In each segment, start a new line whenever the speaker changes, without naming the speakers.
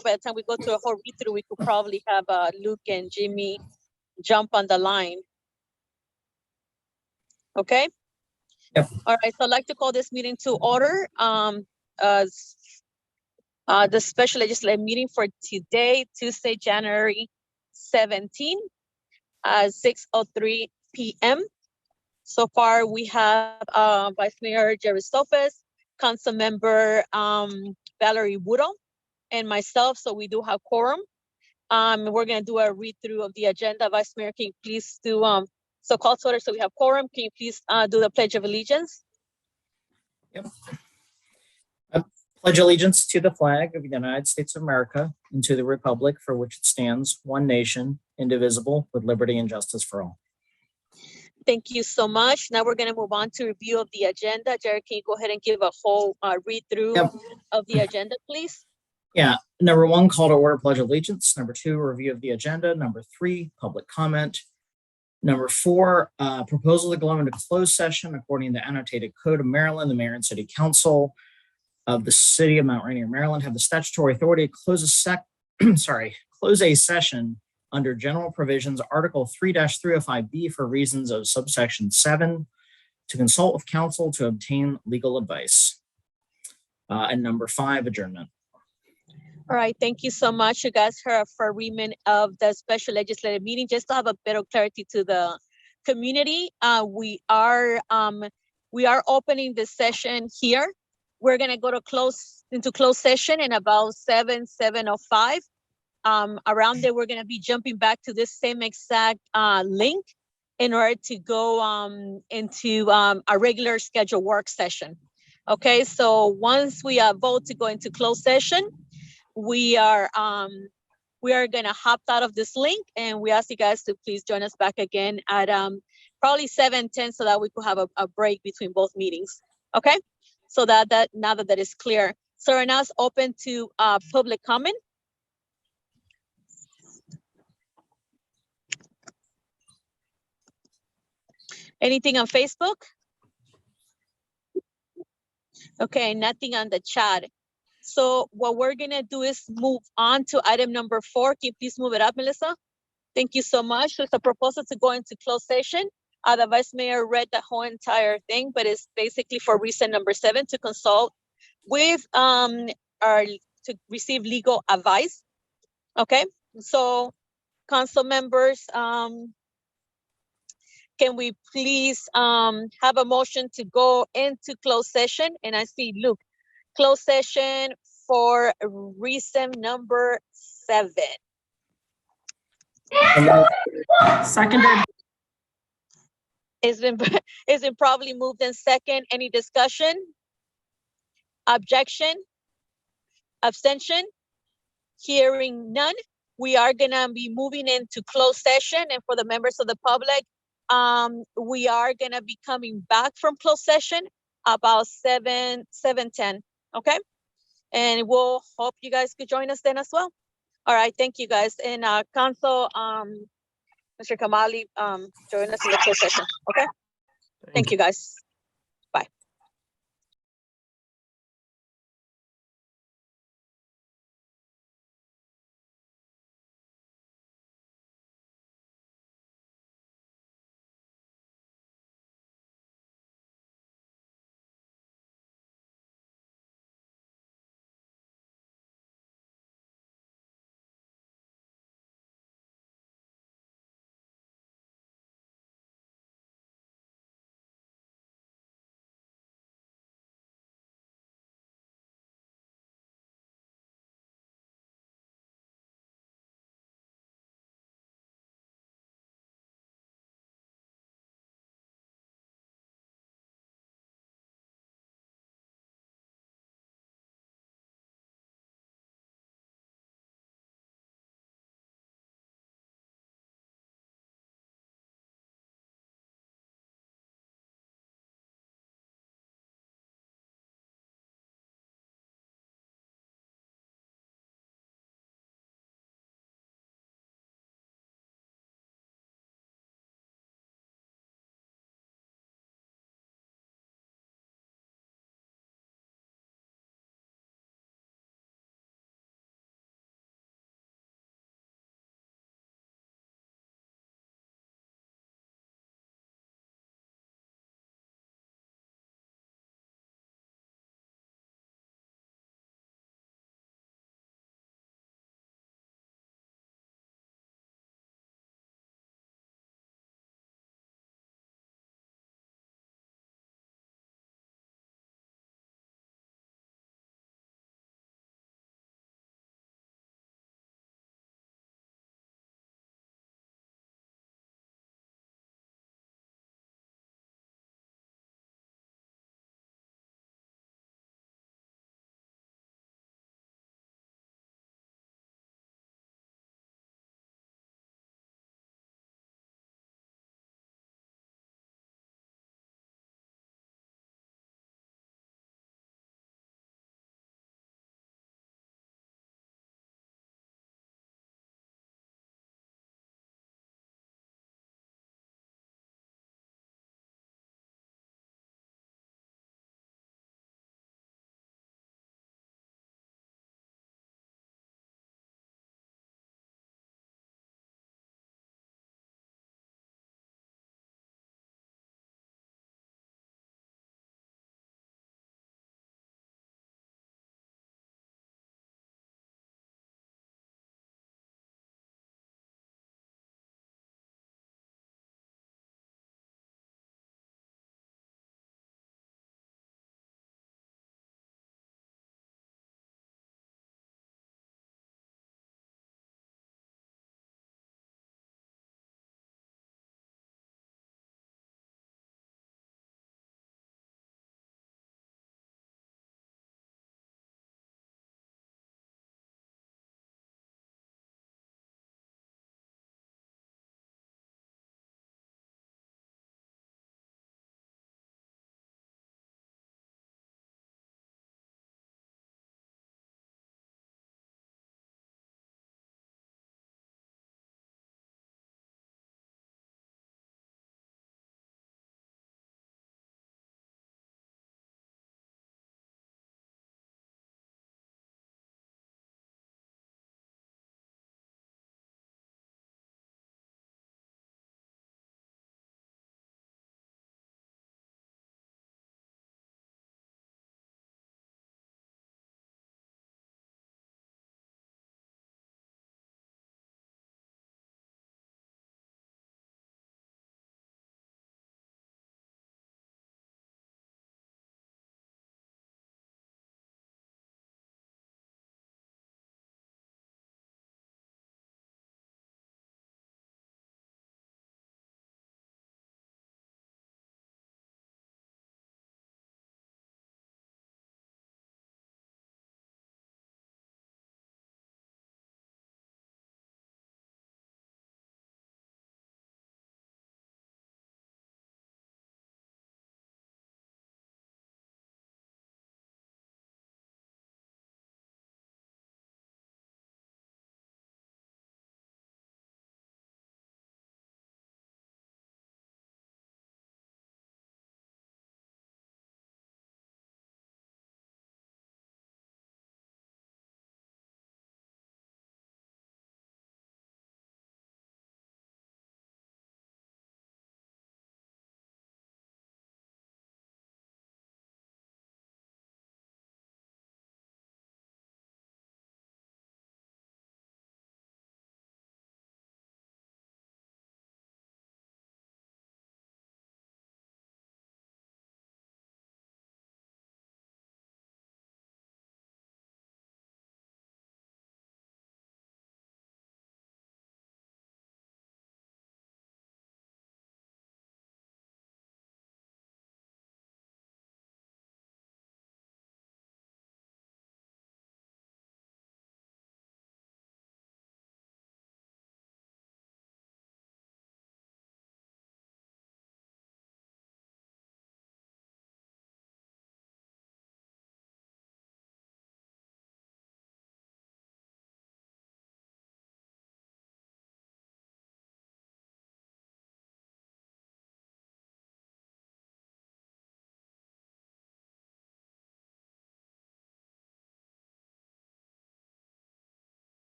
by the time we go through a whole read through, we could probably have Luke and Jimmy jump on the line. Okay.
Yep.
All right. So I'd like to call this meeting to order. The special legislative meeting for today, Tuesday, January 17, 6:03 p.m. So far, we have Vice Mayor Jerry Stofes, Council Member Valerie Woodall, and myself. So we do have quorum. We're going to do a read through of the agenda. Vice Mayor, can you please do so call to order? So we have quorum. Can you please do the Pledge of Allegiance?
Yep. I pledge allegiance to the flag of the United States of America and to the republic for which it stands, one nation, indivisible, with liberty and justice for all.
Thank you so much. Now we're going to move on to review of the agenda. Jared, can you go ahead and give a whole read through of the agenda, please?
Yeah. Number 1, call to order, pledge allegiance. Number 2, review of the agenda. Number 3, public comment. Number 4, proposal to go into closed session according to the Annotated Code of Maryland. The Mayor and City Council of the City of Mount Rainier, Maryland, have the statutory authority to close a session under general provisions, Article 3-305B, for reasons of subsection 7, to consult with counsel to obtain legal advice. And number 5, adjournment.
All right, thank you so much. You guys heard for remnant of the special legislative meeting. Just to have a bit of clarity to the community, we are opening the session here. We're gonna go to closed session in about 7:05. Around there, we're gonna be jumping back to this same exact link in order to go into a regular scheduled work session. Okay, so once we vote to go into closed session, we are gonna hop out of this link, and we ask you guys to please join us back again at probably 7:10, so that we could have a break between both meetings. Okay, so that now that is clear. So right now it's open to public comment. Anything on Facebook? Okay, nothing on the chat. So what we're gonna do is move on to item number 4. Can you please move it up, Melissa? Thank you so much. So it's a proposal to go into closed session. The Vice Mayor read the whole entire thing, but it's basically for reason number 7, to consult with to receive legal advice. Okay, so council members, can we please have a motion to go into closed session? And I see Luke. Closed session for reason number 7.
Seconded.
It's been probably moved in second. Any discussion? Objection? Abstention? Hearing none, we are gonna be moving into closed session. And for the members of the public, we are gonna be coming back from closed session about 7:10. Okay, and we'll hope you guys could join us then as well. All right, thank you guys. And council, Mr. Kamali, join us in the closed session. Okay, thank you guys.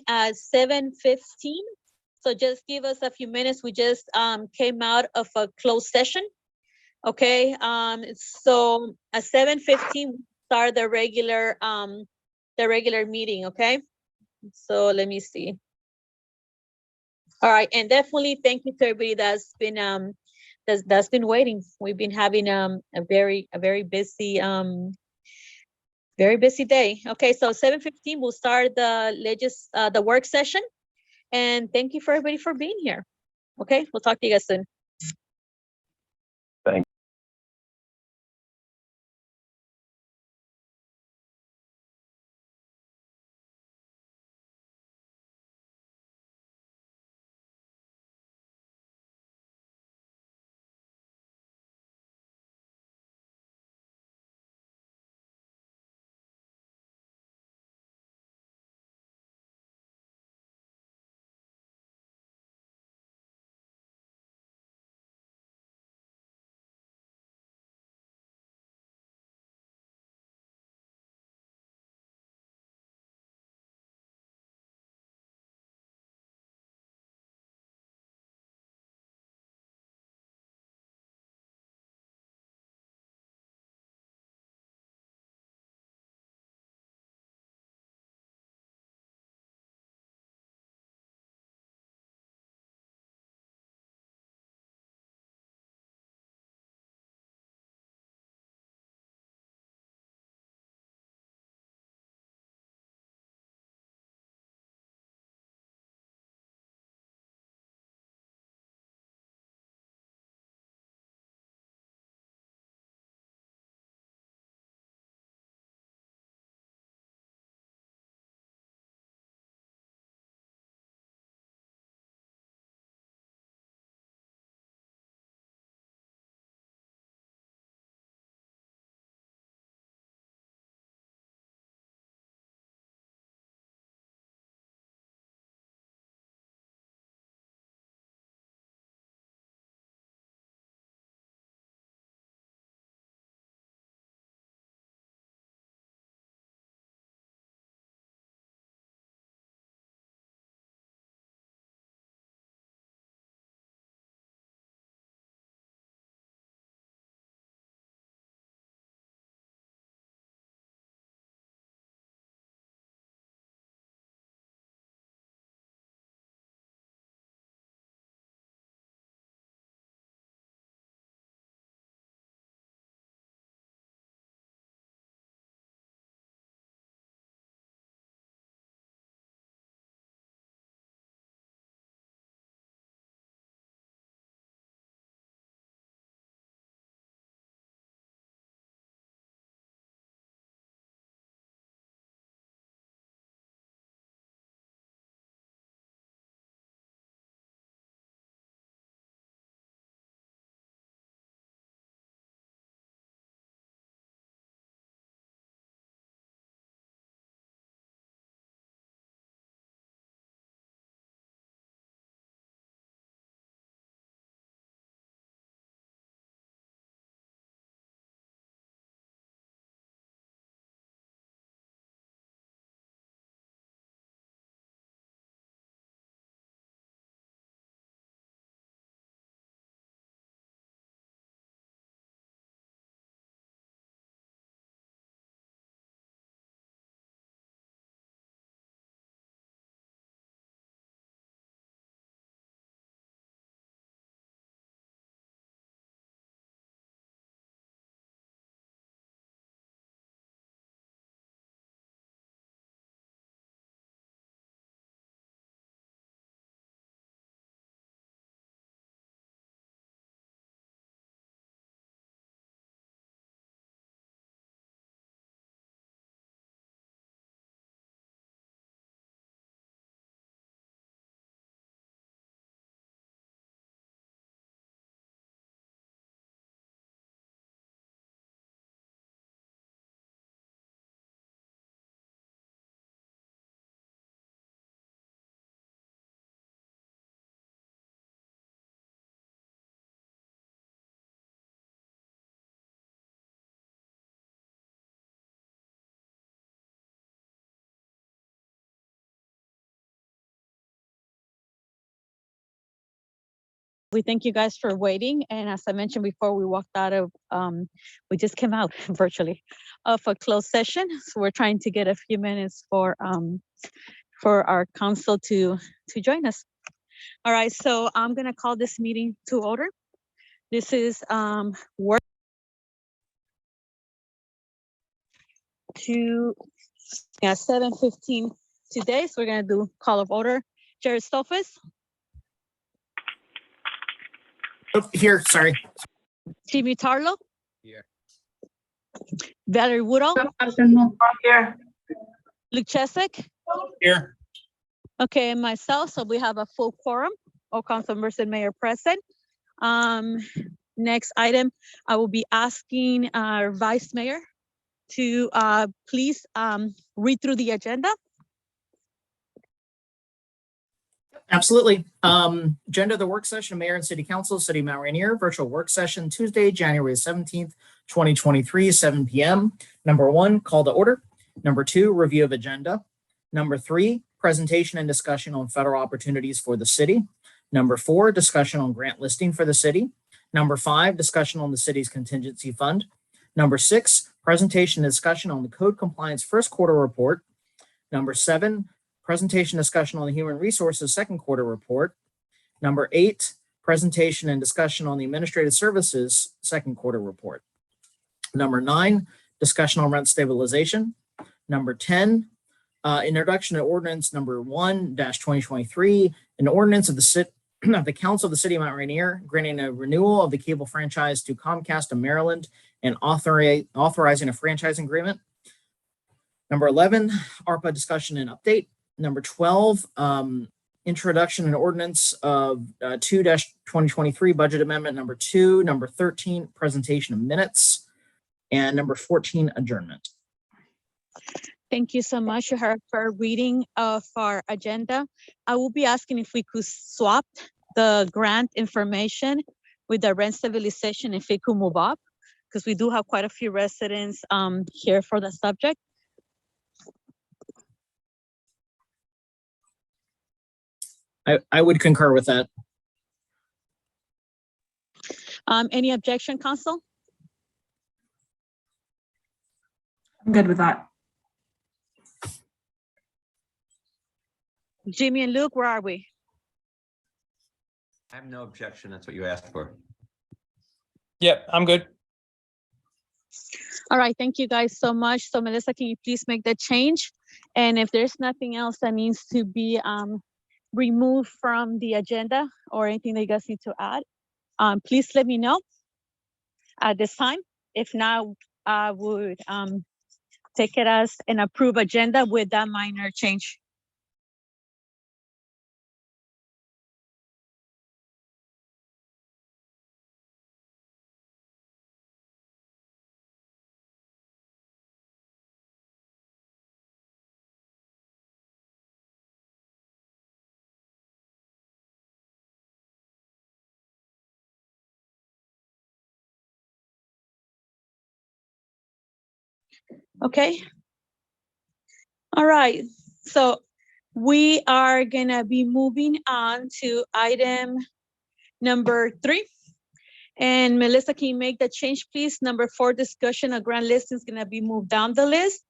at 7:15. So just give us a few minutes. We just came out of a closed session. Okay, so at 7:15 we start the regular meeting, okay? So let me see. All right, and definitely thank you to everybody that's been waiting. We've been having a very busy day. Okay, so 7:15 we'll start the work session. And thank you for everybody for being here. Okay, we'll talk to you guys soon. We thank you guys for waiting. And as I mentioned before, we walked out of, we just came out virtually of a closed session. So we're trying to get a few minutes for our council to join us. All right, so I'm gonna call this meeting to order. This is work to 7:15 today. So we're gonna do call of order. Jared Stolfus,
Oh, here, sorry.
Jimmy Tarlo.
Here.
Valerie Woodall,
Here.
Luke Chesek.
Here.
Okay, and myself, so we have a full quorum, all council members and mayor present. Next item, I will be asking our vice mayor to please read through the agenda.
Absolutely. Agenda of the work session, Mayor and City Council, City of Mount Rainier, virtual work session, Tuesday, January 17th, 2023, 7 p.m. Number 1, call to order. Number 2, review of agenda. Number 3, presentation and discussion on federal opportunities for the city. Number 4, discussion on grant listing for the city. Number 5, discussion on the city's contingency fund. Number 6, presentation and discussion on the code compliance first quarter report. Number 7, presentation discussion on the human resources second quarter report. Number 8, presentation and discussion on the administrative services second quarter report. Number 9, discussion on rent stabilization. Number 10, introduction to ordinance number 1-2023, an ordinance of the Council of the City of Mount Rainier granting a renewal of the cable franchise to Comcast of Maryland and authorizing a franchising agreement. Number 11, ARPA discussion and update. Number 12, introduction and ordinance of 2-2023 budget amendment number 2. Number 13, presentation of minutes. And number 14, adjournment.
Thank you so much for reading of our agenda. I will be asking if we could swap the grant information with the rent stabilization, if it could move up, because we do have quite a few residents here for the subject.
I would concur with that.
Any objection, council?
I'm good with that.
Jimmy and Luke, where are we?
I have no objection. That's what you asked for.
Yep, I'm good.
All right, thank you guys so much. So Melissa, can you please make the change? And if there's nothing else that needs to be removed from the agenda or anything that you guys need to add, please let me know at this time. If not, I would take it as an approved agenda with that minor change. Okay. All right. So we are gonna be moving on to item number 3. And Melissa, can you make the change, please? Number 4, discussion of grant list is gonna be moved down the list.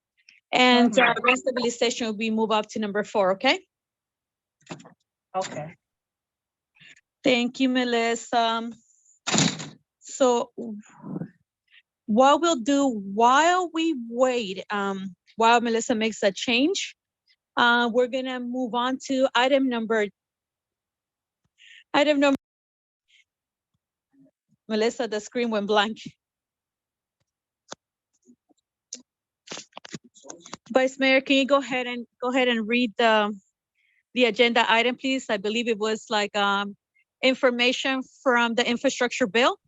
And rent stabilization will be moved up to number 4, okay?
Okay.
Thank you, Melissa. So what we'll do while we wait, while Melissa makes a change, we're gonna move on to item number. Melissa, the screen went blank. Vice Mayor, can you go ahead and read the agenda item, please? I believe it was like information from the infrastructure bill.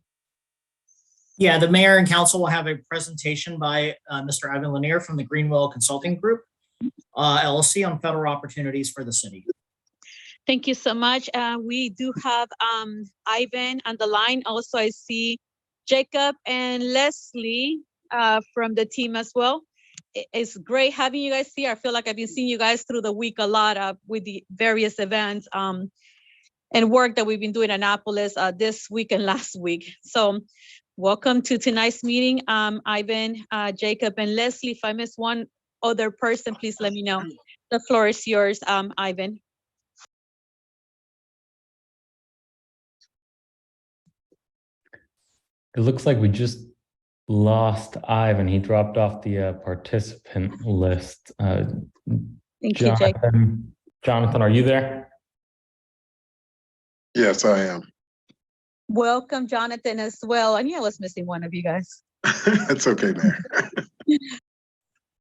Yeah, the mayor and council will have a presentation by Mr. Ivan Lanier from the Renewal Consulting Group, LLC, on federal opportunities for the city.
Thank you so much. We do have Ivan on the line. Also, I see Jacob and Leslie from the team as well. It's great having you guys here. I feel like I've been seeing you guys through the week a lot with the various events. and work that we've been doing in Annapolis this week and last week. So welcome to tonight's meeting. Ivan, Jacob, and Leslie. If I miss one other person, please let me know. The floor is yours, Ivan.
It looks like we just lost Ivan. He dropped off the participant list.
Thank you, Jacob.
Jonathan, are you there?
Yes, I am.
Welcome, Jonathan, as well. I knew I was missing one of you guys.
That's okay, Mayor.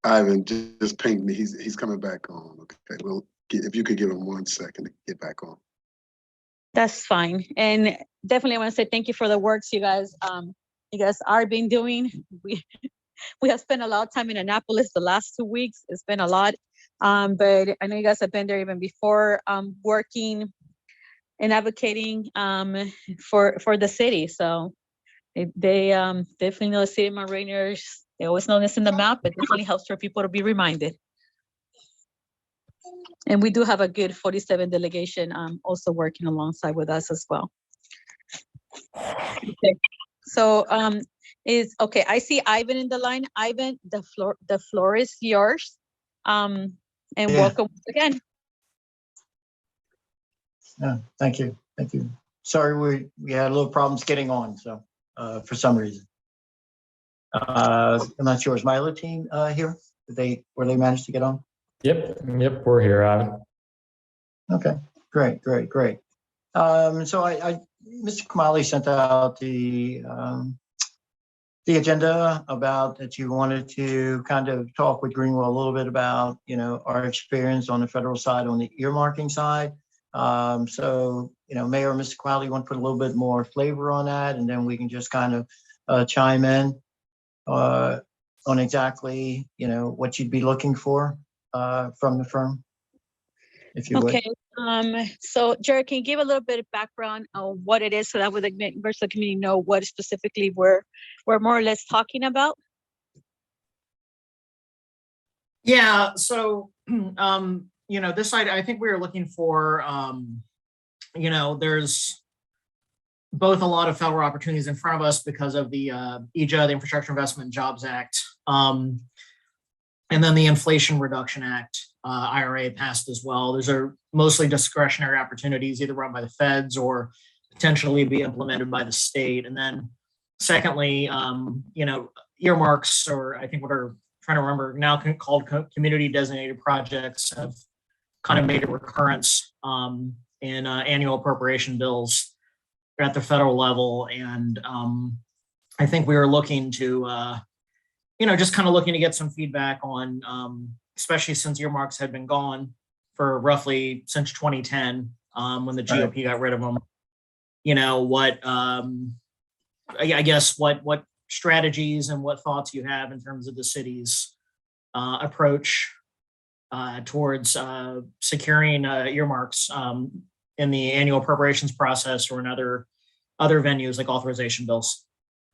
Ivan just pinged me. He's coming back on. Okay, well, if you could give him 1 second to get back on.
That's fine. And definitely I want to say thank you for the works you guys are been doing. We have spent a lot of time in Annapolis the last 2 weeks. It's been a lot. But I know you guys have been there even before, working and advocating for the city. So they definitely know the city of Rainier. They always know this in the map, but definitely helps for people to be reminded. And we do have a good 47 delegation also working alongside with us as well. Okay. So I see Ivan in the line. Ivan, the floor is yours. And welcome again.
Yeah, thank you. Sorry, we had a little problems getting on, so for some reason. I'm not sure, is my other team here? Were they managed to get on?
Yep, we're here, Ivan.
Okay, great. So Mr. Kamali sent out the agenda about that you wanted to kind of talk with Renewal a little bit about, our experience on the federal side, on the earmarking side. So, Mayor, Mr. Kamali, you want to put a little bit more flavor on that, and then we can just kind of chime in on exactly, what you'd be looking for from the firm, if you would.
Okay. So Jared, can you give a little bit of background on what it is so that the members of the community know what specifically we're more or less talking about?
Yeah, so, this side, I think we were looking for, there's both a lot of federal opportunities in front of us because of the EJA, the Infrastructure Investment and Jobs Act, and then the Inflation Reduction Act, IRA passed as well. Those are mostly discretionary opportunities, either run by the feds or potentially be implemented by the state. And then secondly, earmarks, or I think what are trying to remember now called community designated projects, have kind of made a recurrence in annual appropriation bills at the federal level. And I think we were looking to, just kind of looking to get some feedback on, especially since earmarks had been gone for roughly since 2010, when the GOP got rid of them, I guess what strategies and what thoughts you have in terms of the city's approach towards securing earmarks in the annual appropriations process or in other venues like authorization bills.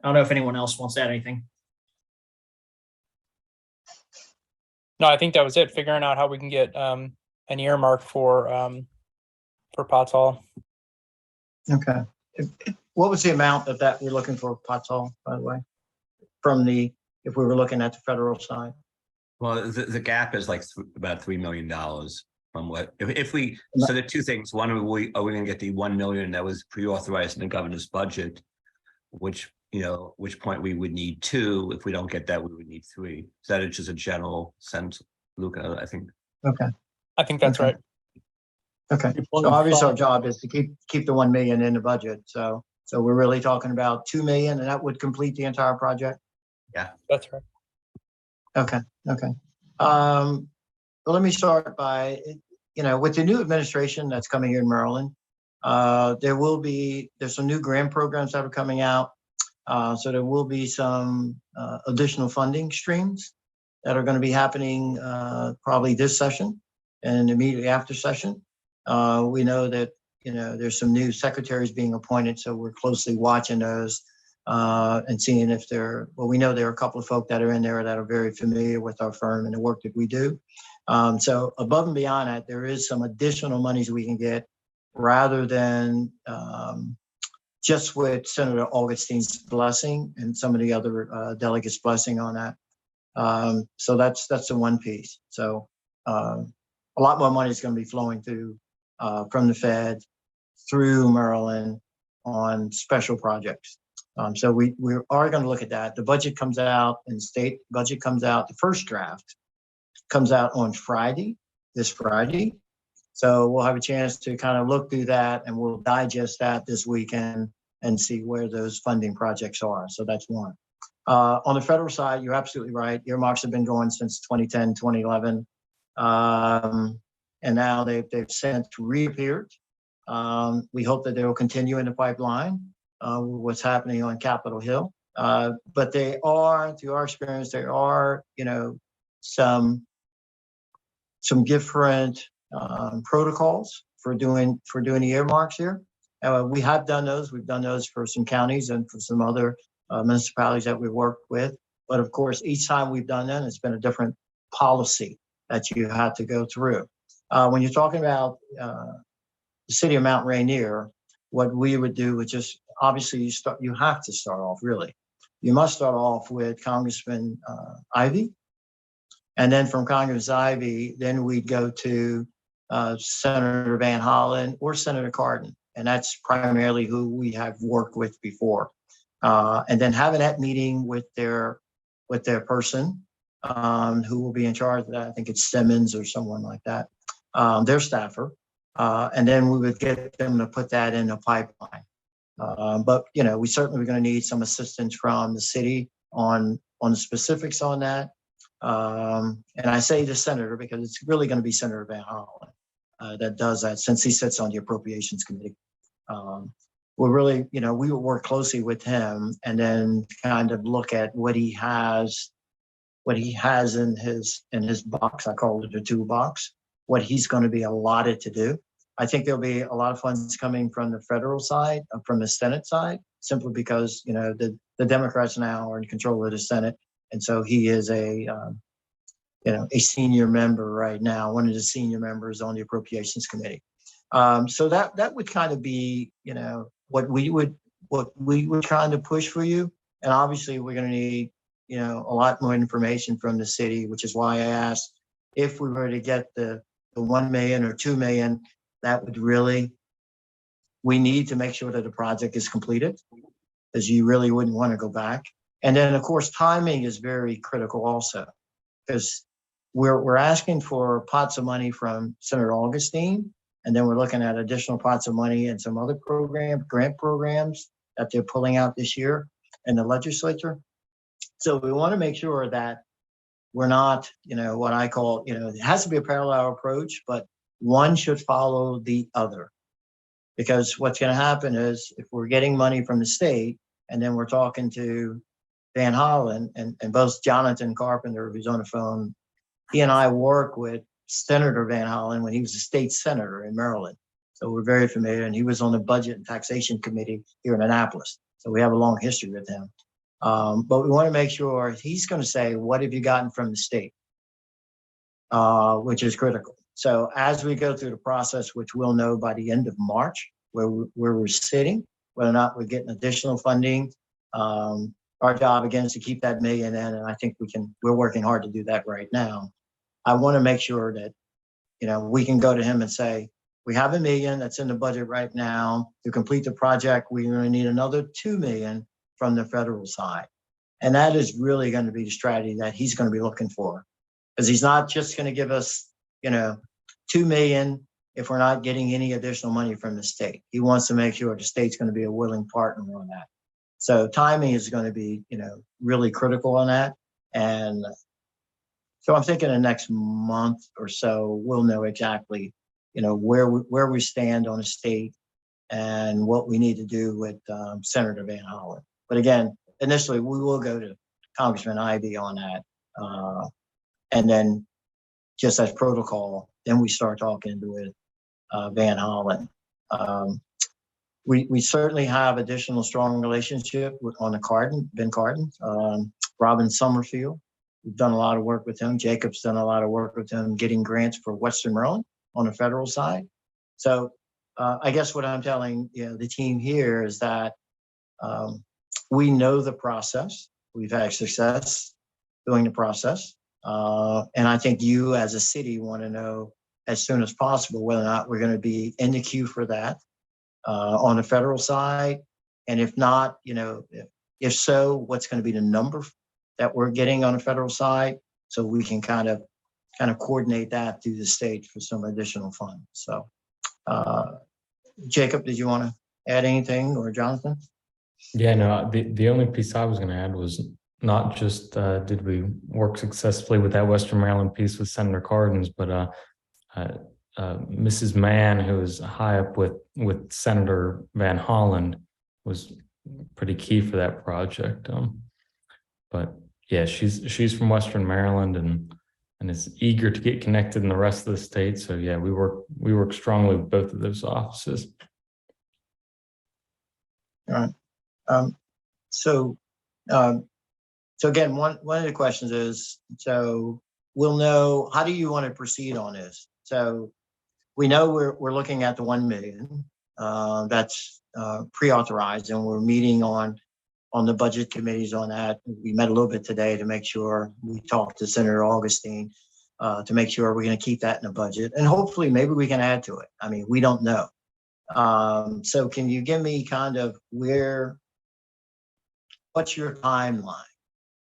I don't know if anyone else wants to add anything.
No, I think that was it. Figuring out how we can get an earmark for Potts Hall.
Okay. What was the amount of that we're looking for Potts Hall, by the way, if we were looking at the federal side?
Well, the gap is like about $3 million from what, if we, so there are two things. One, are we going to get the 1 million that was pre-authorized in the governor's budget, which point we would need 2. If we don't get that, we would need 3. So that is just a general sense, Luca, I think.
Okay.
I think that's right.
Okay. So obviously our job is to keep the 1 million in the budget. So we're really talking about 2 million, and that would complete the entire project?
Yeah,
that's right.
Okay. Well, let me start by, with the new administration that's coming here in Maryland, there's some new grant programs that are coming out. So there will be some additional funding streams that are going to be happening probably this session and immediately after session. We know that, there's some new secretaries being appointed, so we're closely watching those and seeing if we know there are a couple of folk that are in there that are very familiar with our firm and the work that we do. So above and beyond that, there is some additional monies we can get rather than just with Senator Augustine's blessing and some of the other delegates' blessing on that. So that's the one piece. So a lot more money is going to be flowing through from the Fed through Maryland on special projects. So we are going to look at that. The budget comes out, and state budget comes out. The first draft comes out on Friday, this Friday. So we'll have a chance to kind of look through that, and we'll digest that this weekend and see where those funding projects are. So that's one. On the federal side, you're absolutely right. Earmarks have been going since 2010, 2011. And now they've since reappeared. We hope that they will continue in the pipeline, what's happening on Capitol Hill. But they are, through our experience, there are, some different protocols for doing the earmarks here. We have done those. We've done those for some counties and for some other municipalities that we work with. But of course, each time we've done that, it's been a different policy that you had to go through. When you're talking about the city of Mount Rainier, what we would do is just, obviously you have to start off, really. You must start off with Congressman Ivey. And then from Congressman Ivey, then we'd go to Senator Van Hollen or Senator Cardin. And that's primarily who we have worked with before. And then having that meeting with their person who will be in charge of that. I think it's Simmons or someone like that, their staffer. And then we would get them to put that in a pipeline. But, we certainly are going to need some assistance from the city on the specifics on that. And I say the senator because it's really going to be Senator Van Hollen that does that, since he sits on the Appropriations Committee. We're really, we will work closely with him and then kind of look at what he has in his box. I call it a toolbox, what he's going to be allotted to do. I think there'll be a lot of funds coming from the federal side, from the Senate side, simply because, the Democrats now are in control of the Senate. And so he is a senior member right now, one of the senior members on the Appropriations Committee. So that would kind of be, what we would trying to push for you. And obviously we're going to need, a lot more information from the city, which is why I asked if we were to get the 1 million or 2 million, that would really, we need to make sure that the project is completed, because you really wouldn't want to go back. And then of course, timing is very critical also, because we're asking for pots of money from Senator Augustine. And then we're looking at additional pots of money and some other grant programs that they're pulling out this year in the legislature. So we want to make sure that we're not, what I call, it has to be a parallel approach, but one should follow the other. Because what's going to happen is if we're getting money from the state and then we're talking to Van Hollen and both Jonathan Carpenter, who's on the phone, he and I work with Senator Van Hollen when he was a state senator in Maryland. So we're very familiar, and he was on the Budget and Taxation Committee here in Annapolis. So we have a long history with him. But we want to make sure he's going to say, what have you gotten from the state? Which is critical. So as we go through the process, which we'll know by the end of March, where we're sitting, whether or not we're getting additional funding, our job again is to keep that million in, and I think we're working hard to do that right now. I want to make sure that, we can go to him and say, we have $1 million that's in the budget right now. To complete the project, we're going to need another $2 million from the federal side. And that is really going to be the strategy that he's going to be looking for. Because he's not just going to give us, $2 million if we're not getting any additional money from the state. He wants to make sure the state's going to be a willing partner on that. So timing is going to be, really critical on that. And so I'm thinking the next month or so, we'll know exactly, where we stand on the state and what we need to do with Senator Van Hollen. But again, initially, we will go to Congressman Ivey on that. And then just as protocol, then we start talking with Van Hollen. We certainly have additional strong relationship on the Ben Cardin, Robin Summerfield. We've done a lot of work with him. Jacob's done a lot of work with him getting grants for Western Maryland on the federal side. So I guess what I'm telling the team here is that we know the process. We've had success doing the process. And I think you as a city want to know as soon as possible whether or not we're going to be in the queue for that on the federal side. And if not, if so, what's going to be the number that we're getting on the federal side, so we can kind of coordinate that through the state for some additional funds. So, Jacob, did you want to add anything, or Jonathan?
Yeah, no, the only piece I was going to add was not just did we work successfully with that Western Maryland piece with Senator Cardin's, but Mrs. Mann, who is high up with Senator Van Hollen, was pretty key for that project. But yeah, she's from Western Maryland and is eager to get connected in the rest of the state. So yeah, we work strongly with both of those offices.
All right. So again, one of the questions is, so we'll know, how do you want to proceed on this? So we know we're looking at the 1 million. That's pre-authorized, and we're meeting on the budget committees on that. We met a little bit today to make sure, we talked to Senator Augustine to make sure we're going to keep that in the budget, and hopefully maybe we can add to it. I mean, we don't know. So can you give me kind of what's your timeline?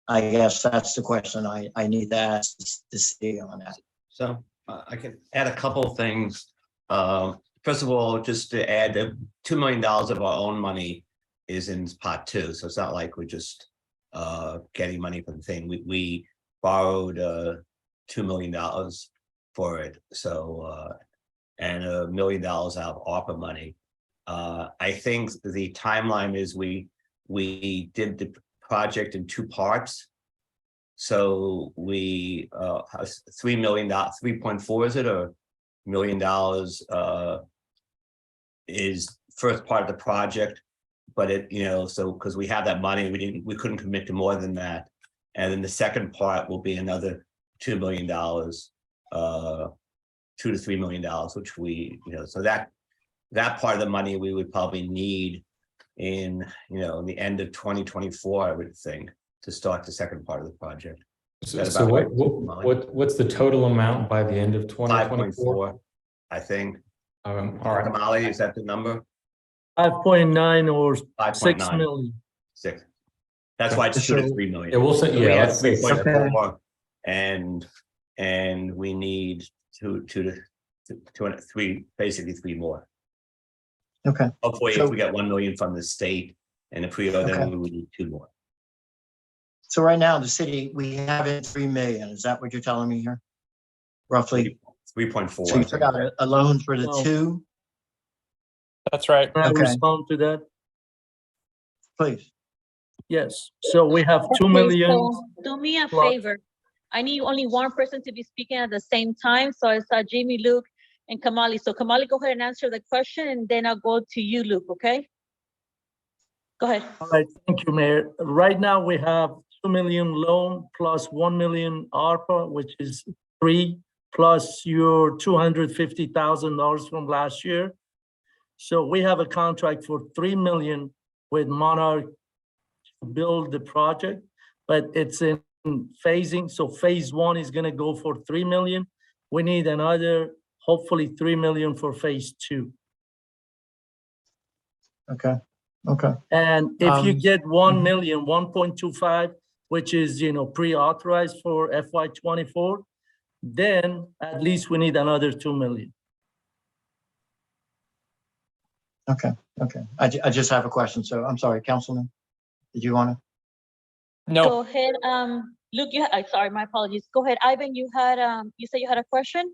I guess that's the question I need to ask the city on that.
So I can add a couple of things. First of all, just to add that $2 million of our own money is in pot 2. So it's not like we're just getting money from the thing. We borrowed $2 million for it. So and $1 million out of ARPA money. I think the timeline is we did the project in 2 parts. So we $3 million, 3.4 is it, or $1 million is first part of the project, but it so because we have that money, we couldn't commit to more than that, and then the second part will be another $2 million, $2 to $3 million, which we so that part of the money we would probably need in in the end of 2024, I would think, to start the second part of the project.
So what's the total amount by the end of 2024?
5.4, I think.
All right.
Kamali, is that the number?
5.9 or
5.9.
6 million.
6. That's why it's 2 to 3 million.
Yeah, we'll say,
So we
yeah,
had
let's say
3.4, and we need 2 to 3, basically 3 more.
Okay.
Hopefully,
So-
if we get 1 million from the state and the pre-order,
Okay.
then we would need 2 more.
So right now, the city, we have it 3 million. Is that what you're telling me here? Roughly.
3.4.
So you took out a loan for the
No.
2,
That's right.
Can I
Okay.
respond to that?
please.
Yes. So we have 2
Okay,
million.
so do me a
plus-
favor. I need only one person to be speaking at the same time. So it's Jamie, Luke, and Kamali. So Kamali, go ahead and answer the question, and then I'll go to you, Luke, okay? Go ahead.
All right, thank you, Mayor. Right now, we have 2 million loan plus 1 million ARPA, which is 3, plus your $250,000 from last year. So we have a contract for 3 million with Monarch to build the project, but it's in phasing. So phase 1 is gonna go for 3 million. We need another, hopefully 3 million for phase 2.
Okay. Okay.
And if you get 1
mhm.
million, 1.25, which is, pre-authorized for FY '24, then at least we need another 2 million.
Okay. Okay. I just have a question. So I'm sorry, Councilman, did you want to?
No,
Go ahead, Luke, sorry, my apologies. Go ahead, Ivan, you had, you said you had a question?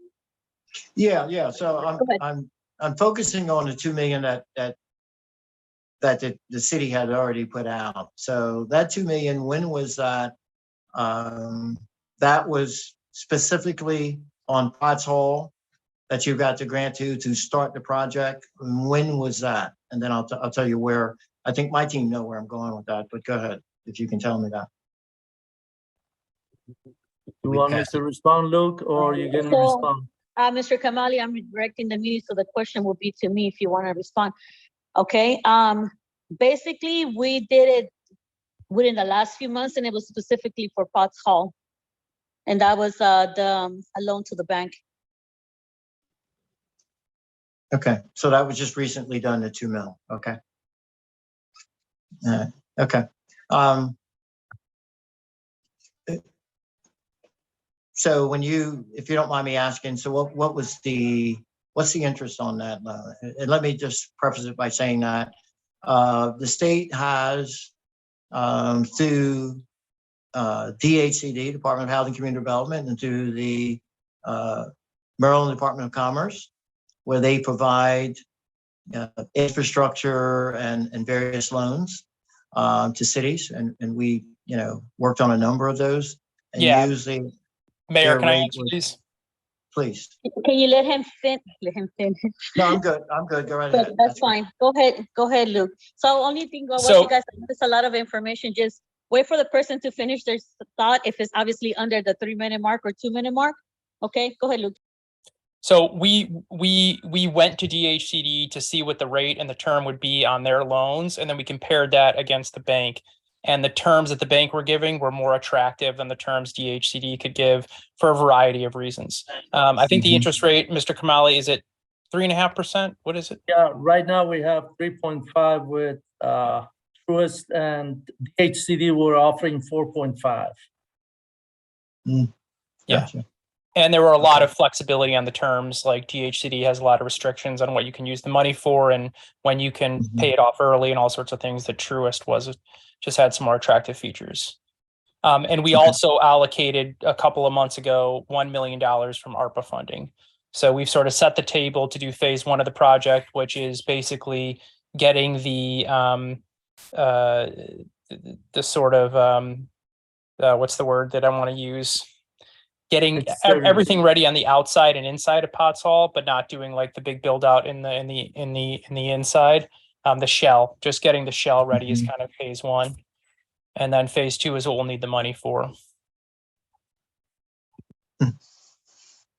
Yeah. So
Go ahead.
I'm focusing on the 2 million that the city had already put out. So that 2 million, when was that? That was specifically on Potts Hall that you got the grant to start the project. When was that? And then I'll tell you where. I think my team know where I'm going with that, but go ahead if you can tell me that.
You want me to respond, Luke, or you gonna
So-
respond?
Mr. Kamali, I'm redirecting the meeting, so the question will be to me if you want to respond. Okay, basically, we did it within the last few months, and it was specifically for Potts Hall. And that was a loan to the bank.
Okay, so that was just recently done, the 2 mil, okay. Okay. So when if you don't mind me asking, so what's the interest on that loan? And let me just preface it by saying that the state has through DHCD, Department of Housing and Community Development, and through the Maryland Department of Commerce, where they provide infrastructure and various loans to cities, and we worked on a number of those. And
Yeah.
usually,
Mayor, can I
rate
answer these?
please.
Can you let him finish?
No, I'm good. Go right ahead.
That's fine. Go ahead, Luke. So only thing, once you guys, there's a lot of information, just wait for the person to finish their thought. If it's obviously under the 3-minute mark or 2-minute mark. Okay, go ahead, Luke.
So we went to DHCD to see what the rate and the term would be on their loans, and then we compared that against the bank. And the terms that the bank were giving were more attractive than the terms DHCD could give for a variety of reasons. I think the interest rate, Mr. Kamali, is it 3.5%? What is it?
Yeah, right now we have 3.5 with Truist, and DHCD we're offering 4.5.
Yeah.
Gotcha.
And there were a lot of flexibility on the terms, like DHCD has a lot of restrictions on what you can use the money for and when you can pay it off early and all sorts of things that Truist just had some more attractive features. And we also allocated a couple of months ago, $1 million from ARPA funding. So we've sort of set the table to do phase 1 of the project, which is basically getting the sort of, what's the word that I want to use? Getting everything ready on the outside and inside of Potts Hall, but not doing like the big build out in the inside. The shell, just getting the shell ready is kind of phase 1. And then phase 2 is what we'll need the money for.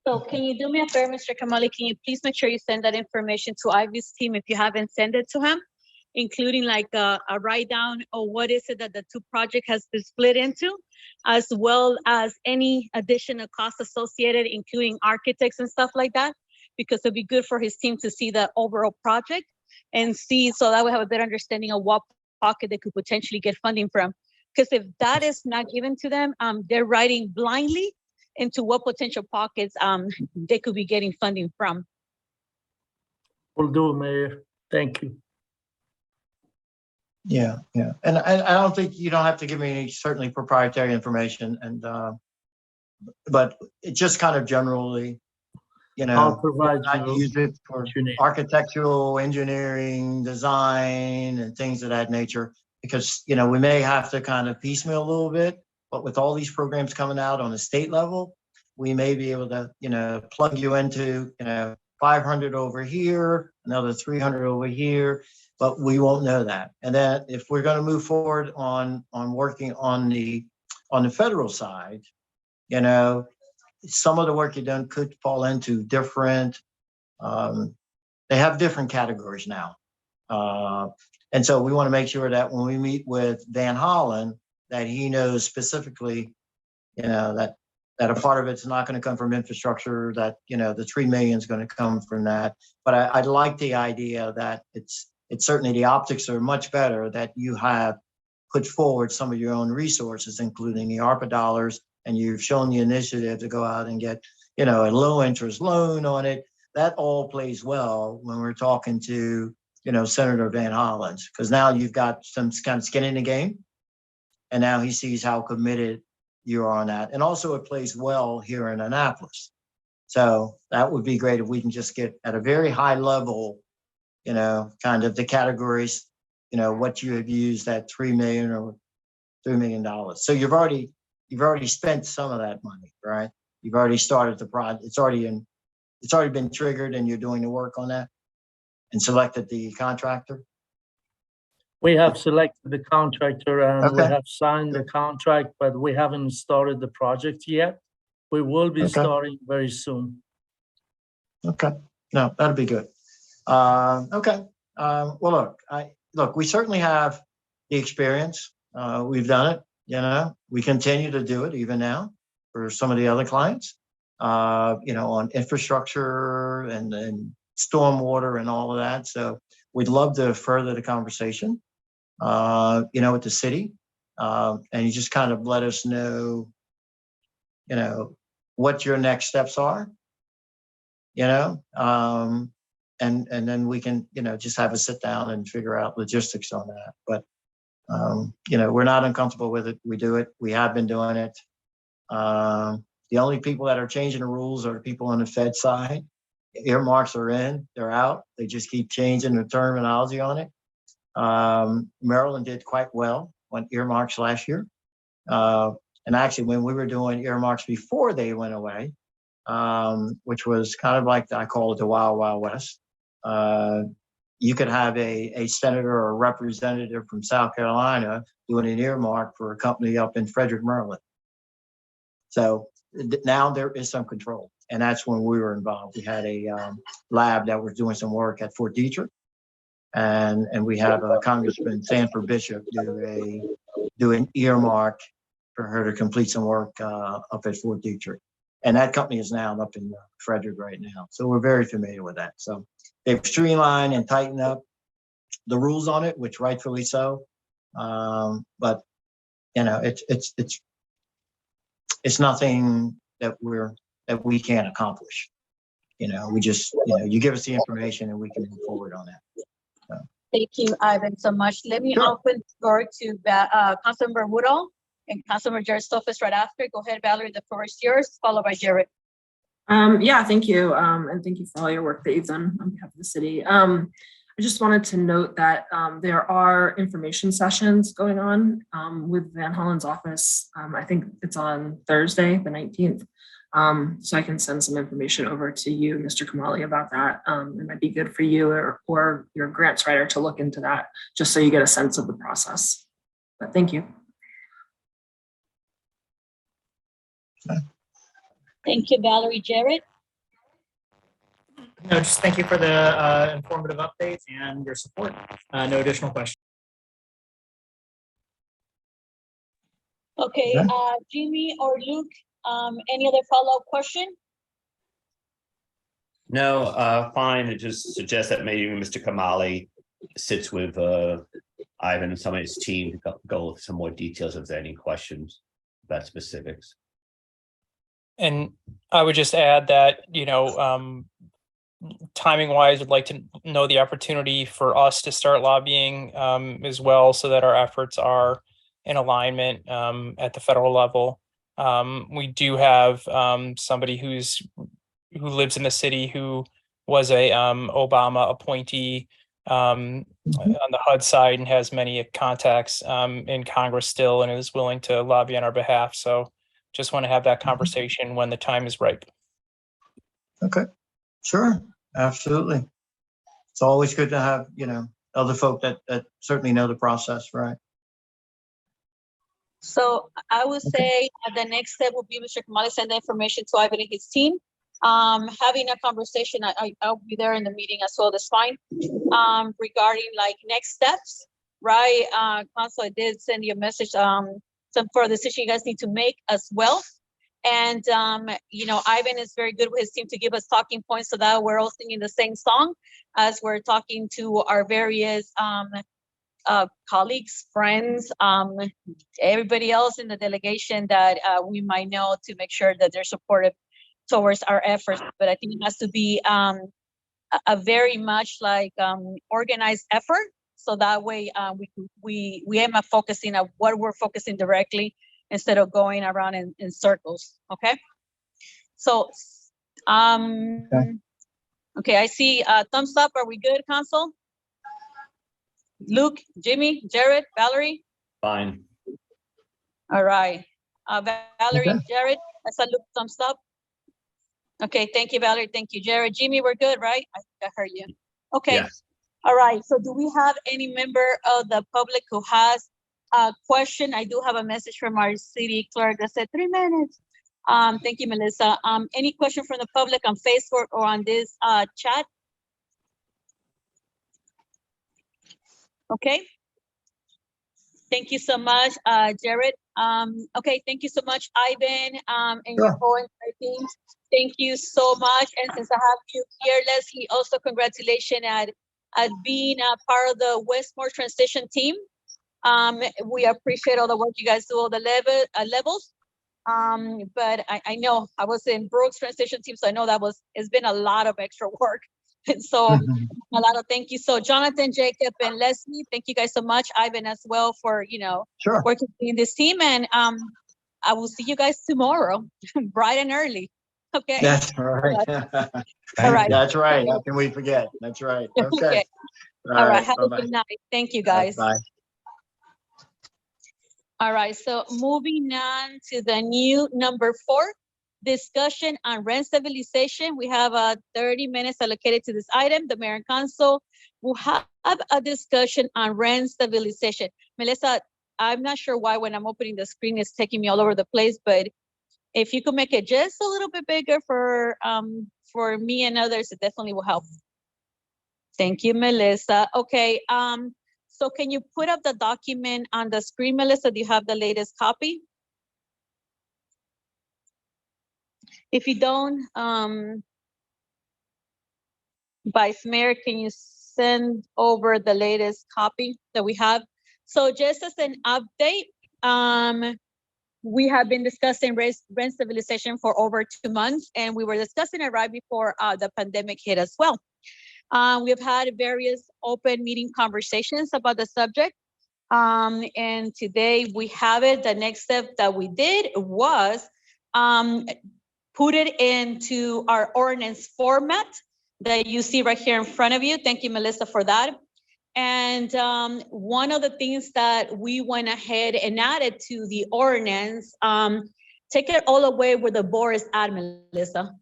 So can you do me a favor, Mr. Kamali? Can you please make sure you send that information to Ivy's team if you haven't sent it to him, including like a write down or what is it that the 2 project has been split into, as well as any additional costs associated, including architects and stuff like that, because it'd be good for his team to see the overall project and see, so that we have a better understanding of what pocket they could potentially get funding from. Because if that is not given to them, they're writing blindly into what potential pockets they could be getting funding from.
Will do, Mayor. Thank you.
Yeah. And I don't think you don't have to give me any certainly proprietary information, and but it just kind of generally,
I'll provide
not
you
use it for architectural, engineering, design, and things of that nature, because we may have to kind of piecemeal a little bit, but with all these programs coming out on the state level, we may be able to plug you into 500 over here, another 300 over here, but we won't know that. And then if we're going to move forward on working on the federal side, some of the work you've done could fall into different, they have different categories now. And so we want to make sure that when we meet with Van Hollen, that he knows specifically, that a part of it's not going to come from infrastructure, that, the 3 million is going to come from that. But I like the idea that it's certainly the optics are much better that you have put forward some of your own resources, including the ARPA dollars, and you've shown the initiative to go out and get, a low interest loan on it. That all plays well when we're talking to, Senator Van Hollen, because now you've got some kind of skin in the game, and now he sees how committed you are on that. And also it plays well here in Annapolis. So that would be great if we can just get at a very high level, kind of the categories, what you have used that 3 million or $3 million. So you've already spent some of that money, right? You've already started the project. It's already been triggered, and you're doing the work on that and selected the contractor.
We have selected the contractor and we
Okay.
have signed the contract, but we haven't started the project yet. We will be starting very soon.
Okay, no, that'd be good. Okay, well, look, we certainly have the experience. We've done it, we continue to do it even now for some of the other clients, on infrastructure and stormwater and all of that. So we'd love to further the conversation, with the city. And you just kind of let us know, what your next steps are, and then we can, just have a sit down and figure out logistics on that. But, we're not uncomfortable with it. We do it. We have been doing it. The only people that are changing the rules are the people on the Fed side. Earmarks are in, they're out. They just keep changing the terminology on it. Maryland did quite well on earmarks last year. And actually, when we were doing earmarks before they went away, which was kind of like, I call it the Wild Wild West. You could have a senator or a representative from South Carolina doing an earmark for a company up in Frederick, Maryland. So now there is some control, and that's when we were involved. We had a lab that was doing some work at Fort Detrick, and we have Congressman Sanford Bishop do an earmark for her to complete some work up at Fort Detrick. And that company is now up in Frederick right now. So we're very familiar with that. So they've streamlined and tightened up the rules on it, which rightfully so. But it's nothing that we can't accomplish. We just, you give us the information and we can move forward on that. So.
Thank you, Ivan, so much. Let me
Sure.
open the floor to Councilmember Woodall and Councilmember Jared Stoffels right after. Go ahead, Valerie, the floor is yours, followed by Jared.
Yeah, thank you. And thank you for all your work that you've done on behalf of the city. I just wanted to note that there are information sessions going on with Van Hollen's office. I think it's on Thursday, the 19th. So I can send some information over to you, Mr. Kamali, about that. It might be good for you or your grants writer to look into that, just so you get a sense of the process. But thank you.
Thank you, Valerie. Jared?
No, just thank you for the informative updates and your support. No additional questions.
Okay,
Okay.
Jimmy or Luke, any other follow-up question?
No, fine. It just suggests that maybe Mr. Kamali sits with Ivan and some of his team to go with some more details if there are any questions about specifics.
And I would just add that, timing wise, would like to know the opportunity for us to start lobbying as well, so that our efforts are in alignment at the federal level. We do have somebody who lives in the city who was a Obama appointee on the HUD side and has many contacts in Congress still and is willing to lobby on our behalf. So just want to have that conversation when the time is ripe.
Okay, sure, absolutely. It's always good to have, other folk that certainly know the process, right?
So I would say the next step will be Mr. Kamali send the information to Ivan and his team. Having a conversation, I'll be there in the meeting as well, that's fine. Regarding like next steps, right? Council, I did send you a message, some further decision you guys need to make as well. And, Ivan is very good with his team to give us talking points so that we're all singing the same song as we're talking to our various colleagues, friends, everybody else in the delegation that we might know, to make sure that they're supportive towards our efforts. But I think it has to be a very much like organized effort. So that way we aim at focusing on what we're focusing directly instead of going around in circles. Okay. So, okay, I see thumbs up. Are we good, Council? Luke, Jimmy, Jared, Valerie?
Fine.
All right. Valerie,
Okay.
Jared, I saw Luke thumbs up. Okay, thank you, Valerie. Thank you, Jared. Jimmy, we're good, right? I think I heard you. Okay.
Yes.
All right. So do we have any member of the public who has a question? I do have a message from our city clerk that said 3 minutes. Thank you, Melissa. Any question from the public on Facebook or on this chat? Okay. Thank you so much, Jared. Okay, thank you so much, Ivan, and your whole entire team. Thank you so much. And since I have you here, Leslie, also congratulations at being a part of the Westmore transition team. We appreciate all the work you guys do, all the levels. But I know I was in Brooks transition team, so I know it's been a lot of extra work. And so a lot of thank you. So Jonathan, Jacob, and Leslie, thank you guys so much. Ivan as well for,
Sure.
working in this team. And I will see you guys tomorrow, bright and early. Okay.
That's right.
All right.
That's right. How can we forget? That's right. Okay.
All right. Have
Bye-bye.
a good night. Thank you, guys.
Bye.
All right. So moving on to the new number 4, discussion on rent stabilization. We have 30 minutes allocated to this item. The mayor and council will have a discussion on rent stabilization. Melissa, I'm not sure why when I'm opening the screen, it's taking me all over the place, but if you could make it just a little bit bigger for me and others, it definitely will help. Thank you, Melissa. Okay, so can you put up the document on the screen, Melissa? Do you have the latest copy? If you don't, Vice Mayor, can you send over the latest copy that we have? So just as an update, we have been discussing rent stabilization for over 2 months, and we were discussing it right before the pandemic hit as well. We've had various open meeting conversations about the subject. And today we have it. The next step that we did was put it into our ordinance format that you see right here in front of you. Thank you, Melissa, for that. And one of the things that we went ahead and added to the ordinance, take it all the way where the board is at, Melissa.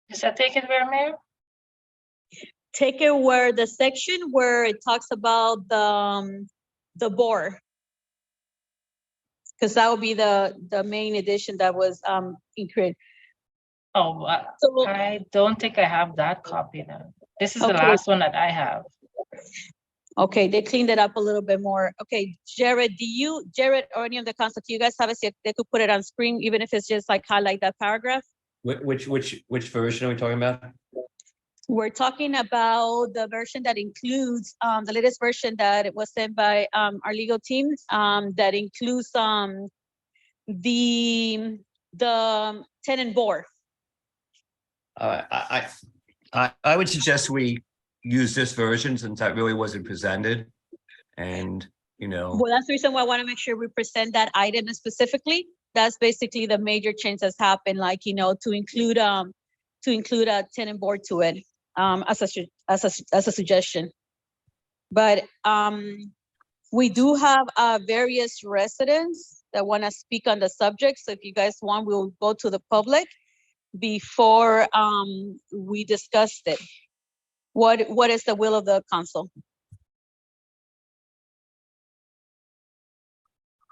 Does that take it where, Mayor?
Take it where the section where it talks about the board. Because that would be the main addition that was included.
Oh,
So,
I don't think I have that copy now. This is the
Okay.
last one that I have.
Okay, they cleaned it up a little bit more. Okay, Jared, or any of the council, do you guys have a, they could put it on screen, even if it's just like highlight that paragraph?
Which version are we talking about?
We're talking about the version that includes, the latest version that it was sent by our legal team, that includes the tenant board.
I would suggest we use this version since that really wasn't presented. And,
Well, that's the reason why I want to make sure we present that item specifically. That's basically the major change that's happened, like, to include a tenant board to it, as a suggestion. But we do have various residents that want to speak on the subject. So if you guys want, we'll go to the public before we discussed it. What is the will of the council?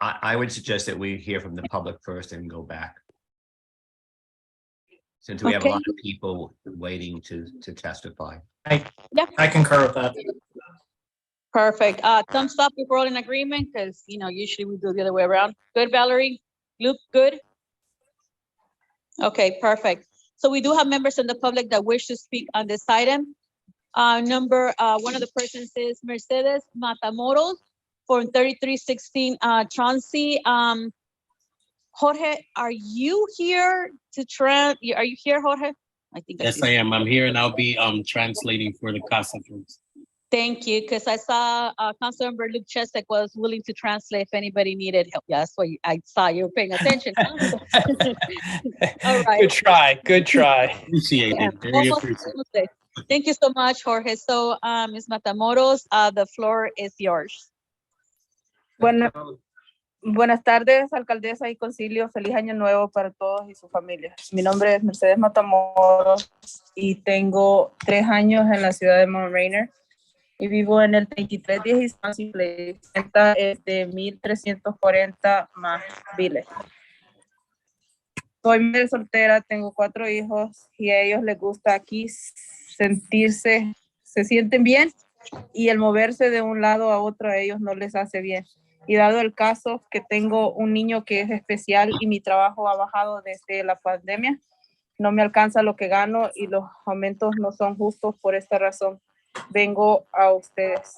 I would suggest that we hear from the public first and go back. Since we have a lot of people waiting to testify.
I concur with that.
Perfect. Thumbs up if we're all in agreement, because usually we do the other way around. Good, Valerie? Luke, good? Okay, perfect. So we do have members in the public that wish to speak on this item. One of the persons is Mercedes Matamoros for 3316 Chauncey. Jorge, are you here are you here, Jorge? I think
Yes, I am. I'm here and I'll be translating for the conference.
Thank you, because I saw Councilmember Luke Chesek was willing to translate if anybody needed help. Yeah, that's why I saw you were paying attention. All right.
Good try. Good try.
Appreciate it. Very appreciated.
Thank you so much, Jorge. So, Ms. Matamoros, the floor is yours.
Buenas tardes, alcaldesa y concilio. Feliz año nuevo para todos y sus familias. Mi nombre es Mercedes Matamoros y tengo 3 años en la ciudad de Rainier. y vivo en el 2310 East Place. Esta es de 1,340 más biles. Soy madre soltera, tengo 4 hijos y a ellos les gusta aquí sentirse, se sienten bien y el moverse de un lado a otro a ellos no les hace bien. Y dado el caso que tengo un niño que es especial y mi trabajo ha bajado desde la pandemia, no me alcanza lo que gano y los aumentos no son justos. Por esta razón vengo a ustedes.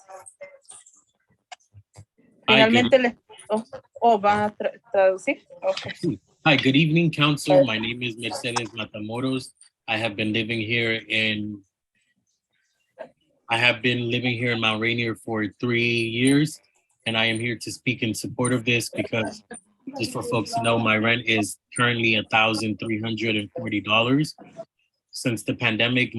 Finalmente les... ¿van a traducir? Okay.
Hi, good evening, council. My name is Mercedes Matamoros. I have been living here in Mount Rainier for 3 years, and I am here to speak in support of this because, just for folks to know, my rent is currently $1,340. Since the pandemic,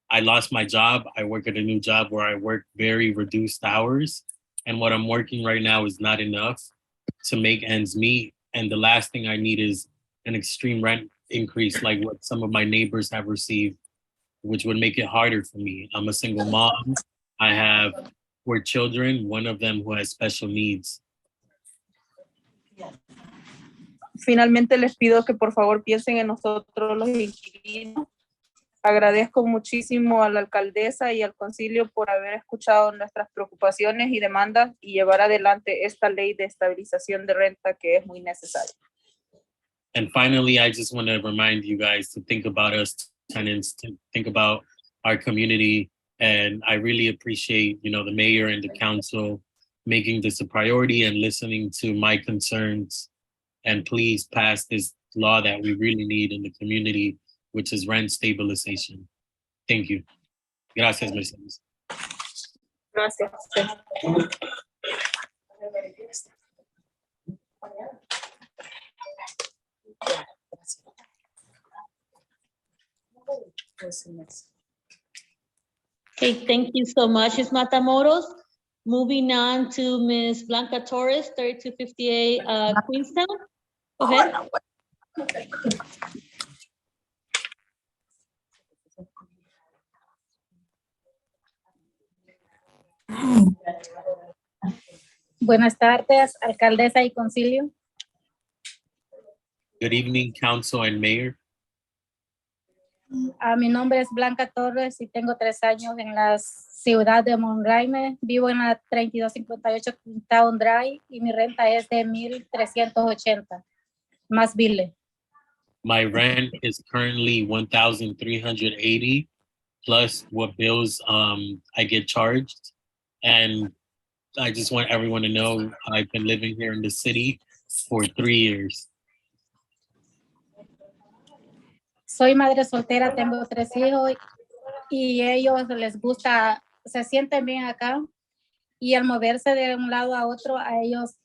I lost my job. I work at a new job where I work very reduced hours, and what I'm working right now is not enough to make ends meet. And the last thing I need is an extreme rent increase like what some of my neighbors have received, which would make it harder for me. I'm a single mom. I have 4 children, one of them who has special needs.
Finalmente les pido que por favor piensen en nosotros los inquilinos. Agradezco muchísimo a la alcaldesa y al concilio por haber escuchado nuestras preocupaciones y demandas y llevar adelante esta ley de estabilización de renta que es muy necesaria.
And finally, I just want to remind you guys to think about us tenants, to think about our community. And I really appreciate, the mayor and the council making this a priority and listening to my concerns. And please pass this law that we really need in the community, which is rent stabilization. Thank you. Gracias, Mercedes.
Gracias.
Okay, thank you so much, Ms. Matamoros. Moving on to Ms. Blanca Torres, 3258 Queenstown. Go ahead.
Buenas tardes, alcaldesa y concilio.
Good evening, council and mayor.
Mi nombre es Blanca Torres y tengo 3 años en la ciudad de Monraime. Vivo en la 3258 Town Drive y mi renta es de 1,380 más bile.
My rent is currently 1,380 plus what bills I get charged. And I just want everyone to know I've been living here in the city for 3 years.
Soy madre soltera, tengo 3 hijos y ellos les gusta, se sienten bien acá y al moverse de un lado a otro a ellos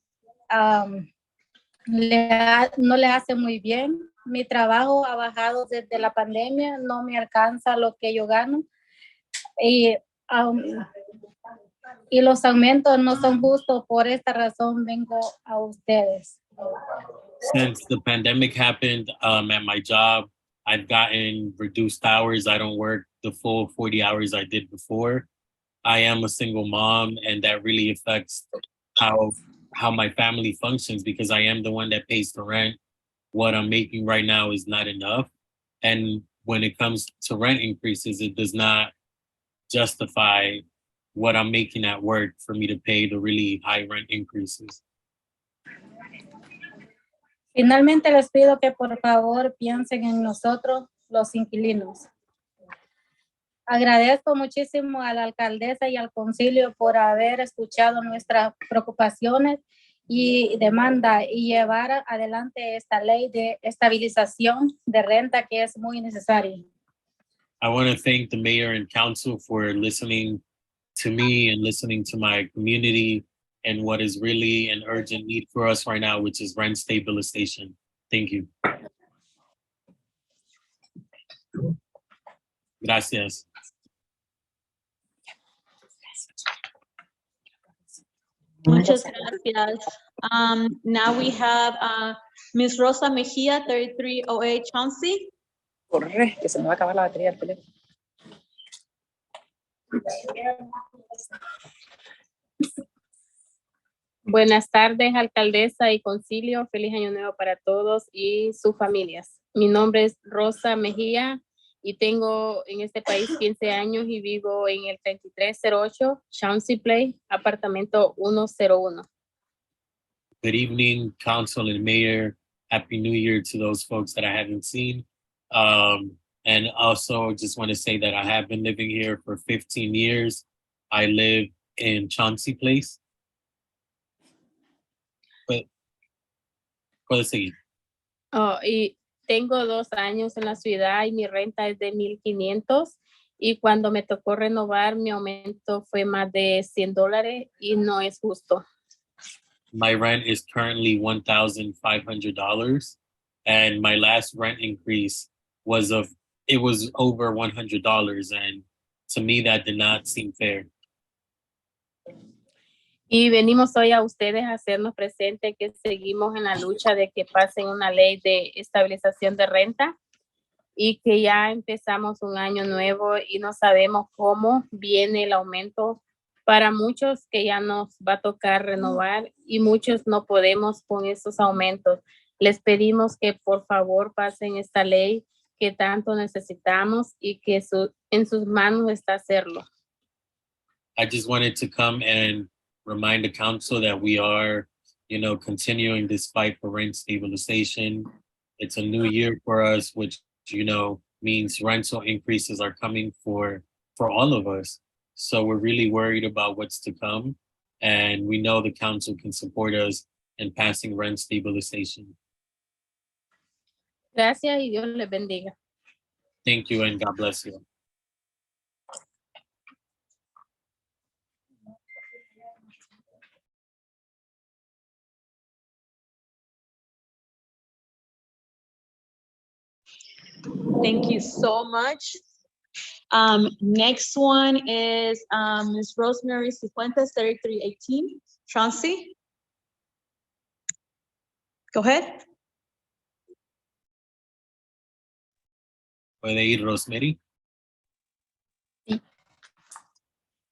no le hace muy bien. Mi trabajo ha bajado desde la pandemia, no me alcanza lo que yo gano y los aumentos no son justos. Por esta razón vengo a ustedes.
Since the pandemic happened at my job, I've gotten reduced hours. I don't work the full 40 hours I did before. I am a single mom, and that really affects how my family functions because I am the one that pays the rent. What I'm making right now is not enough. And when it comes to rent increases, it does not justify what I'm making at work for me to pay the really high rent increases.
Finalmente les pido que por favor piensen en nosotros, los inquilinos. Agradezco muchísimo a la alcaldesa y al concilio por haber escuchado nuestras preocupaciones y demanda y llevar adelante esta ley de estabilización de renta que es muy necesaria.
I want to thank the mayor and council for listening to me and listening to my community and what is really an urgent need for us right now, which is rent stabilization. Thank you. Gracias.
Muchas gracias. Now we have Ms. Rosa Mejia, 3308 Chauncey.
Corre, que se me va a acabar la batería del teléfono.
Buenas tardes, alcaldesa y concilio. Feliz año nuevo para todos y sus familias. Mi nombre es Rosa Mejía y tengo en este país 15 años y vivo en el 3308 Chauncey Place, apartamento 101.
Good evening, council and mayor. Happy New Year to those folks that I haven't seen. And also just want to say that I have been living here for 15 years. I live in Chauncey Place. Puedo seguir.
Y tengo 2 años en la ciudad y mi renta es de 1,500. Y cuando me tocó renovar, mi aumento fue más de $100 y no es justo.
My rent is currently $1,500, and my last rent increase was over $100, and to me that did not seem fair.
Y venimos hoy a ustedes a hacernos presente que seguimos en la lucha de que pasen una ley de estabilización de renta y que ya empezamos un año nuevo y no sabemos cómo viene el aumento. Para muchos que ya nos va a tocar renovar y muchos no podemos con esos aumentos. Les pedimos que por favor pasen esta ley que tanto necesitamos y que en sus manos está hacerlo.
I just wanted to come and remind the council that we are, continuing this fight for rent stabilization. It's a new year for us, which, means rental increases are coming for all of us. So we're really worried about what's to come. And we know the council can support us in passing rent stabilization.
Gracias y Dios les bendiga.
Thank you and God bless you.
Thank you so much. Next one is Ms. Rosemary Cifuentes, 3318, Chauncey. Go ahead.
¿Puede ir Rosemary?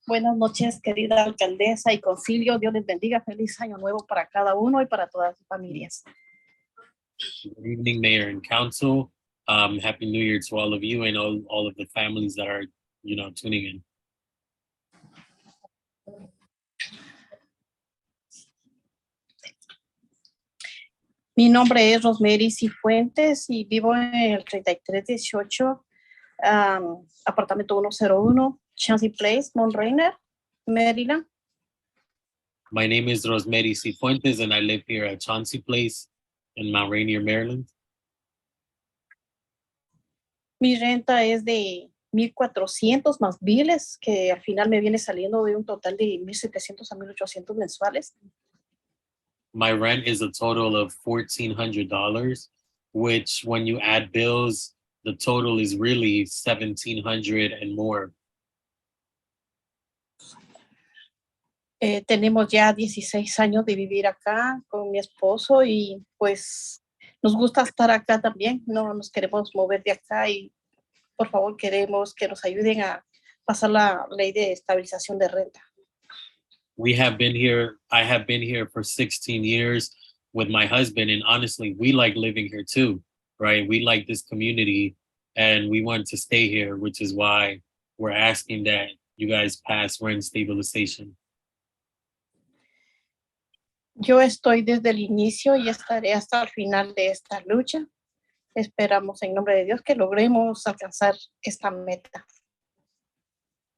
Buenas noches, querida alcaldesa y concilio. Dios les bendiga. Feliz año nuevo para cada uno y para todas sus familias.
Good evening, Mayor and Council. Happy New Year to all of you and all of the families that are, tuning in.
Mi nombre es Rosemary Cifuentes y vivo en el 3318, apartamento 101, Chauncey Place, Rainier, Maryland.
My name is Rosemary Cifuentes and I live here at Chauncey Place in Mount Rainier, Maryland.
Mi renta es de 1,400 más biles, que al final me viene saliendo de un total de 1,700 a 1,800 mensuales.
My rent is a total of $1,400, which when you add bills, the total is really $1,700 and more.
Tenemos ya 16 años de vivir acá con mi esposo y pues nos gusta estar acá también, no nos queremos mover de acá y por favor queremos que nos ayuden a pasar la ley de estabilización de renta.
I have been here for 16 years with my husband, and honestly, we like living here too, right? We like this community and we want to stay here, which is why we're asking that you guys pass rent stabilization.
Yo estoy desde el inicio y estaré hasta el final de esta lucha. Esperamos en nombre de Dios que logremos alcanzar esta meta.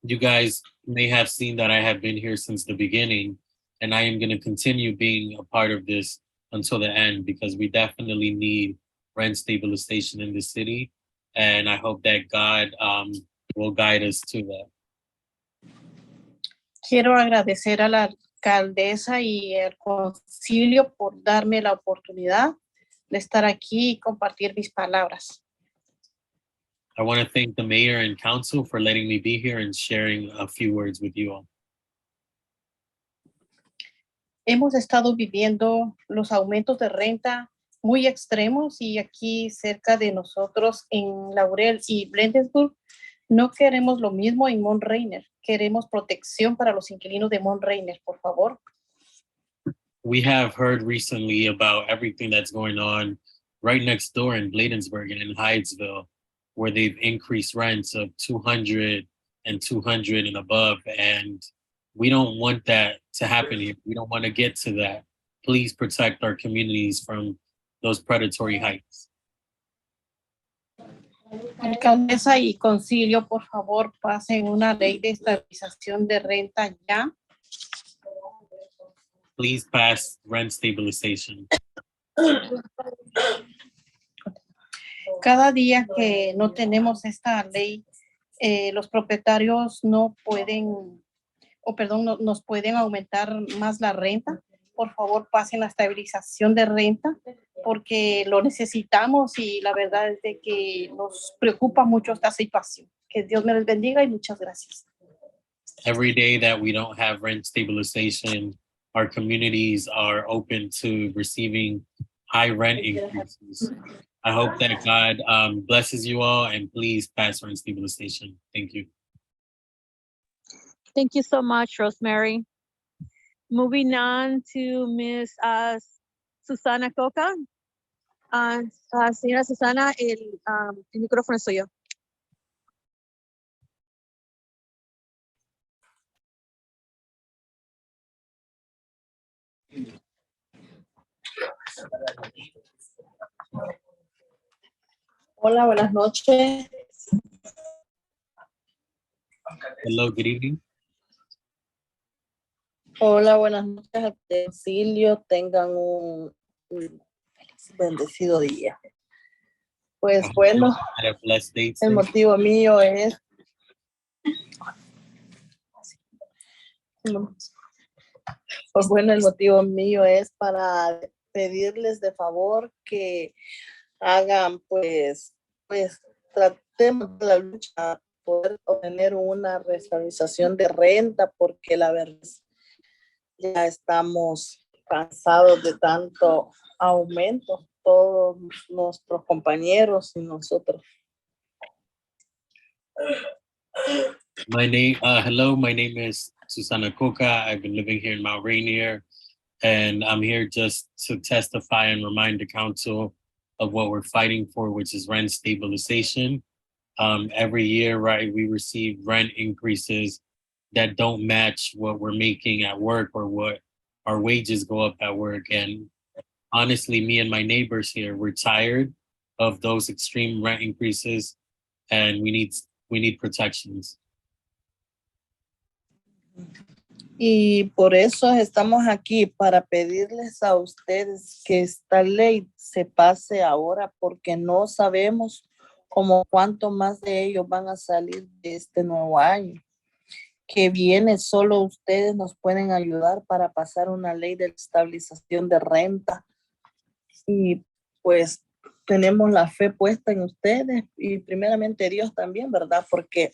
You guys may have seen that I have been here since the beginning, and I am going to continue being a part of this until the end because we definitely need rent stabilization in the city, and I hope that God will guide us to that.
Quiero agradecer a la alcaldesa y al concilio por darme la oportunidad de estar aquí y compartir mis palabras.
I want to thank the mayor and council for letting me be here and sharing a few words with you all.
Hemos estado viviendo los aumentos de renta muy extremos y aquí cerca de nosotros en Laurel y Bladensburg No queremos lo mismo en Rainier. Queremos protección para los inquilinos de Rainier, por favor.
We have heard recently about everything that's going on right next door in Bladensburg and in Hyattsville, where they've increased rents of 200 and 200 and above. And we don't want that to happen here. We don't want to get to that. Please protect our communities from those predatory hikes.
Alcaldesa y concilio, por favor, pasen una ley de estabilización de renta ya.
Please pass rent stabilization.
Cada día que no tenemos esta ley, los propietarios no pueden, nos pueden aumentar más la renta. Por favor, pasen la estabilización de renta porque lo necesitamos y la verdad es de que nos preocupa mucho esta situación. Que Dios me les bendiga y muchas gracias.
Every day that we don't have rent stabilization, our communities are open to receiving high rent increases. I hope that God blesses you all and please pass rent stabilization. Thank you.
Thank you so much, Rosemary. Moving on to Ms. Susana Coca. Señora Susana, el micrófono es suyo.
Hola, buenas noches.
Hello, good evening.
Hola, buenas noches al concilio. Tengan un bendecido día. Pues bueno,
Had a blessed day
el
today.
motivo mío es pues bueno, el motivo mío es para pedirles de favor que hagan pues tratemos de la lucha poder obtener una restabilización de renta porque la verdad ya estamos cansados de tanto aumento, todos nuestros compañeros y nosotros.
Hello, my name is Susana Coca. I've been living here in Mount Rainier, and I'm here just to testify and remind the council of what we're fighting for, which is rent stabilization. Every year, right, we receive rent increases that don't match what we're making at work or what our wages go up at work. And honestly, me and my neighbors here, we're tired of those extreme rent increases, and we need protections.
Y por eso estamos aquí para pedirles a ustedes que esta ley se pase ahora porque no sabemos como cuánto más de ellos van a salir de este nuevo año que viene. Solo ustedes nos pueden ayudar para pasar una ley de estabilización de renta y pues tenemos la fe puesta en ustedes y primeramente Dios también, ¿verdad? Porque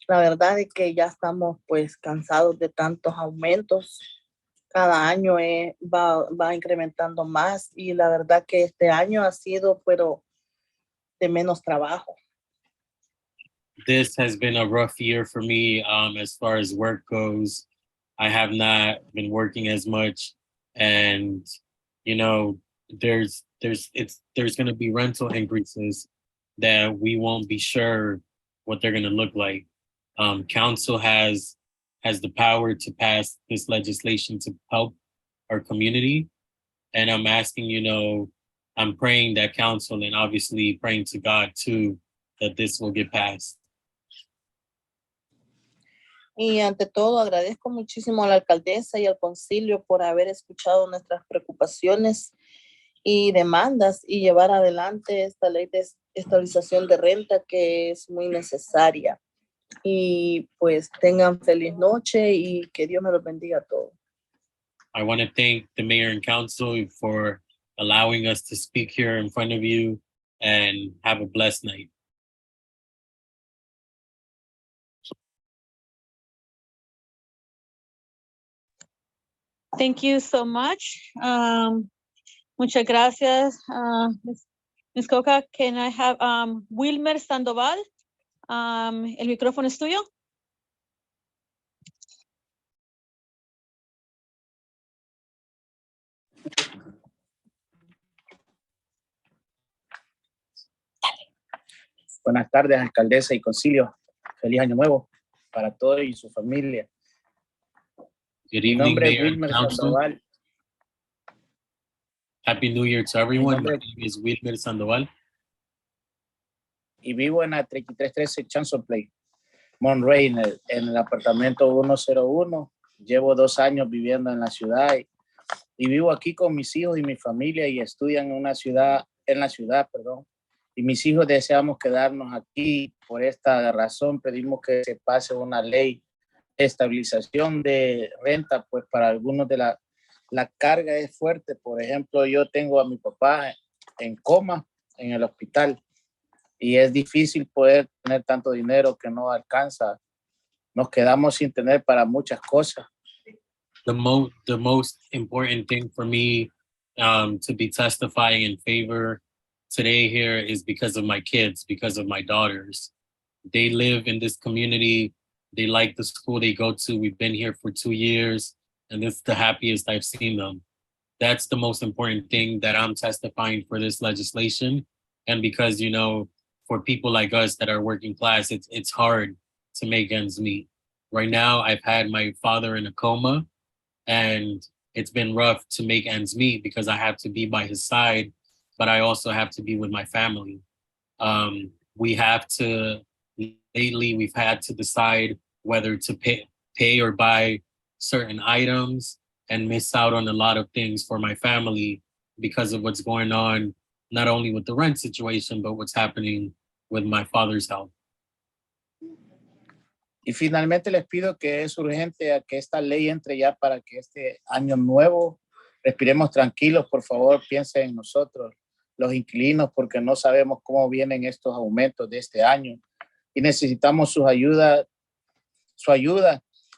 la verdad es que ya estamos pues cansados de tantos aumentos. Cada año va incrementando más y la verdad que este año ha sido pero de menos trabajo.
This has been a rough year for me as far as work goes. I have not been working as much, and you know, there's going to be rental increases that we won't be sure what they're going to look like. Council has the power to pass this legislation to help our community, and I'm asking, you know, I'm praying that council and obviously praying to God too that this will get passed.
Y ante todo agradezco muchísimo a la alcaldesa y al concilio por haber escuchado nuestras preocupaciones y demandas y llevar adelante esta ley de estabilización de renta que es muy necesaria. Y pues tengan feliz noche y que Dios me los bendiga a todos.
I want to thank the mayor and council for allowing us to speak here in front of you, and have a blessed night.
Thank you so much. Muchas gracias, Ms. Coca. Can I have Wilmer Sandoval? El micrófono es tuyo.
Buenas tardes, alcaldesa y concilio. Feliz año nuevo para todos y su familia.
Good
Mi
evening,
nombre es
Mayor and
Wilmer
Council.
Sandoval.
Happy New Year to everyone. My
nombre-
name is Wilmer Sandoval.
Y vivo en la 3313 Chancellor Place, Mount Rainier, en el apartamento 101. Llevo 2 años viviendo en la ciudad y vivo aquí con mis hijos y mi familia y estudian en la ciudad, Y mis hijos deseamos quedarnos aquí. Por esta razón pedimos que se pase una ley de estabilización de renta, pues para algunos de la carga es fuerte. Por ejemplo, yo tengo a mi papá en coma en el hospital y es difícil poder tener tanto dinero que no alcanza. Nos quedamos sin tener para muchas cosas.
The most important thing for me to be testifying in favor today here is because of my kids, because of my daughters. They live in this community. They like the school they go to. We've been here for 2 years, and it's the happiest I've seen them. That's the most important thing that I'm testifying for this legislation. And because, you know, for people like us that are working class, it's hard to make ends meet. Right now, I've had my father in a coma, and it's been rough to make ends meet because I have to be by his side, but I also have to be with my family. Lately, we've had to decide whether to pay or buy certain items and miss out on a lot of things for my family because of what's going on, not only with the rent situation, but what's happening with my father's health.
Y finalmente les pido que es urgente a que esta ley entre ya para que este año nuevo respiremos tranquilos. Por favor, piensen en nosotros, los inquilinos, porque no sabemos cómo vienen estos aumentos de este año y necesitamos su ayuda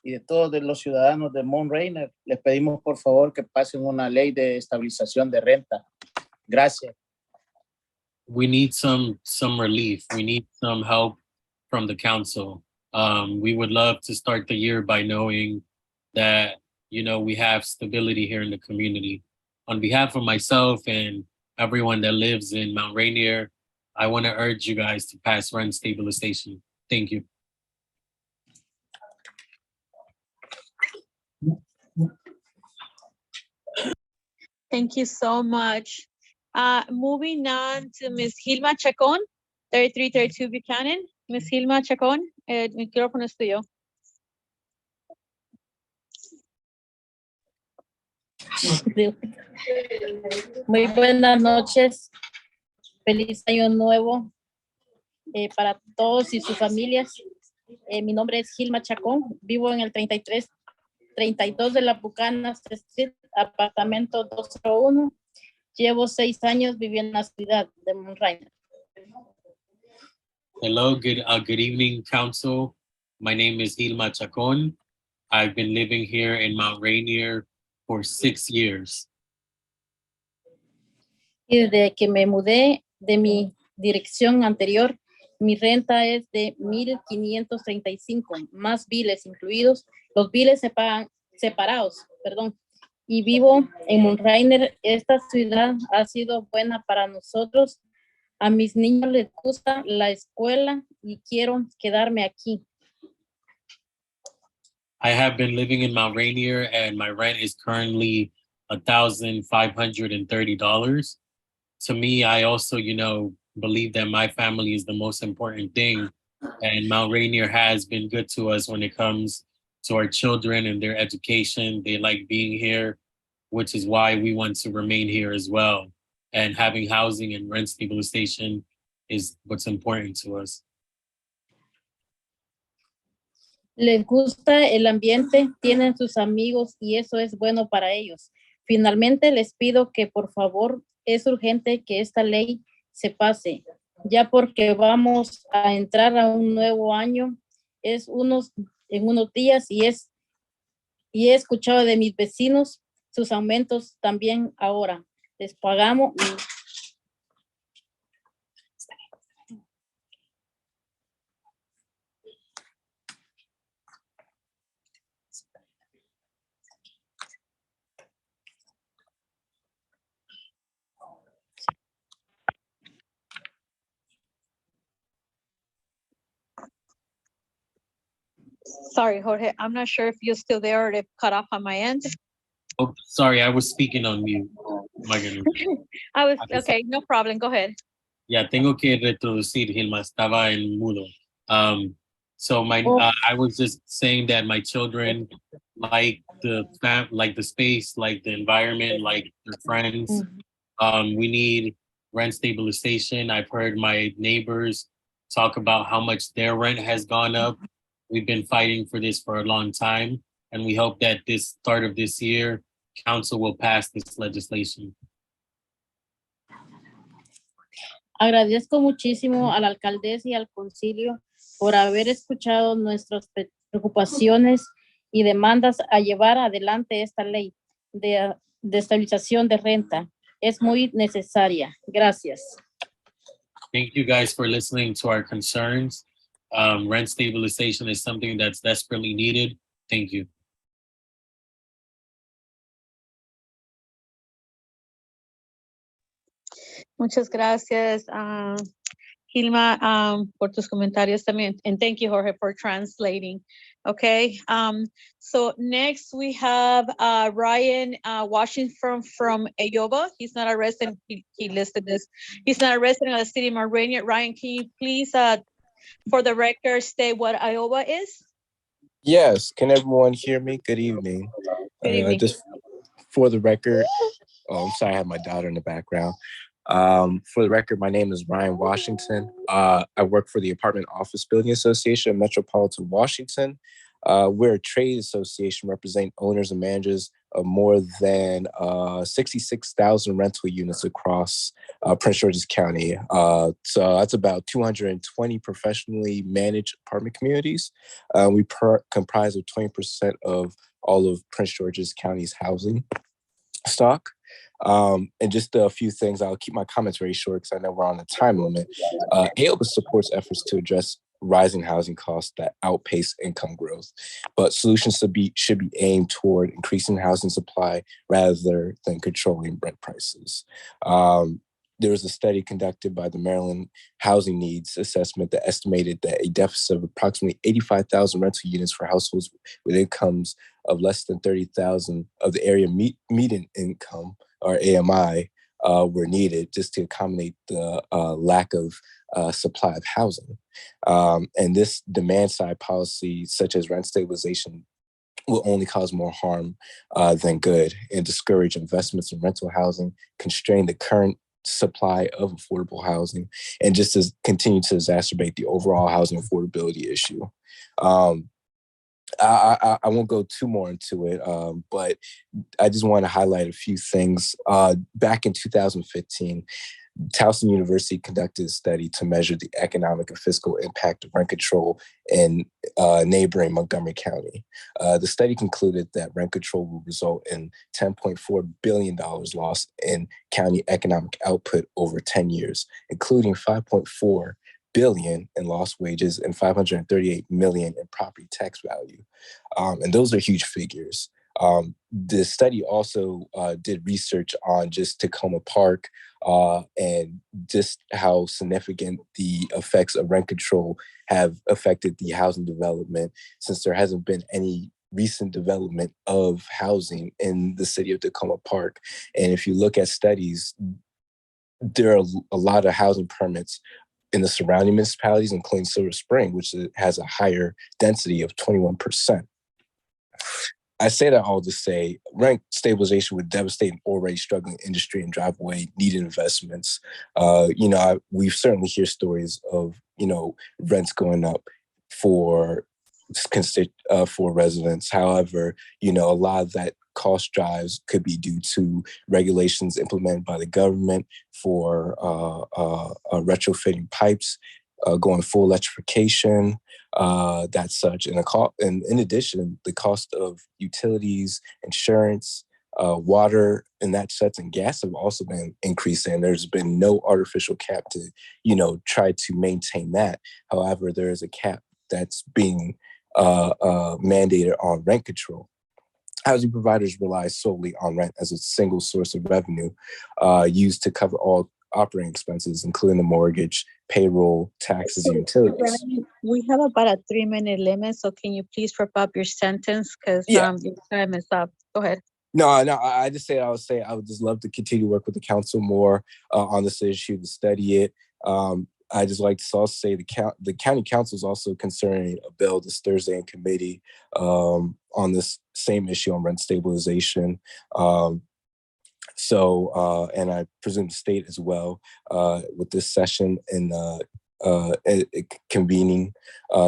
y de todos los ciudadanos de Mount Rainier. Les pedimos por favor que pasen una ley de estabilización de renta. Gracias.
We need some relief. We need some help from the council. We would love to start the year by knowing that, you know, we have stability here in the community. On behalf of myself and everyone that lives in Mount Rainier, I want to urge you guys to pass rent stabilization. Thank you.
Thank you so much. Moving on to Ms. Hilma Chacon, 3332 Buchanan. Ms. Hilma Chacon, el micrófono es tuyo.
Muy buenas noches. Feliz año nuevo para todos y sus familias. Mi nombre es Hilma Chacón. Vivo en el 3332 de la Buchanan Street, apartamento 201. Llevo 6 años viviendo en la ciudad de Mount Rainier.
Hello, good evening, council. My name is Hilma Chacon. I've been living here in Mount Rainier for 6 years.
Y desde que me mudé de mi dirección anterior, mi renta es de $1,535, más biles incluidos. Los biles se pagan separados, y vivo en Mount Rainier. Esta ciudad ha sido buena para nosotros. A mis niños les gusta la escuela y quiero quedarme aquí.
I have been living in Mount Rainier and my rent is currently $1,530. To me, I also, you know, believe that my family is the most important thing. And Mount Rainier has been good to us when it comes to our children and their education. They like being here, which is why we want to remain here as well. And having housing and rent stabilization is what's important to us.
Les gusta el ambiente, tienen sus amigos y eso es bueno para ellos. Finalmente les pido que por favor, es urgente que esta ley se pase, ya porque vamos a entrar a un nuevo año, en unos días y he escuchado de mis vecinos sus aumentos también ahora. Les pagamos.
Sorry, Jorge, I'm not sure if you're still there or if cut off on my end.
Oh, sorry, I was speaking on mute. My goodness.
Okay, no problem. Go ahead.
Ya, tengo que retroducir, Gilma, estaba en mudo. So I was just saying that my children like like the space, like the environment, like their friends. We need rent stabilization. I've heard my neighbors talk about how much their rent has gone up. We've been fighting for this for a long time, and we hope that this start of this year, council will pass this legislation.
Agradezco muchísimo a la alcaldesa y al concilio por haber escuchado nuestras preocupaciones y demandas a llevar adelante esta ley de estabilización de renta. Es muy necesaria. Gracias.
Thank you guys for listening to our concerns. Rent stabilization is something that's desperately needed. Thank you.
Muchas gracias, Gilma, por tus comentarios también. And thank you, Jorge, for translating. Okay. So next we have Ryan Washington from Ayoba. He's not a resident. He listed this. He's not a resident of the city of Rainier. Ryan, can you please, for the record, state what Ayoba is?
Yes. Can everyone hear me? Good evening.
Good evening.
Just for the record, I'm sorry, I have my daughter in the background. For the record, my name is Ryan Washington. I work for the Apartment Office Building Association of Metropolitan Washington. We're a trade association representing owners and managers of more than 66,000 rental units across Prince George's County. So that's about 220 professionally managed apartment communities. We comprise of 20% of all of Prince George's County's housing stock. And just a few things, I'll keep my comments very short because I know we're on a time limit. AOPA supports efforts to address rising housing costs that outpace income growth, but solutions should be aimed toward increasing housing supply rather than controlling rent prices. There was a study conducted by the Maryland Housing Needs Assessment that estimated that a deficit of approximately 85,000 rental units for households with incomes of less than 30,000 of the area median income, or AMI, were needed just to accommodate the lack of supply of housing. And this demand side policy, such as rent stabilization, will only cause more harm than good and discourage investments in rental housing, constrain the current supply of affordable housing, and just to continue to exacerbate the overall housing affordability issue. I won't go too more into it, but I just want to highlight a few things. Back in 2015, Towson University conducted a study to measure the economic and fiscal impact of rent control in neighboring Montgomery County. The study concluded that rent control will result in $10.4 billion loss in county economic output over 10 years, including $5.4 billion in lost wages and $538 million in property tax value. And those are huge figures. The study also did research on just Tacoma Park and just how significant the effects of rent control have affected the housing development, since there hasn't been any recent development of housing in the city of Tacoma Park. And if you look at studies, there are a lot of housing permits in the surrounding municipalities, including Silver Spring, which has a higher density of 21%. I say that all to say rent stabilization would devastate an already struggling industry and drive away needed investments. We certainly hear stories of, rents going up for residents. However, a lot of that cost drives could be due to regulations implemented by the government for retrofitting pipes, going full electrification, that such. And in addition, the cost of utilities, insurance, water, and that such, and gas have also been increasing. There's been no artificial cap to, try to maintain that. However, there is a cap that's being mandated on rent control. Housing providers rely solely on rent as a single source of revenue used to cover all operating expenses, including the mortgage, payroll, taxes, and utilities.
Brian, we have about a 3-minute limit, so can you please wrap up your sentence? Because
Yeah.
your time is up. Go ahead.
No, I would just love to continue to work with the council more on this issue, to study it. I just like to also say the county council is also considering a bill this Thursday in committee on this same issue on rent stabilization. And I presume the state as well with this session and convening.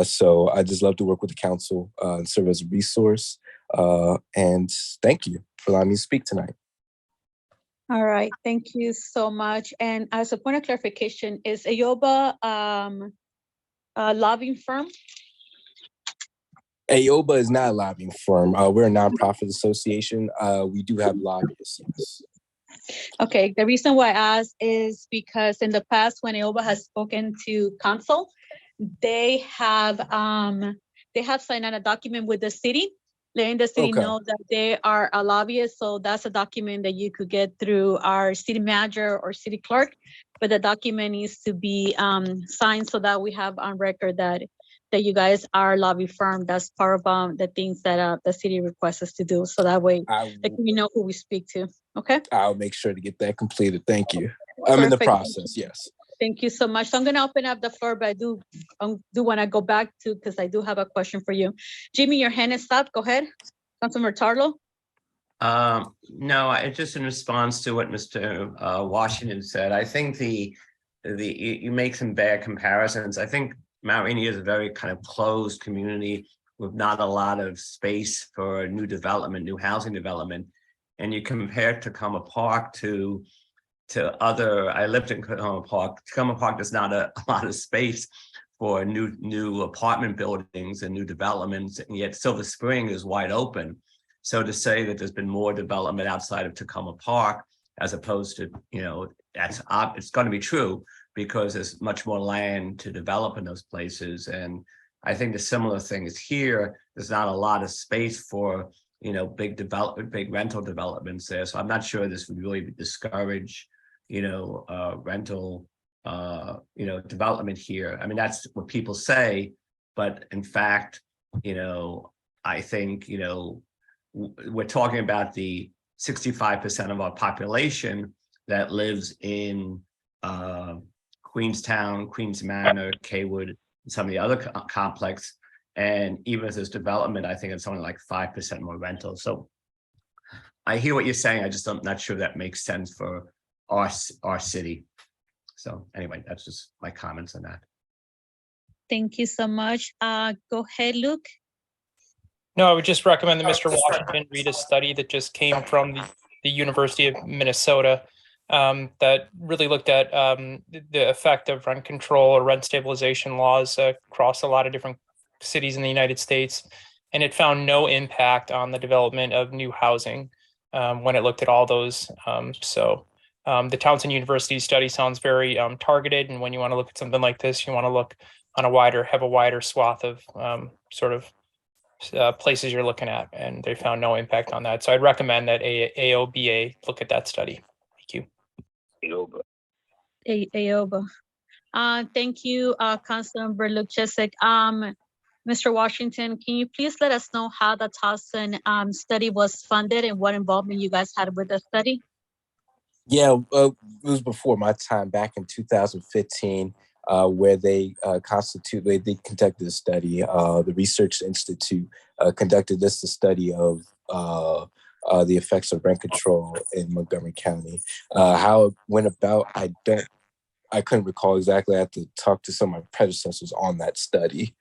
So I just love to work with the council and serve as a resource. And thank you for allowing me to speak tonight.
All right, thank you so much. And as a point of clarification, is AOBA a lobbying firm?
AOBA is not a lobbying firm. We're a nonprofit association. We do have lobbyists. Yes.
Okay, the reason why I asked is because in the past, when AOBA has spoken to council, they have signed on a document with the city, letting the city know that they are a lobbyist. So that's a document that you could get through our city manager or city clerk, but the document needs to be signed so that we have on record that you guys are a lobby firm. That's part of the things that the city requests us to do. So that way we know who we speak to. Okay.
I'll make sure to get that completed. Thank you. I'm in the process. Yes.
Thank you so much. So I'm going to open up the floor, but I do want to go back to, because I do have a question for you. Jimmy, your hand is up. Go ahead. Councilmember Tarlo.
No, just in response to what Mr. Washington said, I think you make some bad comparisons. I think Mount Rainier is a very kind of closed community with not a lot of space for new development, new housing development. And you compare Tacoma Park to other, I lived in Tacoma Park. Tacoma Park does not a lot of space for new apartment buildings and new developments, and yet Silver Spring is wide open. So to say that there's been more development outside of Tacoma Park, as opposed to, it's going to be true because there's much more land to develop in those places. And I think the similar thing is here. There's not a lot of space for, big rental developments there. So I'm not sure this would really discourage, rental, development here. I mean, that's what people say, but in fact, I think, we're talking about the 65% of our population that lives in Queenstown, Queens Manor, Kaywood, some of the other complex. And even if there's development, I think it's only like 5% more rental. So I hear what you're saying. I'm not sure that makes sense for our city. So anyway, that's just my comments on that.
Thank you so much. Go ahead, Luke.
No, I would just recommend that Mr. Washington read a study that just came from the University of Minnesota that really looked at the effect of rent control or rent stabilization laws across a lot of different cities in the United States. And it found no impact on the development of new housing when it looked at all those. The Townsend University study sounds very targeted. And when you want to look at something like this, you want to look on have a wider swath of places you're looking at, and they found no impact on that. So I'd recommend that AOBA look at that study. Thank you.
AOBA. Thank you, Councilmember Luke Jesek. Mr. Washington, can you please let us know how the Townsend study was funded and what involvement you guys had with the study?
Yeah, it was before my time, back in 2015. Where they conducted a study. The Research Institute conducted a study of the effects of rent control in Montgomery County. How it went about, I couldn't recall exactly. I had to talk to some of my predecessors on that study.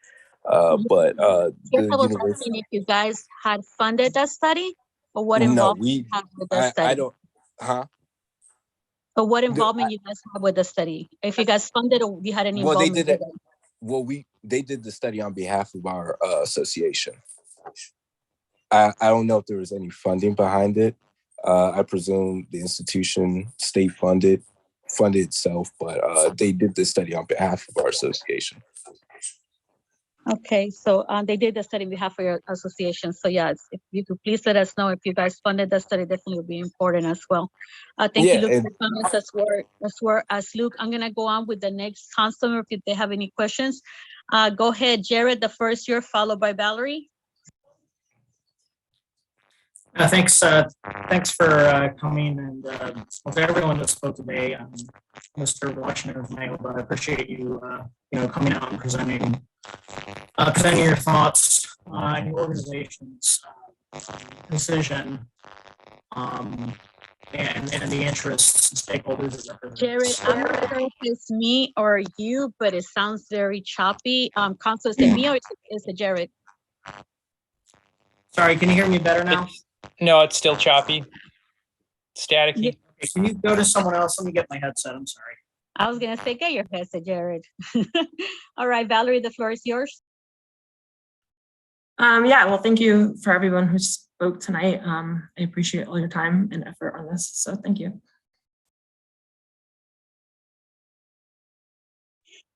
But
I was asking if you guys had funded that study, or what involvement you had with the study.
I don't. Huh?
But what involvement you guys have with the study? If you guys funded, or you had any involvement?
They did the study on behalf of our association. I don't know if there was any funding behind it. I presume the institution state funded itself, but they did the study on behalf of our association.
Okay, so they did the study on behalf of your association. So yes, if you could please let us know if you guys funded that study, definitely would be important as well. Thank you, Luke, for the comments as Luke. I'm gonna go on with the next customer if they have any questions. Go ahead, Jared, the first year, followed by Valerie.
Thanks for coming, and to everyone that spoke today. Mr. Washington, I appreciate you coming out and presenting your thoughts on your organization's decision, and the interests and stakeholders.
Jared, I'm not sure if it's me or you, but it sounds very choppy. Council, is it me or is it Jared?
Sorry, can you hear me better now?
No, it's still choppy. Staticky.
Okay, can you go to someone else? Let me get my headset. I'm sorry.
I was gonna say, get your headset, Jared. All right, Valerie, the floor is yours.
Yeah, well, thank you for everyone who spoke tonight. I appreciate all your time and effort on this, so thank you.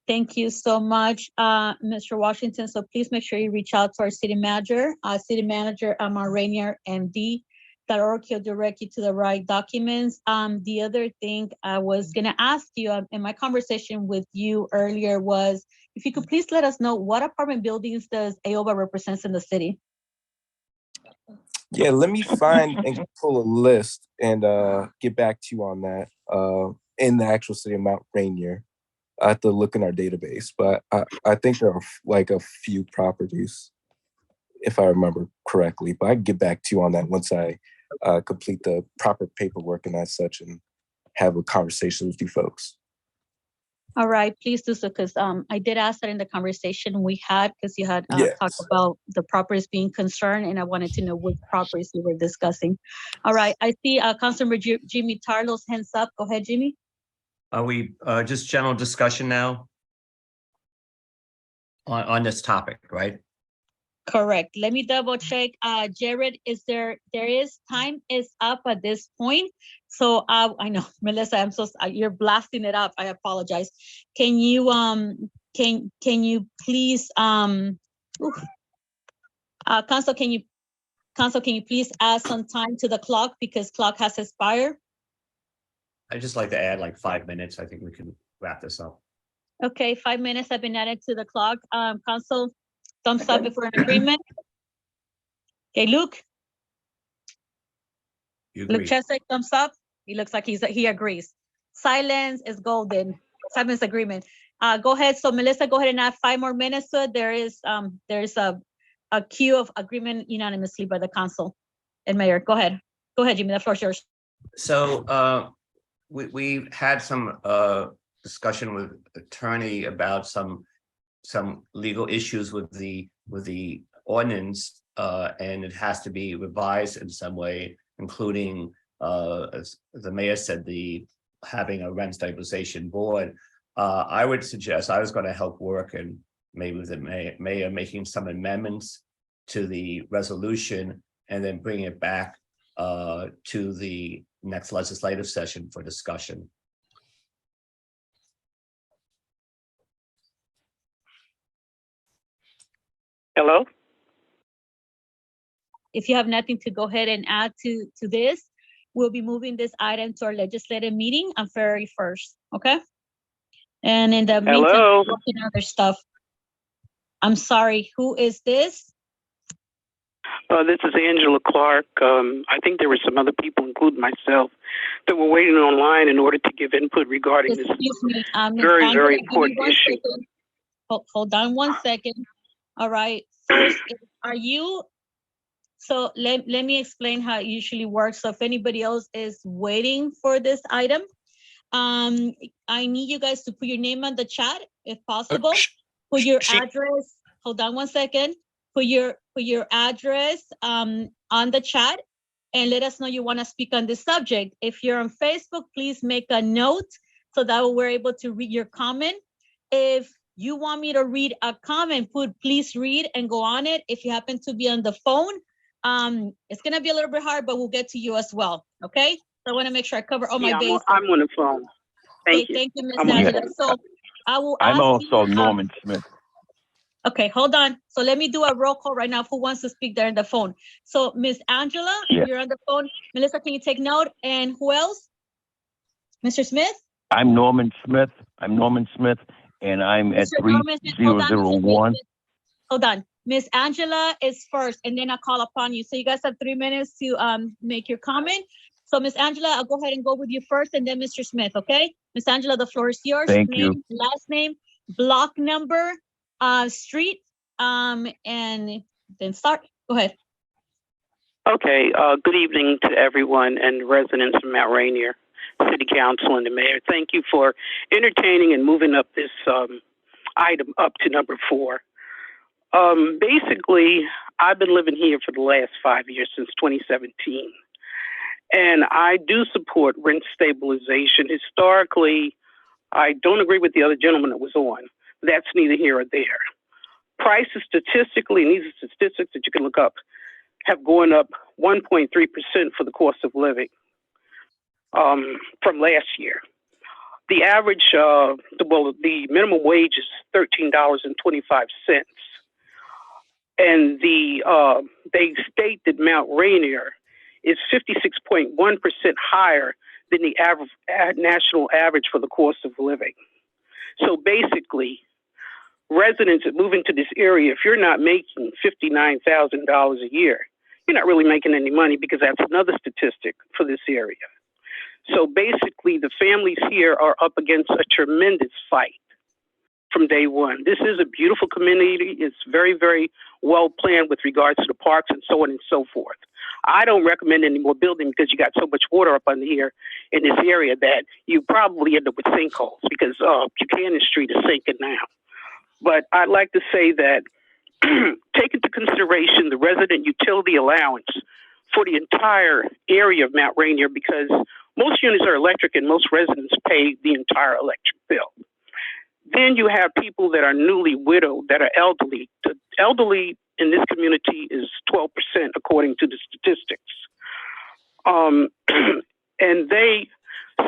Thank you so much, Mr. Washington. So please make sure you reach out to our city manager, Rainier, MD. That'll direct you to the right documents. The other thing I was gonna ask you in my conversation with you earlier was, if you could please let us know what apartment buildings does AOBA represents in the city?
Yeah, let me find and pull a list and get back to you on that in the actual city of Mount Rainier. I have to look in our database, but I think there are like a few properties, if I remember correctly. But I can get back to you on that once I complete the proper paperwork and as such, and have a conversation with you folks.
All right, please do so, because I did ask that in the conversation we had, because you had
Yes.
talked about the properties being concerned, and I wanted to know what properties we were discussing. All right, I see Councilmember Jimmy Tarlow's hands up. Go ahead, Jimmy.
Are we just general discussion now on this topic, right?
Correct. Let me double check. Jared, there is time is up at this point. So I know, Melissa, I'm so you're blasting it up. I apologize. Can you can you please Council, can you please add some time to the clock, because clock has expired?
I'd just like to add like 5 minutes. I think we can wrap this up.
Okay, 5 minutes have been added to the clock. Council, thumbs up if we're in agreement. Okay, Luke. Luke Chesek, thumbs up. He looks like he agrees. Silence is golden. Silence agreement. Go ahead. So Melissa, go ahead and add 5 more minutes to it. There's a queue of agreement unanimously by the council and mayor. Go ahead. Go ahead, Jimmy. The floor is yours.
So we had some discussion with attorney about some legal issues with the ordinance, and it has to be revised in some way, including as the mayor said, having a rent stabilization board. I would suggest, I was going to help work, and maybe with the mayor making some amendments to the resolution and then bring it back to the next legislative session for discussion.
Hello?
If you have nothing to go ahead and add to this, we'll be moving this item to our legislative meeting on February 1st, okay? And in the meantime, working other stuff. I'm sorry, who is this?
This is Angela Clark. I think there were some other people, including myself, that were waiting online in order to give input regarding this very important issue.
Hold on one second. All right, first, are you, so let me explain how it usually works. So if anybody else is waiting for this item, I need you guys to put your name on the chat if possible. Put your address, hold on one second. Put your address on the chat and let us know you want to speak on this subject. If you're on Facebook, please make a note so that we're able to read your comment. If you want me to read a comment, please read and go on it. If you happen to be on the phone, it's gonna be a little bit hard, but we'll get to you as well, okay? So I wanna make sure I cover all my bases.
I'm on the phone. Thank you.
Thank you, Ms. Angela. So I will
I'm
ask
also
you,
Norman Smith.
Okay, hold on. So let me do a roll call right now. Who wants to speak there on the phone? So Miss Angela, you're on the phone. Melissa, can you take note? And who else? Mr. Smith?
I'm Norman Smith. And I'm at
Mr. Norman Smith, hold on, Mr.
3001.
Smith. Hold on. Miss Angela is first, and then I'll call upon you. So you guys have 3 minutes to make your comment. So Miss Angela, I'll go ahead and go with you first, and then Mr. Smith, okay? Miss Angela, the floor is yours.
Thank
Name,
you.
last name, block number, street, and then start. Go ahead.
Okay, good evening to everyone and residents of Mount Rainier, City Council and the Mayor. Thank you for entertaining and moving up this item up to number 4. Basically, I've been living here for the last 5 years, since 2017. And I do support rent stabilization. Historically, I don't agree with the other gentleman that was on. That's neither here or there. Prices statistically, and these are statistics that you can look up, have gone up 1.3% for the cost of living from last year. The average, the minimum wage is $13.25. And they state that Mount Rainier is 56.1% higher than the national average for the cost of living. So basically, residents that move into this area, if you're not making $59,000 a year, you're not really making any money, because that's another statistic for this area. So basically, the families here are up against a tremendous fight from day one. This is a beautiful community. It's very, very well planned with regards to the parks and so on and so forth. I don't recommend any more building, because you got so much water up under here in this area that you probably end up with sinkholes, because Buchanan Street is sinking now. But I'd like to say that take into consideration the resident utility allowance for the entire area of Mount Rainier, because most units are electric and most residents pay the entire electric bill. Then you have people that are newly widowed, that are elderly. The elderly in this community is 12%, according to the statistics. And they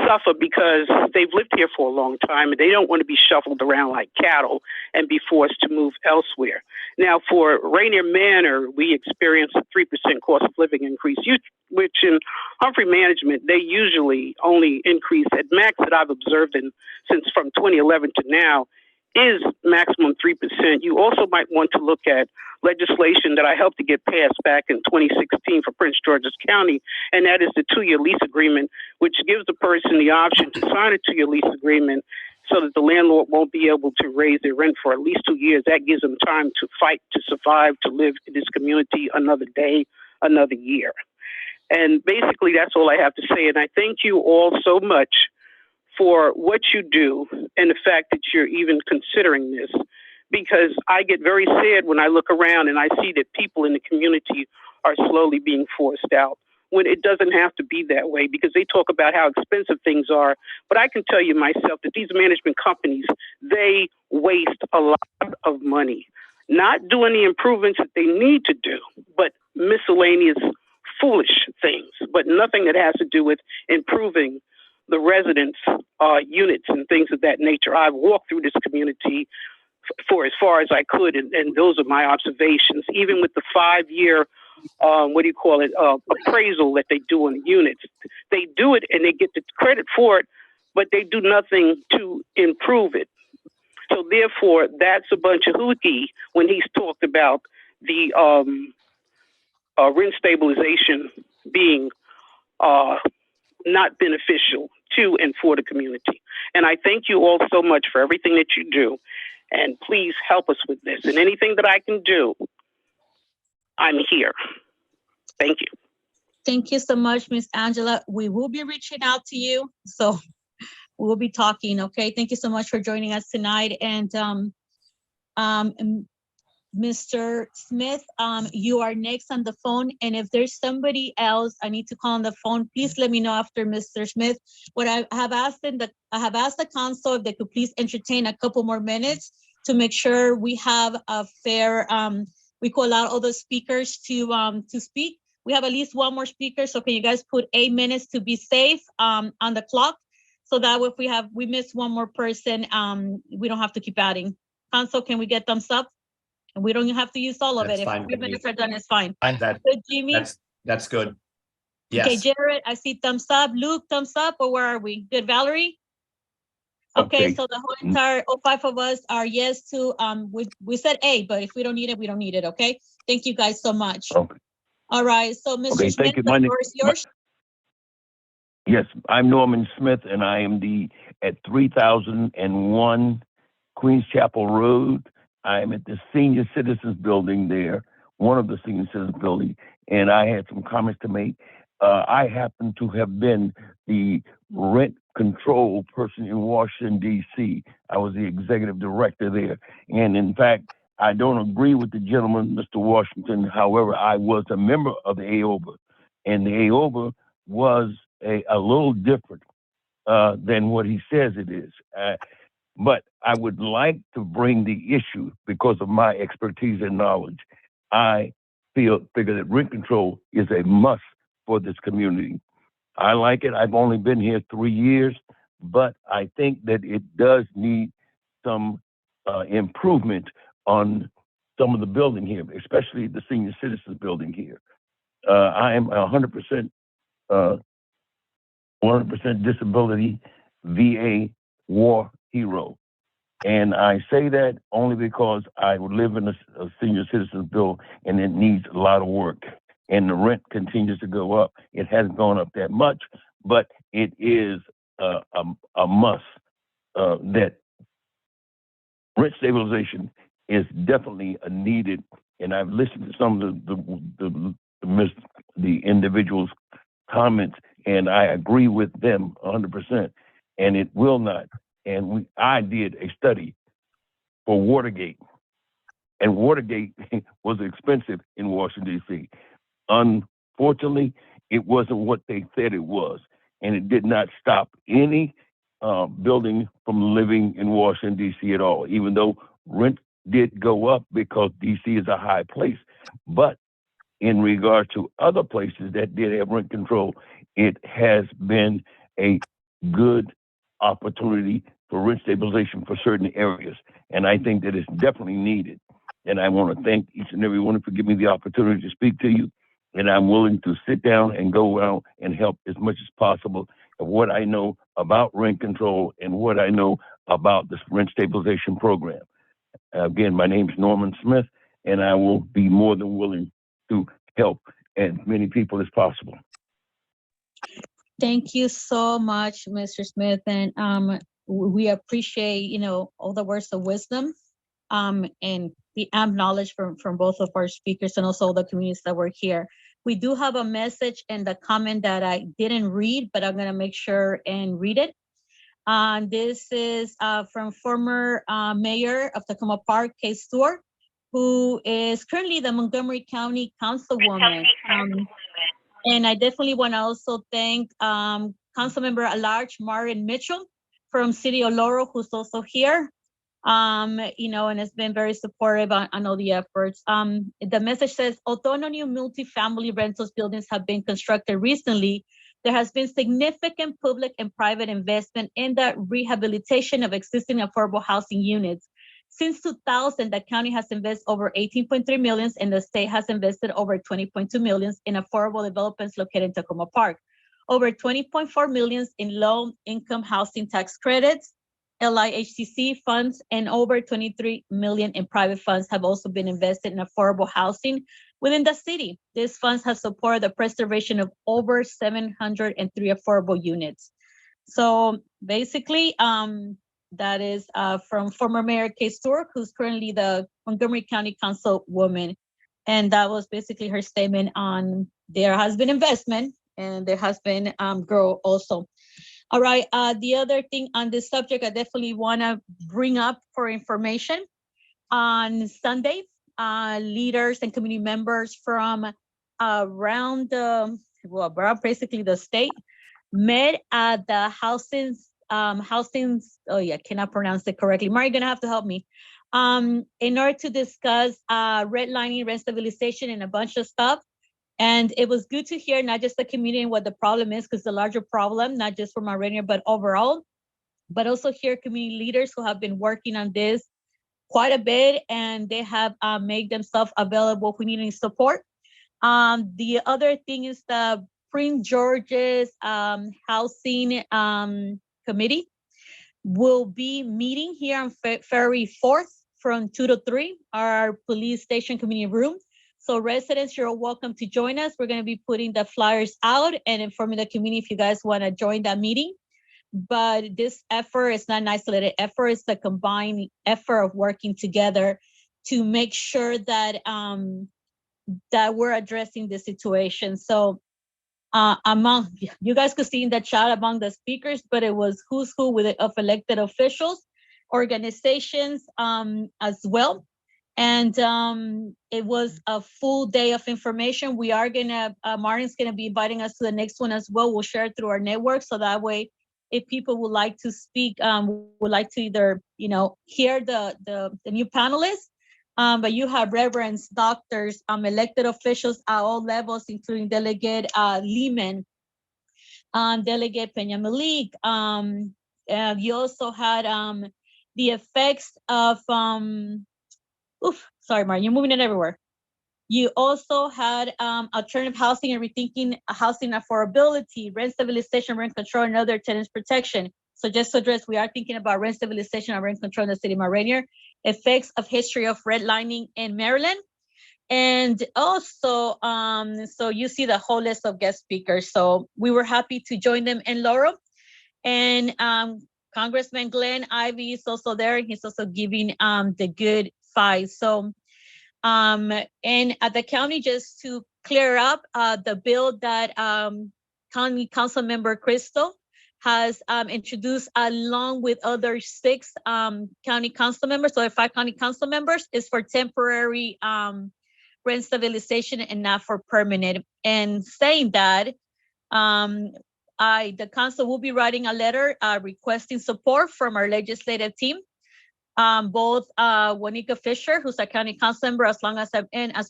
suffer because they've lived here for a long time and they don't want to be shuffled around like cattle and be forced to move elsewhere. Now, for Rainier Manor, we experienced a 3% cost of living increase, which in Humphrey Management, they usually only increase at max that I've observed since from 2011 to now is maximum 3%. You also might want to look at legislation that I helped to get passed back in 2016 for Prince George's County, and that is the 2-year lease agreement, which gives the person the option to sign a 2-year lease agreement so that the landlord won't be able to raise their rent for at least 2 years. That gives them time to fight, to survive, to live in this community another day, another year. And basically, that's all I have to say. And I thank you all so much for what you do and the fact that you're even considering this, because I get very sad when I look around and I see that people in the community are slowly being forced out, when it doesn't have to be that way, because they talk about how expensive things are. But I can tell you myself that these management companies, they waste a lot of money, not doing the improvements that they need to do, but miscellaneous foolish things, but nothing that has to do with improving the residents' units and things of that nature. I've walked through this community for as far as I could, and those are my observations. Even with the 5-year, appraisal that they do on the units, they do it and they get the credit for it, but they do nothing to improve it. So therefore, that's a bunch of hooky when he's talked about the rent stabilization being not beneficial to and for the community. And I thank you all so much for everything that you do. And please help us with this. And anything that I can do, I'm here. Thank you.
Thank you so much, Miss Angela. We will be reaching out to you. So we'll be talking, okay? Thank you so much for joining us tonight. And Mr. Smith, you are next on the phone. And if there's somebody else I need to call on the phone, please let me know after Mr. Smith. What I have asked the council if they could please entertain a couple more minutes to make sure we have a fair, we call out all the speakers to speak. We have at least one more speaker. So can you guys put 8 minutes to be safe on the clock? So that if we miss one more person, we don't have to keep adding. Council, can we get thumbs up? And we don't have to use all of
That's
it. If
fine
3
with me.
minutes are done, it's fine.
That,
Good, Jimmy?
that's good.
Okay,
Yes.
Jared, I see thumbs up. Luke, thumbs up, or where are we? Good, Valerie? Okay,
Okay.
so the whole entire, all 5 of us are yes to, we said A, but if we don't need it, we don't need it, okay? Thank you guys so much.
Okay.
All right, so Mr.
Okay,
Smith,
thank you.
the floor is yours.
Yes, I'm Norman Smith, and I am at 3001 Queens Chapel Road. I am at the Senior Citizens Building there, one of the Senior Citizens Building, and I had some comments to make. I happen to have been the rent control person in Washington, D.C. I was the executive director there. And in fact, I don't agree with the gentleman, Mr. Washington. However, I was a member of the AOBA, and the AOBA was a little different than what he says it is. But I would like to bring the issue because of my expertise and knowledge. I figure that rent control is a must for this community. I like it. I've only been here 3 years, but I think that it does need some improvement on some of the building here, especially the Senior Citizens Building here. I am 100% disability VA war hero. And I say that only because I live in a senior citizens bill and it needs a lot of work. And the rent continues to go up. It hasn't gone up that much, but it is a must that rent stabilization is definitely needed. And I've listened to some of the individuals' comments, and I agree with them 100%. And it will not. And I did a study for Watergate, and Watergate was expensive in Washington, D.C. Unfortunately, it wasn't what they said it was, and it did not stop any building from living in Washington, D.C. at all, even though rent did go up because D.C. is a high place. But in regard to other places that did have rent control, it has been a good opportunity for rent stabilization for certain areas. And I think that it's definitely needed. And I want to thank each and every one for giving me the opportunity to speak to you. And I'm willing to sit down and go out and help as much as possible of what I know about rent control and what I know about this rent stabilization program. Again, my name is Norman Smith, and I will be more than willing to help as many people as possible.
Thank you so much, Mr. Smith. And we appreciate, all the words of wisdom and the knowledge from both of our speakers and also the communities that were here. We do have a message and the comment that I didn't read, but I'm going to make sure and read it. This is from former mayor of Tacoma Park, Kay Stewart, who is currently the Montgomery County Councilwoman. And I definitely want to also thank Councilmember at Large Marin Mitchell from City of Laurel, who's also here. And has been very supportive on all the efforts. The message says, although no new multifamily rentals buildings have been constructed recently, there has been significant public and private investment in the rehabilitation of existing affordable housing units. Since 2000, the county has invested over $18.3 million and the state has invested over $20.2 million in affordable developments located in Tacoma Park. Over $20.4 million in low-income housing tax credits, LIHCC funds, and over $23 million in private funds have also been invested in affordable housing within the city. These funds have supported the preservation of over 703 affordable units. So basically, that is from former Mayor Kay Stewart, who's currently the Montgomery County Councilwoman. And that was basically her statement on there has been investment and there has been growth also. All right, the other thing on this subject, I definitely want to bring up for information. On Sunday, leaders and community members from around basically the state met at the housing, cannot pronounce it correctly. Mari, you're gonna have to help me. In order to discuss redlining, rent stabilization, and a bunch of stuff. And it was good to hear not just the community and what the problem is, because the larger problem, not just from our Rainier, but overall, but also hear community leaders who have been working on this quite a bit, and they have made themselves available if we need any support. The other thing is the Prince George's Housing Committee will be meeting here on February 4th from 2 to 3, our police station community room. So residents, you're welcome to join us. We're going to be putting the flyers out and informing the community if you guys want to join that meeting. But this effort is not an isolated effort. It's a combined effort of working together to make sure that that we're addressing the situation. So among, you guys could see in the chat among the speakers, but it was who's who of elected officials, organizations as well. And it was a full day of information. We are gonna, Martin's gonna be inviting us to the next one as well. We'll share it through our network. So that way, if people would like to speak, would like to either, hear the new panelists, but you have reverends, doctors, elected officials at all levels, including Delegate Lehman, Delegate Peña Malik. You also had the effects of, sorry, Martin, you're moving it everywhere. You also had alternative housing and rethinking housing affordability, rent stabilization, rent control, and other tenants protection. So just to address, we are thinking about rent stabilization and rent control in the city of Rainier, effects of history of redlining in Maryland. And also, so you see the whole list of guest speakers. So we were happy to join them in Laurel. And Congressman Glenn Ivey is also there. He's also giving the good fight. So, and at the county, just to clear up the bill that County Council Member Crystal has introduced along with other 6 county council members, so 5 county council members, is for temporary rent stabilization and not for permanent. And saying that, the council will be writing a letter requesting support from our legislative team. Both Juanica Fisher, who's a county council member, as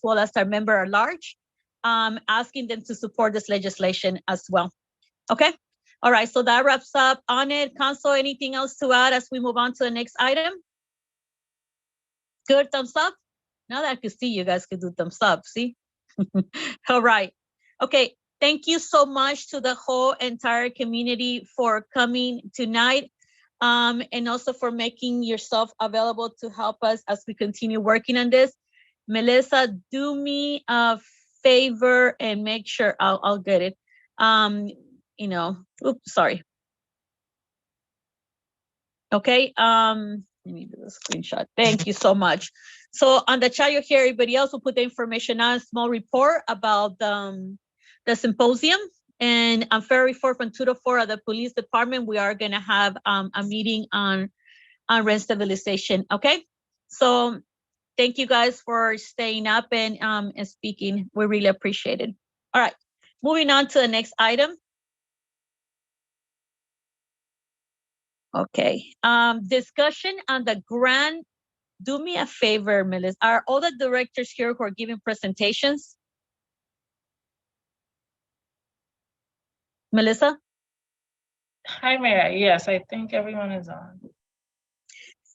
well as our member at large, asking them to support this legislation as well. Okay. All right. So that wraps up on it. Council, anything else to add as we move on to the next item? Good. Thumbs up. Now that I can see, you guys could do thumbs up. See? All right. Okay. Thank you so much to the whole entire community for coming tonight. And also for making yourself available to help us as we continue working on this. Melissa, do me a favor and make sure I'll get it. Oops, sorry. Okay, let me do the screenshot. Thank you so much. So on the chat, you hear everybody else will put the information on a small report about the symposium. And on February 4th from 2 to 4 at the police department, we are going to have a meeting on rent stabilization. Okay, so thank you guys for staying up and speaking. We really appreciate it. All right, moving on to the next item. Okay, discussion on the grant. Do me a favor, Melissa. Are all the directors here who are giving presentations? Melissa?
Hi, Mayor. Yes, I think everyone is on.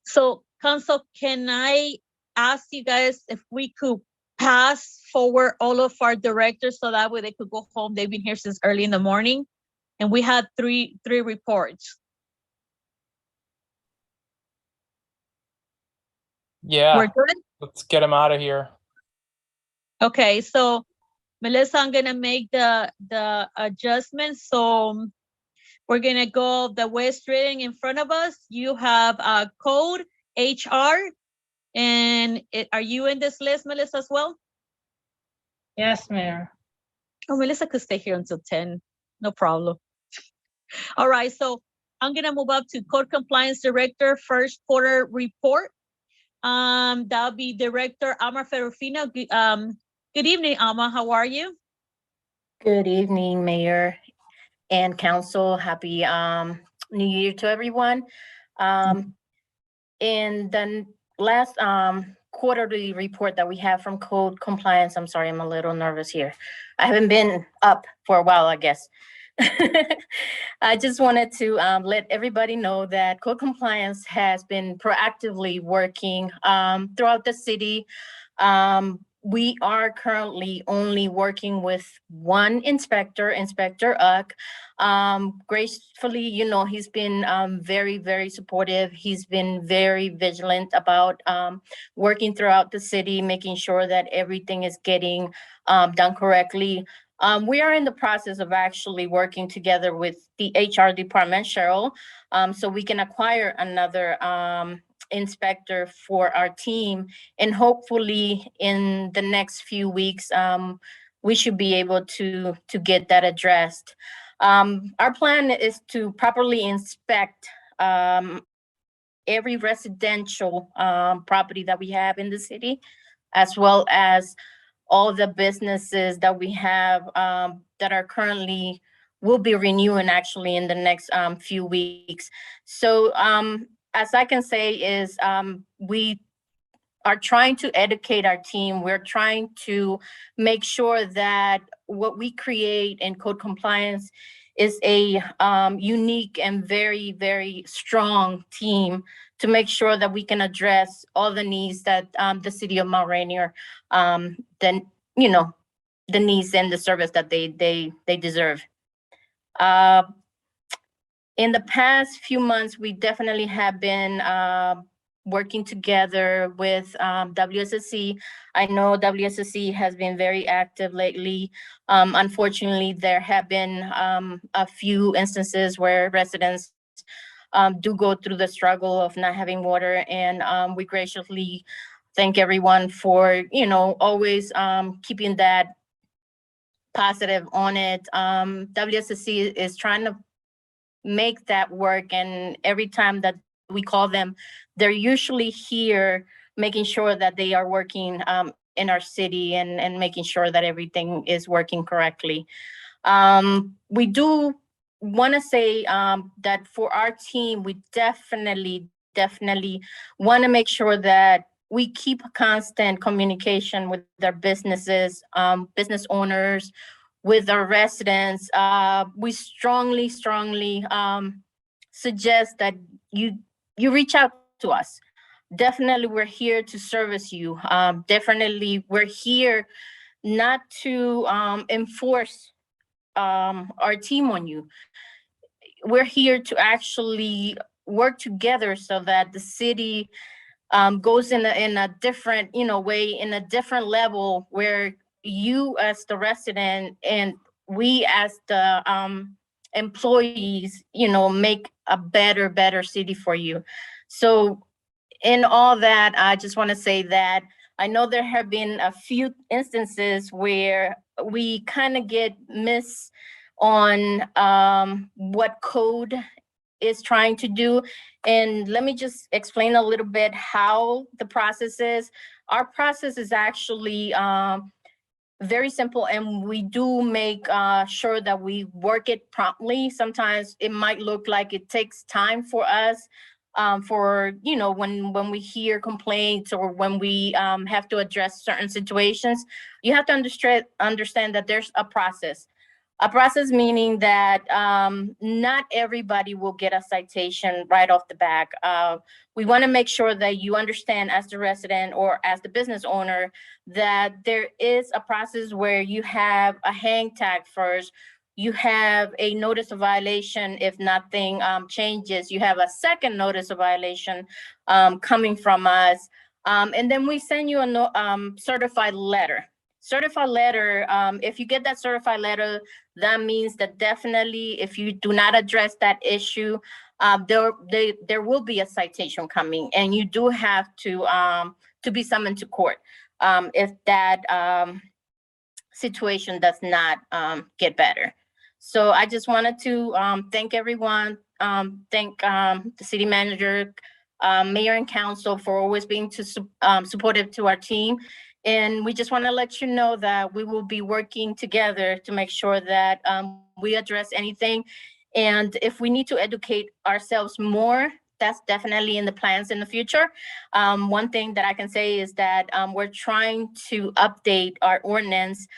So, Council, can I ask you guys if we could pass forward all of our directors so that way they could go home? They've been here since early in the morning, and we had three reports.
Yeah,
We're good?
let's get them out of here.
Okay, so Melissa, I'm gonna make the adjustments. So we're gonna go the West reading in front of us. You have code, HR, and are you in this list, Melissa, as well?
Yes, Mayor.
Oh, Melissa could stay here until 10, no problem. All right, so I'm gonna move up to Code Compliance Director, first quarter report. That'll be Director Alma Ferrufino. Good evening, Alma. How are you?
Good evening, Mayor and Council. Happy New Year to everyone. In the last quarterly report that we have from Code Compliance, I'm sorry, I'm a little nervous here. I haven't been up for a while, I guess. I just wanted to let everybody know that code compliance has been proactively working throughout the city. We are currently only working with one inspector, Inspector Uck. Gracefully, he's been very, very supportive. He's been very vigilant about working throughout the city, making sure that everything is getting done correctly. We are in the process of actually working together with the HR department, Cheryl, so we can acquire another inspector for our team. And hopefully in the next few weeks, we should be able to get that addressed. Our plan is to properly inspect every residential property that we have in the city, as well as all the businesses that we have that are currently will be renewing actually in the next few weeks. So as I can say is we are trying to educate our team. We're trying to make sure that what we create in code compliance is a unique and very, very strong team to make sure that we can address all the needs that the city of Mount Rainier, the needs and the service that they deserve. In the past few months, we definitely have been working together with WSSC. I know WSSC has been very active lately. Unfortunately, there have been a few instances where residents do go through the struggle of not having water, and we graciously thank everyone for, always keeping that positive on it. WSSC is trying to make that work, and every time that we call them, they're usually here making sure that they are working in our city and making sure that everything is working correctly. We do want to say that for our team, we definitely want to make sure that we keep constant communication with their businesses, business owners, with our residents. We strongly suggest that you reach out to us. Definitely, we're here to service you. Definitely, we're here not to enforce our team on you. We're here to actually work together so that the city goes in a different, way, in a different level, where you as the resident and we as the employees, make a better city for you. So in all that, I just want to say that I know there have been a few instances where we kind of get miss on what code is trying to do. And let me just explain a little bit how the process is. Our process is actually very simple, and we do make sure that we work it promptly. Sometimes it might look like it takes time for us for, when we hear complaints or when we have to address certain situations. You have to understand that there's a process. A process meaning that not everybody will get a citation right off the back. We want to make sure that you understand as the resident or as the business owner that there is a process where you have a hang tag first. You have a notice of violation if nothing changes. You have a second notice of violation coming from us. And then we send you a certified letter. Certified letter, if you get that certified letter, that means that definitely if you do not address that issue, there will be a citation coming, and you do have to be summoned to court if that situation does not get better. So I just wanted to thank everyone, thank the city manager, mayor and council for always being supportive to our team. And we just want to let you know that we will be working together to make sure that we address anything. And if we need to educate ourselves more, that's definitely in the plans in the future. One thing that I can say is that we're trying to update our ordinance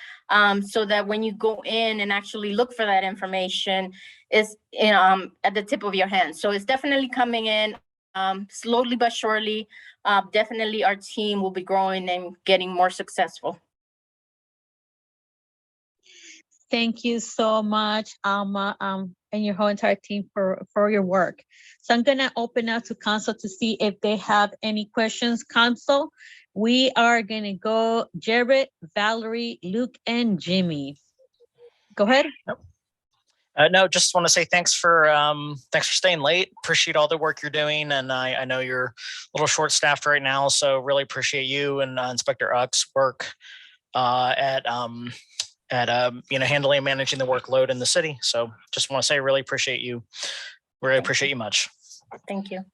so that when you go in and actually look for that information, is at the tip of your hand. So it's definitely coming in slowly but surely. Definitely our team will be growing and getting more successful.
Thank you so much, Alma, and your whole entire team for your work. So I'm gonna open up to council to see if they have any questions. Council, we are gonna go Jared, Valerie, Luke, and Jimmy. Go ahead.
No, just want to say thanks for staying late. Appreciate all the work you're doing, and I know you're a little short-staffed right now, so really appreciate you and Inspector Uck's work at handling and managing the workload in the city. So just want to say really appreciate you. Really appreciate you much.
Thank you.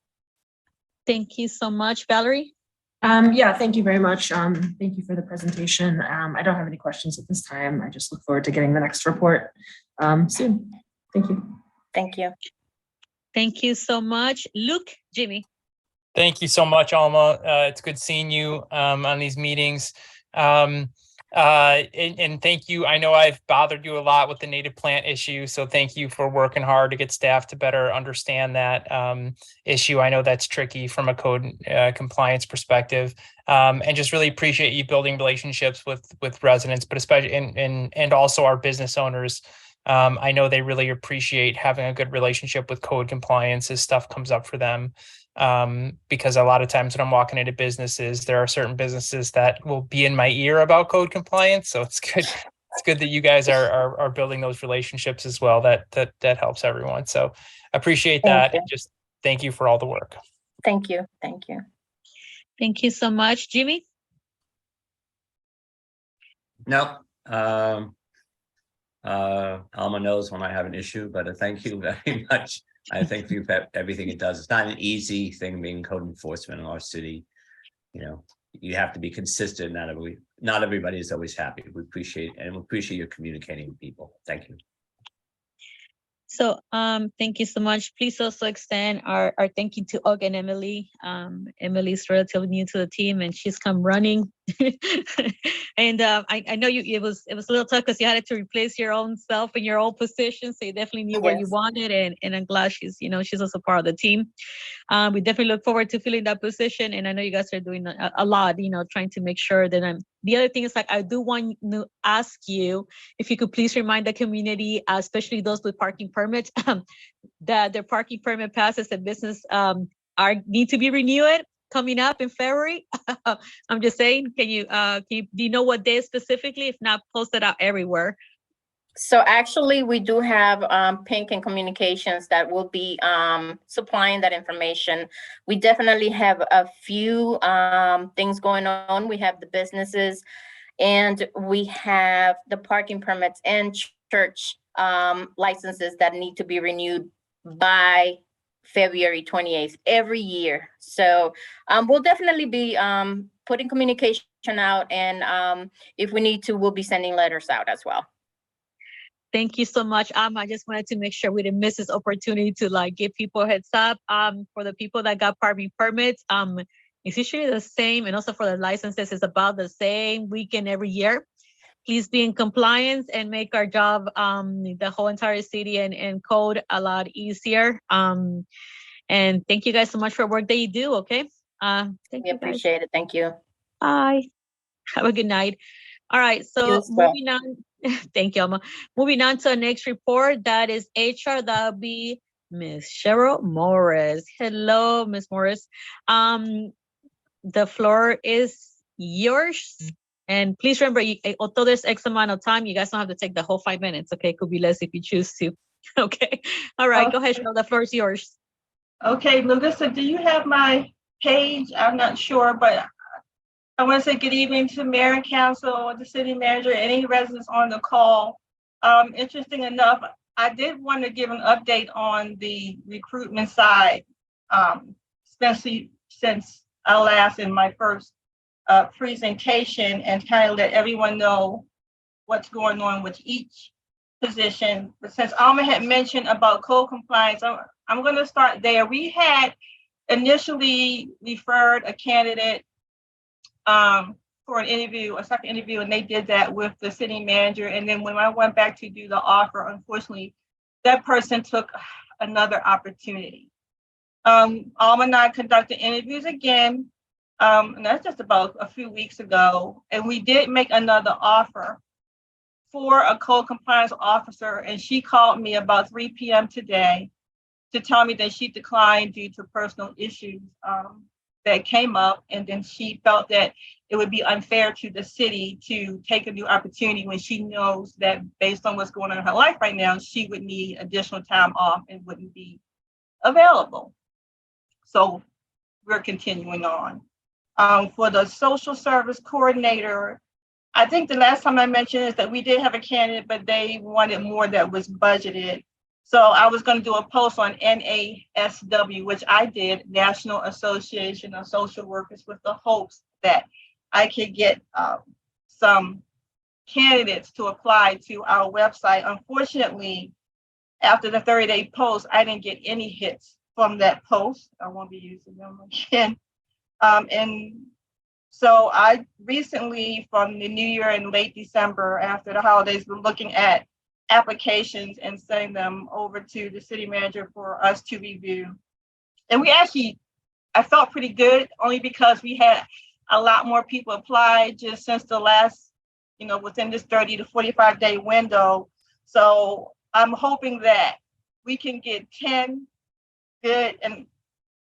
Thank you so much, Valerie.
Yeah, thank you very much. Thank you for the presentation. I don't have any questions at this time. I just look forward to getting the next report soon. Thank you.
Thank you.
Thank you so much. Luke, Jimmy.
Thank you so much, Alma. It's good seeing you on these meetings. And thank you. I know I've bothered you a lot with the native plant issue, so thank you for working hard to get staff to better understand that issue. I know that's tricky from a code compliance perspective, and just really appreciate you building relationships with residents, but especially and also our business owners. I know they really appreciate having a good relationship with code compliance as stuff comes up for them. Because a lot of times when I'm walking into businesses, there are certain businesses that will be in my ear about code compliance. So it's good. It's good that you guys are building those relationships as well. That helps everyone. So appreciate that. And just thank you for all the work.
Thank you. Thank you.
Thank you so much, Jimmy.
No. Alma knows when I have an issue, but thank you very much. I thank you for everything it does. It's not an easy thing being code enforcement in our city. You know, you have to be consistent. Not everybody is always happy. We appreciate you communicating with people. Thank you.
So thank you so much. Please also extend our thank you to Og and Emily. Emily's relatively new to the team and she's come running. And I know it was a little tough because you had to replace your own self in your old position. So you definitely knew where you wanted, and I'm glad she's also part of the team. We definitely look forward to filling that position. And I know you guys are doing a lot, trying to make sure that the other thing is I do want to ask you if you could please remind the community, especially those with parking permits, that their parking permit passes and business need to be renewed coming up in February. I'm just saying, do you know what day specifically? If not, post it out everywhere.
So actually, we do have Pink and Communications that will be supplying that information. We definitely have a few things going on. We have the businesses, and we have the parking permits and church licenses that need to be renewed by February 28th every year. So we'll definitely be putting communication out, and if we need to, we'll be sending letters out as well.
Thank you so much. I just wanted to make sure we didn't miss this opportunity to give people a heads up. For the people that got parking permits, it's usually the same, and also for the licenses, it's about the same weekend every year. Please be in compliance and make our job, the whole entire city and code a lot easier. And thank you guys so much for the work that you do. Okay.
We appreciate it. Thank you.
Bye. Have a good night. All right. So moving on. Thank you, Alma. Moving on to the next report, that is HR. That'll be Ms. Cheryl Morris. Hello, Ms. Morris. The floor is yours. And please remember, although there's X amount of time, you guys don't have to take the whole 5 minutes. Okay, it could be less if you choose to. Okay. All right, Go ahead, Cheryl. The floor is yours.
Okay, Melissa, do you have my page? I'm not sure, but I want to say good evening to Mayor and Council, the City Manager, any residents on the call. Interesting enough, I did want to give an update on the recruitment side, especially since I last in my first presentation, and kind of let everyone know what's going on with each position. But since Alma had mentioned about code compliance, I'm going to start there. We had initially referred a candidate for an interview, a second interview, and they did that with the city manager. And then when I went back to do the offer, unfortunately, that person took another opportunity. Alma and I conducted interviews again, and that's just about a few weeks ago. And we did make another offer for a code compliance officer, and she called me about 3 p.m. today to tell me that she declined due to personal issues that came up, and then she felt that it would be unfair to the city to take a new opportunity when she knows that based on what's going on in her life right now, she would need additional time off and wouldn't be available. So we're continuing on. For the social service coordinator, I think the last time I mentioned is that we did have a candidate, but they wanted more that was budgeted. So I was going to do a post on NASW, which I did, National Association of Social Workers, with the hopes that I could get some candidates to apply to our website. Unfortunately, after the 30-day post, I didn't get any hits from that post. I won't be using them again. And so I recently, from the new year in late December, after the holidays, we're looking at applications and sending them over to the city manager for us to review. And we actually, I felt pretty good, only because we had a lot more people apply just since the last, within this 30 to 45 day window. So I'm hoping that we can get 10 good and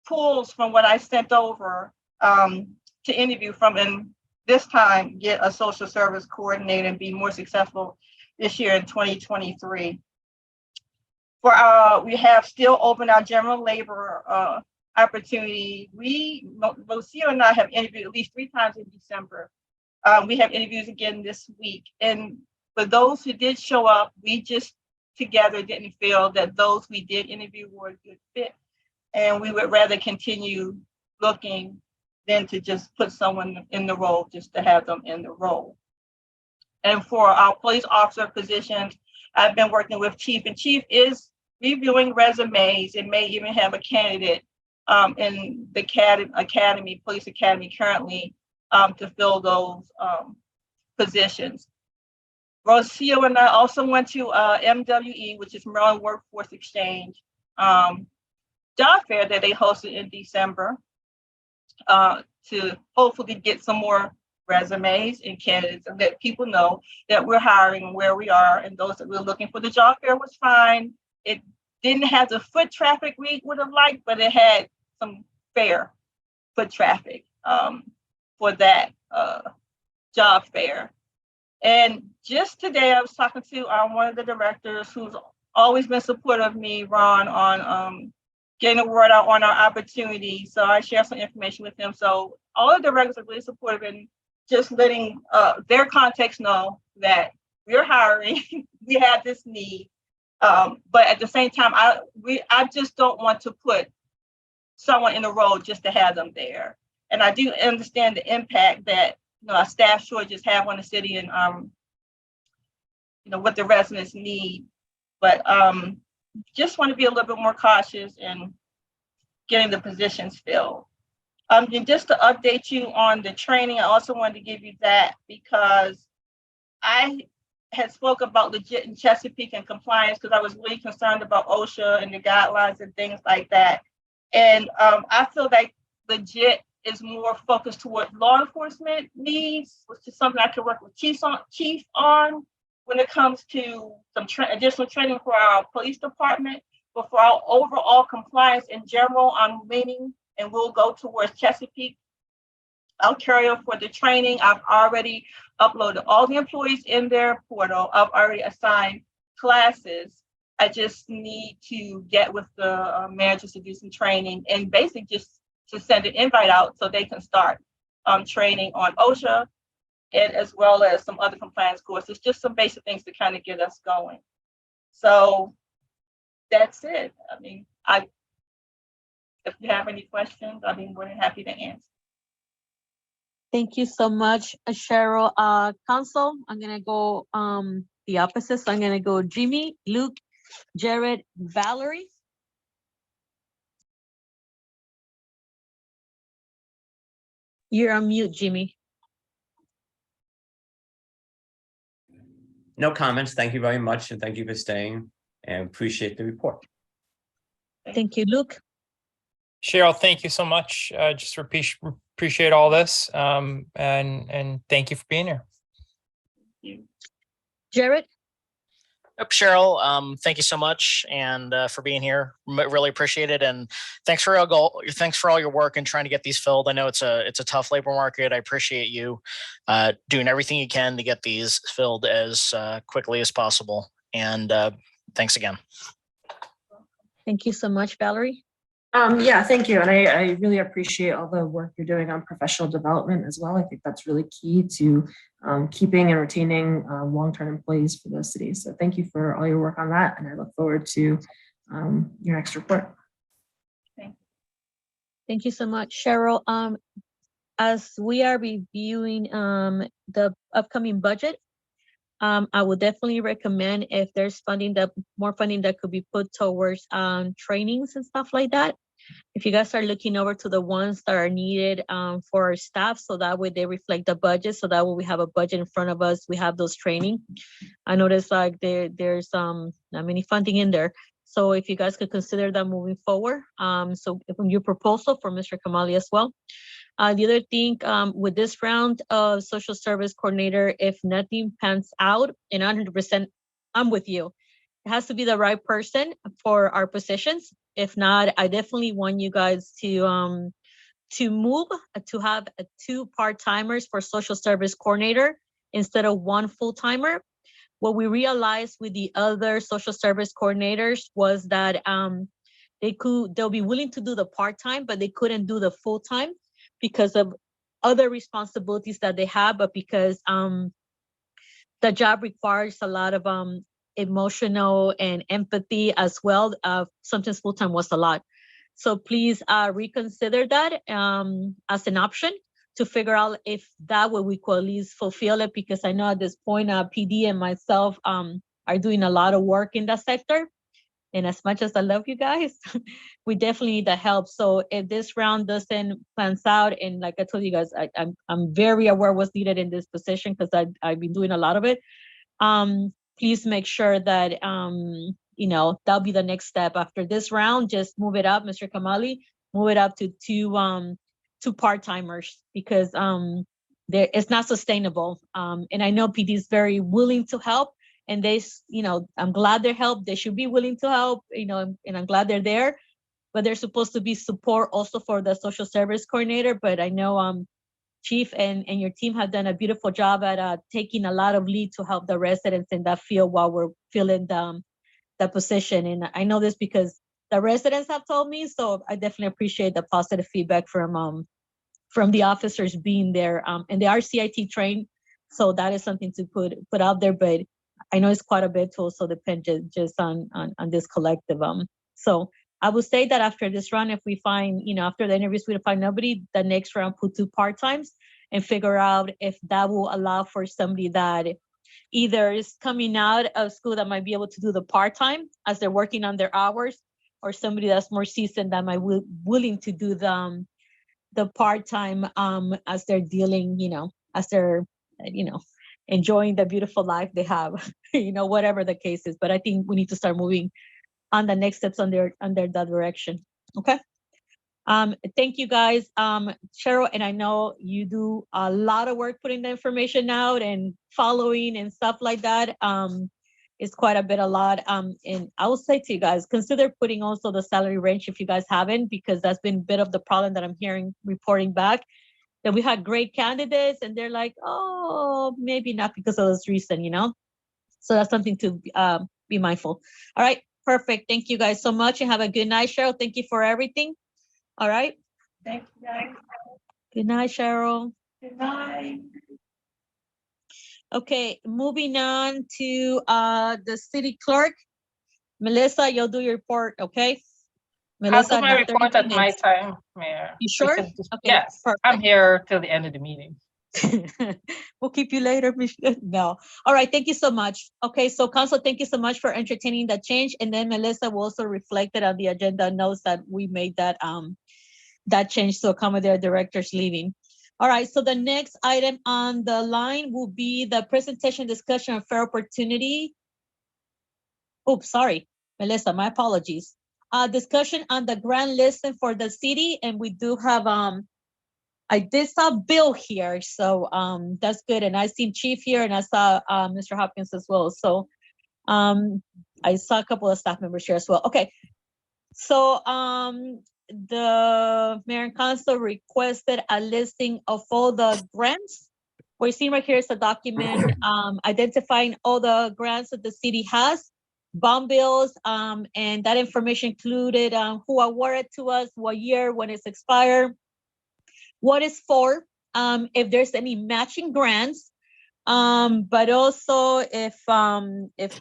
pulls from what I sent over to interview from, and this time get a social service coordinator and be more successful this year in 2023. We have still opened our general labor opportunity. Lucia and I have interviewed at least 3 times in December. We have interviews again this week. And for those who did show up, we just together didn't feel that those we did interview were a good fit. And we would rather continue looking than to just put someone in the role just to have them in the role. And for our police officer positions, I've been working with Chief, and Chief is reviewing resumes and may even have a candidate in the police academy currently to fill those positions. Rocio and I also went to MWE, which is Maryland Workforce Exchange job fair that they hosted in December to hopefully get some more resumes and candidates and let people know that we're hiring and where we are, and those that we're looking for. The job fair was fine. It didn't have the foot traffic we would have liked, but it had some fair foot traffic for that job fair. And just today I was talking to one of the directors who's always been supportive of me, Ron, on getting the word out on our opportunity. So I share some information with them. So all of the directors are really supportive and just letting their contacts know that we're hiring, we have this need. But at the same time, I just don't want to put someone in the role just to have them there. And I do understand the impact that our staff shortages have on the city and what the residents need. But just want to be a little bit more cautious in getting the positions filled. And just to update you on the training, I also wanted to give you that because I had spoke about legit in Chesapeake and compliance because I was really concerned about OSHA and the guidelines and things like that. And I feel like legit is more focused toward law enforcement needs, which is something I can work with Chief on when it comes to some additional training for our police department. But for our overall compliance in general, I'm leaning and we'll go towards Chesapeake. I'll carry over for the training. I've already uploaded all the employees in their portal. I've already assigned classes. I just need to get with the managers to do some training and basically just to send an invite out so they can start training on OSHA and as well as some other compliance courses, just some basic things to kind of get us going. So that's it. I mean, if you have any questions, I'll be more than happy to answer.
Thank you so much, Cheryl. Council, I'm gonna go the opposite. So I'm gonna go Jimmy, Luke, Jared, Valerie. You're on mute, Jimmy.
No comments. Thank you very much. And thank you for staying and appreciate the report.
Thank you, Luke.
Cheryl, thank you so much. Just appreciate all this. And thank you for being here.
Jared?
Yep, Cheryl, thank you so much and for being here. Really appreciate it, and thanks for all your work and trying to get these filled. I know it's a tough labor market. I appreciate you doing everything you can to get these filled as quickly as possible. And thanks again.
Thank you so much, Valerie.
Yeah, thank you. And I really appreciate all the work you're doing on professional development as well. I think that's really key to keeping and retaining long-term employees for the city. So thank you for all your work on that. And I look forward to your next report.
Thank you so much, Cheryl. As we are reviewing the upcoming budget, I would definitely recommend if there's more funding that could be put towards trainings and stuff like that. If you guys are looking over to the ones that are needed for our staff, so that way they reflect the budget, so that way we have a budget in front of us, we have those training. I noticed like there's not many funding in there. So if you guys could consider that moving forward. So your proposal for Mr. Kamali as well. The other thing with this round of social service coordinator, if nothing pans out, and 100%, I'm with you. It has to be the right person for our positions. If not, I definitely want you guys to move to have 2 part-timers for social service coordinator instead of 1 full-timer. What we realized with the other social service coordinators was that they'll be willing to do the part-time, but they couldn't do the full-time because of other responsibilities that they have, but because the job requires a lot of emotional and empathy as well. Sometimes full-time was a lot. So please reconsider that as an option to figure out if that way we could at least fulfill it, because I know at this point PD and myself are doing a lot of work in that sector. And as much as I love you guys, we definitely need the help. So if this round doesn't pan out, and like I told you guys, I'm very aware what's needed in this position because I've been doing a lot of it. Please make sure that that'll be the next step after this round. Just move it up, Mr. Kamali, move it up to 2 part-timers, because it's not sustainable. And I know PD is very willing to help. And I'm glad they're helped. They should be willing to help, and I'm glad they're there. But there's supposed to be support also for the social service coordinator. But I know Chief and your team have done a beautiful job at taking a lot of lead to help the residents in that field while we're filling the position. And I know this because the residents have told me, so I definitely appreciate the positive feedback from the officers being there. And they are CIT trained, so that is something to put out there. But I know it's quite a bit to also depend just on this collective. So I would say that after this round, if we find, after the interviews, we find nobody, the next round put 2 part-times and figure out if that will allow for somebody that either is coming out of school that might be able to do the part-time as they're working on their hours, or somebody that's more seasoned that might be willing to do the part-time as they're dealing, as they're, enjoying the beautiful life they have, whatever the case is. But I think we need to start moving on the next steps under that direction. Okay. Thank you guys. Cheryl, and I know you do a lot of work putting the information out and following and stuff like that. It's quite a lot. And I will say to you guys, consider putting also the salary range if you guys haven't, because that's been a bit of the problem that I'm hearing reporting back. That we had great candidates and they're like, oh, maybe not because of this reason, So that's something to be mindful. All right, perfect. Thank you guys so much and have a good night, Cheryl. Thank you for everything. All right.
Thank you, guys.
Good night, Cheryl.
Good night.
Okay, moving on to the city clerk. Melissa, you'll do your report, okay? Melissa,
I'll do my report at my time, Mayor.
You sure? Okay,
yes,
perfect.
I'm here till the end of the meeting.
We'll keep you later, Michelle. No. All right, thank you so much. Okay, so council, thank you so much for entertaining that change. And then Melissa will also reflect it on the agenda notes that we made that change to accommodate directors leaving. All right, so the next item on the line will be the presentation discussion of fair opportunity. Oops, sorry, Melissa, my apologies. Discussion on the grant listing for the city, and we do have I did saw Bill here, so that's good. And I seen Chief here, and I saw Mr. Hopkins as well. So I saw a couple of staff members here as well. Okay, so the mayor and council requested a listing of all the grants. We're seeing right here is a document identifying all the grants that the city has, bond bills, and that information included who awarded to us, what year, when it's expired, what is for, if there's any matching grants, but also if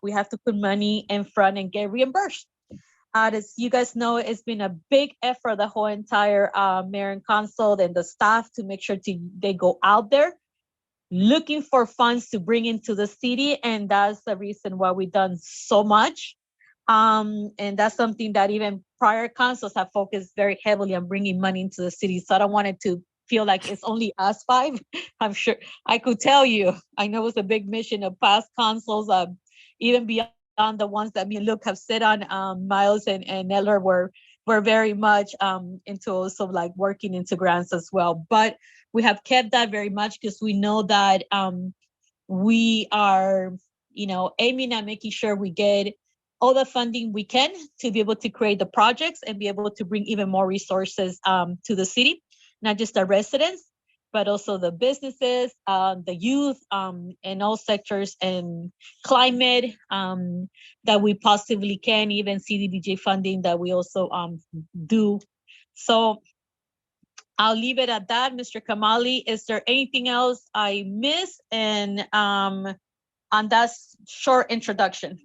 we have to put money in front and get reimbursed. As you guys know, it's been a big effort, the whole entire mayor and council and the staff, to make sure they go out there looking for funds to bring into the city, and that's the reason why we've done so much. And that's something that even prior councils have focused very heavily on bringing money into the city. So I don't want it to feel like it's only us five. I'm sure I could tell you, I know it's a big mission of past councils, even beyond the ones that me and Luke have sit on. Miles and Eller were very much into also like working into grants as well. But we have kept that very much because we know that we are, aiming at making sure we get all the funding we can to be able to create the projects and be able to bring even more resources to the city, not just the residents, but also the businesses, the youth, and all sectors, and climate that we possibly can, even CDBG funding that we also do. So I'll leave it at that. Mr. Kamali, is there anything else I missed? And on that short introduction.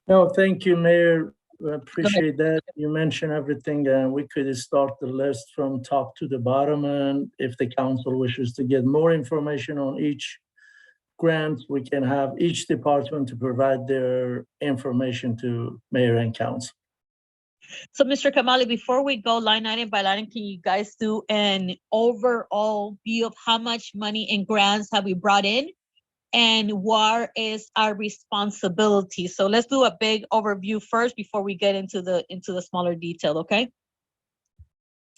No, thank you, Mayor. I appreciate that. You mentioned everything, and we could start the list from top to the bottom. And if the council wishes to get more information on each grant, we can have each department to provide their information to mayor and council.
So, Mr. Kamali, before we go line item by line, can you guys do an overall view of how much money in grants have we brought in, and what is our responsibility? So let's do a big overview first before we get into the smaller detail, okay?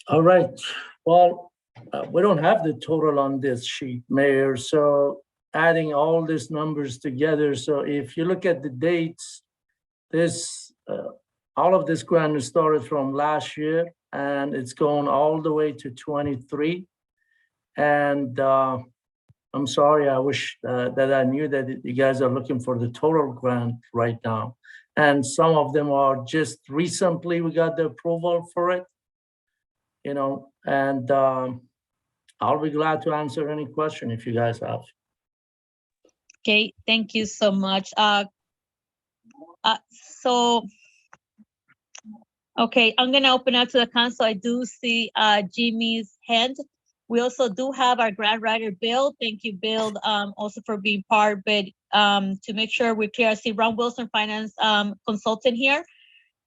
All right. Well, we don't have the total on this sheet, Mayor. So adding all these numbers together. So if you look at the dates, this all of this grant started from last year, and it's going all the way to 23. And I'm sorry, I wish that I knew that you guys are looking for the total grant right now. And some of them are just recently we got the approval for it, and I'll be glad to answer any question if you guys have.
Okay, thank you so much. Okay, I'm gonna open up to the council. I do see Jimmy's hand. We also do have our grant writer, Bill. Thank you, Bill, also for being part. But to make sure we're clear, I see Ron Wilson, finance consultant here.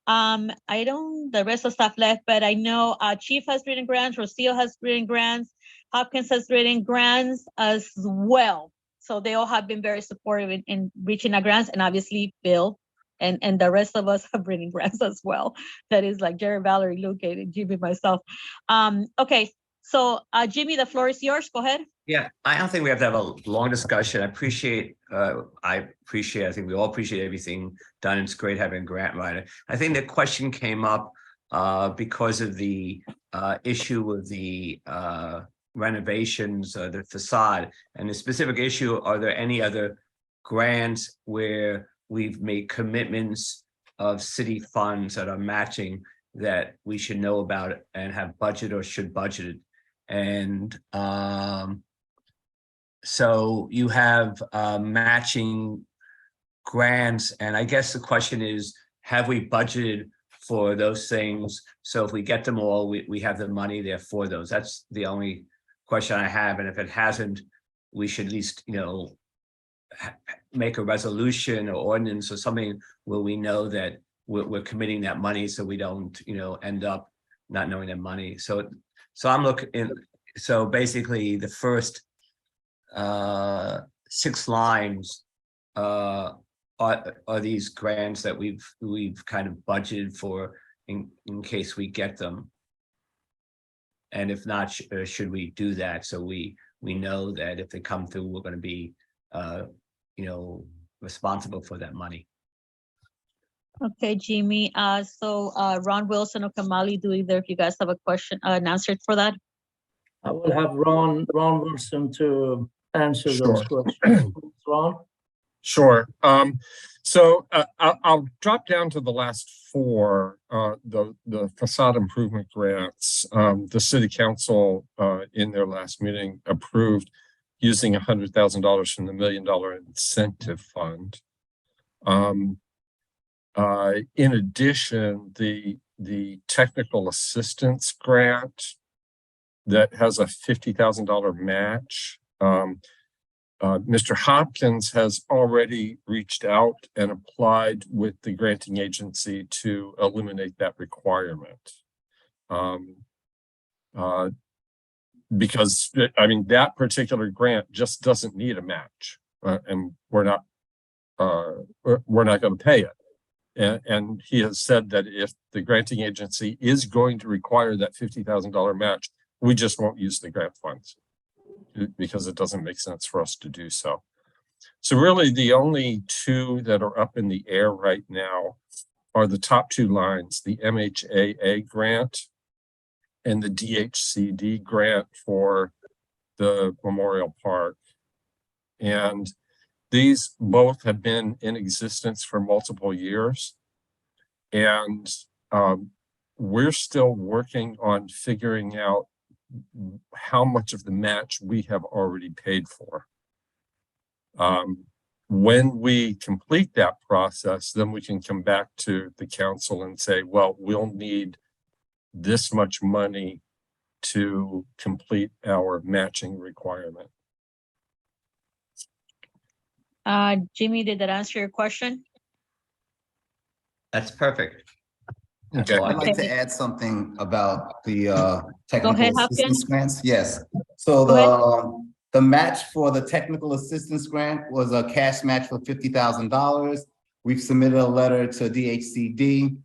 The rest of staff left, but I know Chief has written grants, Rocio has written grants, Hopkins has written grants as well. So they all have been very supportive in reaching our grants, and obviously Bill and the rest of us have written grants as well. That is like Jerry, Valerie, Luke, and Jimmy, myself. Okay. So, Jimmy, the floor is yours. Go ahead.
Yeah, I don't think we have to have a long discussion. I think we all appreciate everything done. It's great having a grant writer. I think the question came up because of the issue of the renovations, the facade, and the specific issue, are there any other grants where we've made commitments of city funds that are matching that we should know about and have budget or should budget it? And so you have matching grants, and I guess the question is, have we budgeted for those things? So if we get them all, we have the money there for those. That's the only question I have. And if it hasn't, we should at least, make a resolution or ordinance or something where we know that we're committing that money, so we don't, end up not knowing that money. So I'm looking, so basically the first 6 lines are these grants that we've kind of budgeted for in case we get them. And if not, should we do that so we know that if they come through, we're going to be responsible for that money.
Okay, Jimmy. So Ron Wilson or Kamali, do either of you guys have a question, an answer for that?
I will have Ron Wilson to answer those
Sure.
questions. Ron?
Sure. So I'll drop down to the last 4, the facade improvement grants. The city council in their last meeting approved using $100,000 from the $1 Million Incentive Fund. In addition, the technical assistance grant that has a $50,000 match. Mr. Hopkins has already reached out and applied with the granting agency to eliminate that requirement. Because I mean, that particular grant just doesn't need a match, and we're not going to pay it. And he has said that if the granting agency is going to require that $50,000 match, we just won't use the grant funds because it doesn't make sense for us to do so. So really the only 2 that are up in the air right now are the top 2 lines, the MHAA grant and the DHCD grant for the Memorial Park. And these both have been in existence for multiple years. And we're still working on figuring out how much of the match we have already paid for. When we complete that process, then we can come back to the council and say, well, we'll need this much money to complete our matching requirement.
Jimmy, did that answer your question?
That's perfect.
Okay.
I'd like to add something about the technical assistance grants. Yes. So the match for the technical assistance grant was a cash match for $50,000. We've submitted a letter to DHCD.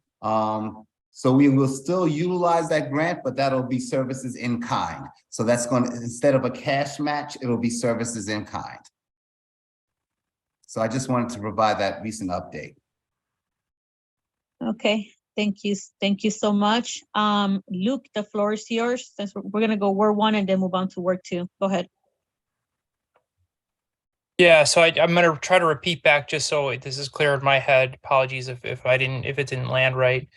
So we will still utilize that grant, but that'll be services in kind. So that's going to, instead of a cash match, it'll be services in kind. So I just wanted to provide that recent update.
Okay, thank you. Thank you so much. Luke, the floor is yours. Since we're gonna go Ward 1 and then move on to Ward 2. Go ahead.
Yeah, so I'm going to try to repeat back just so this is clear in my head. Apologies if it didn't land right.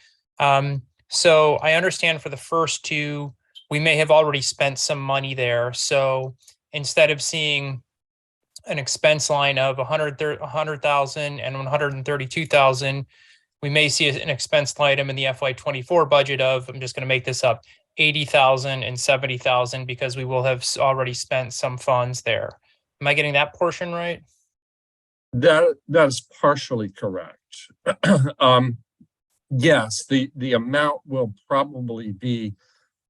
So I understand for the first 2, we may have already spent some money there. So instead of seeing an expense line of 100,000 and 132,000, we may see an expense item in the FY24 budget of, I'm just going to make this up, 80,000 and 70,000 because we will have already spent some funds there. Am I getting that portion right?
That is partially correct. Yes, the amount will probably be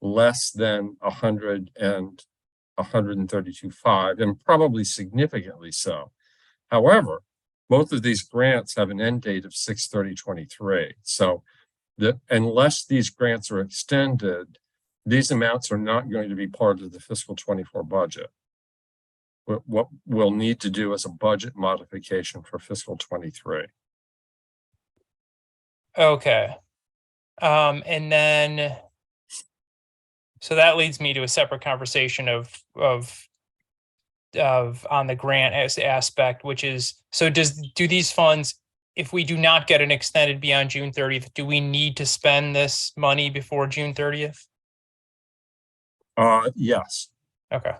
less than 100 and 132.5, and probably significantly so. However, both of these grants have an end date of 6/30/23. So unless these grants are extended, these amounts are not going to be part of the fiscal 24 budget. What we'll need to do is a budget modification for fiscal 23.
Okay. And then, so that leads me to a separate conversation of on the grant aspect, which is, so do these funds, if we do not get an extended beyond June 30th, do we need to spend this money before June 30th?
Yes.
Okay.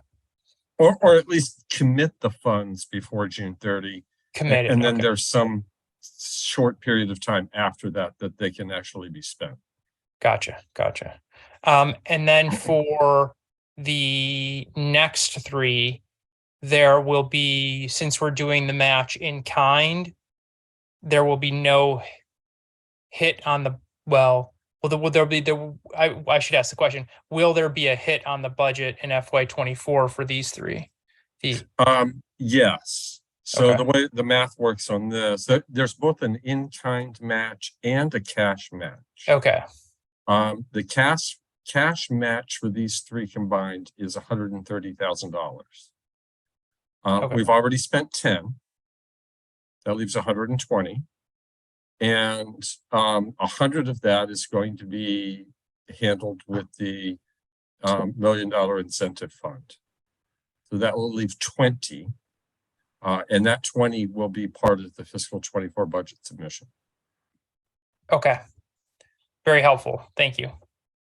Or at least commit the funds before June 30.
Committed.
And then
okay.
there's some short period of time after that they can actually be spent.
Gotcha. And then for the next 3, there will be, since we're doing the match in kind, there will be no hit on the, well, Well, will there be I should ask the question, will there be a hit on the budget in FY24 for these three?
Yes. So
Okay.
the way the math works on this, there's both an in-kind match and a cash match.
Okay.
The cash match for these three combined is $130,000.
Okay.
We've already spent 10. That leaves 120. And 100 of that is going to be handled with the $1 million incentive fund. So that will leave 20. And that 20 will be part of the fiscal 24 budget submission.
Okay. Very helpful. Thank you.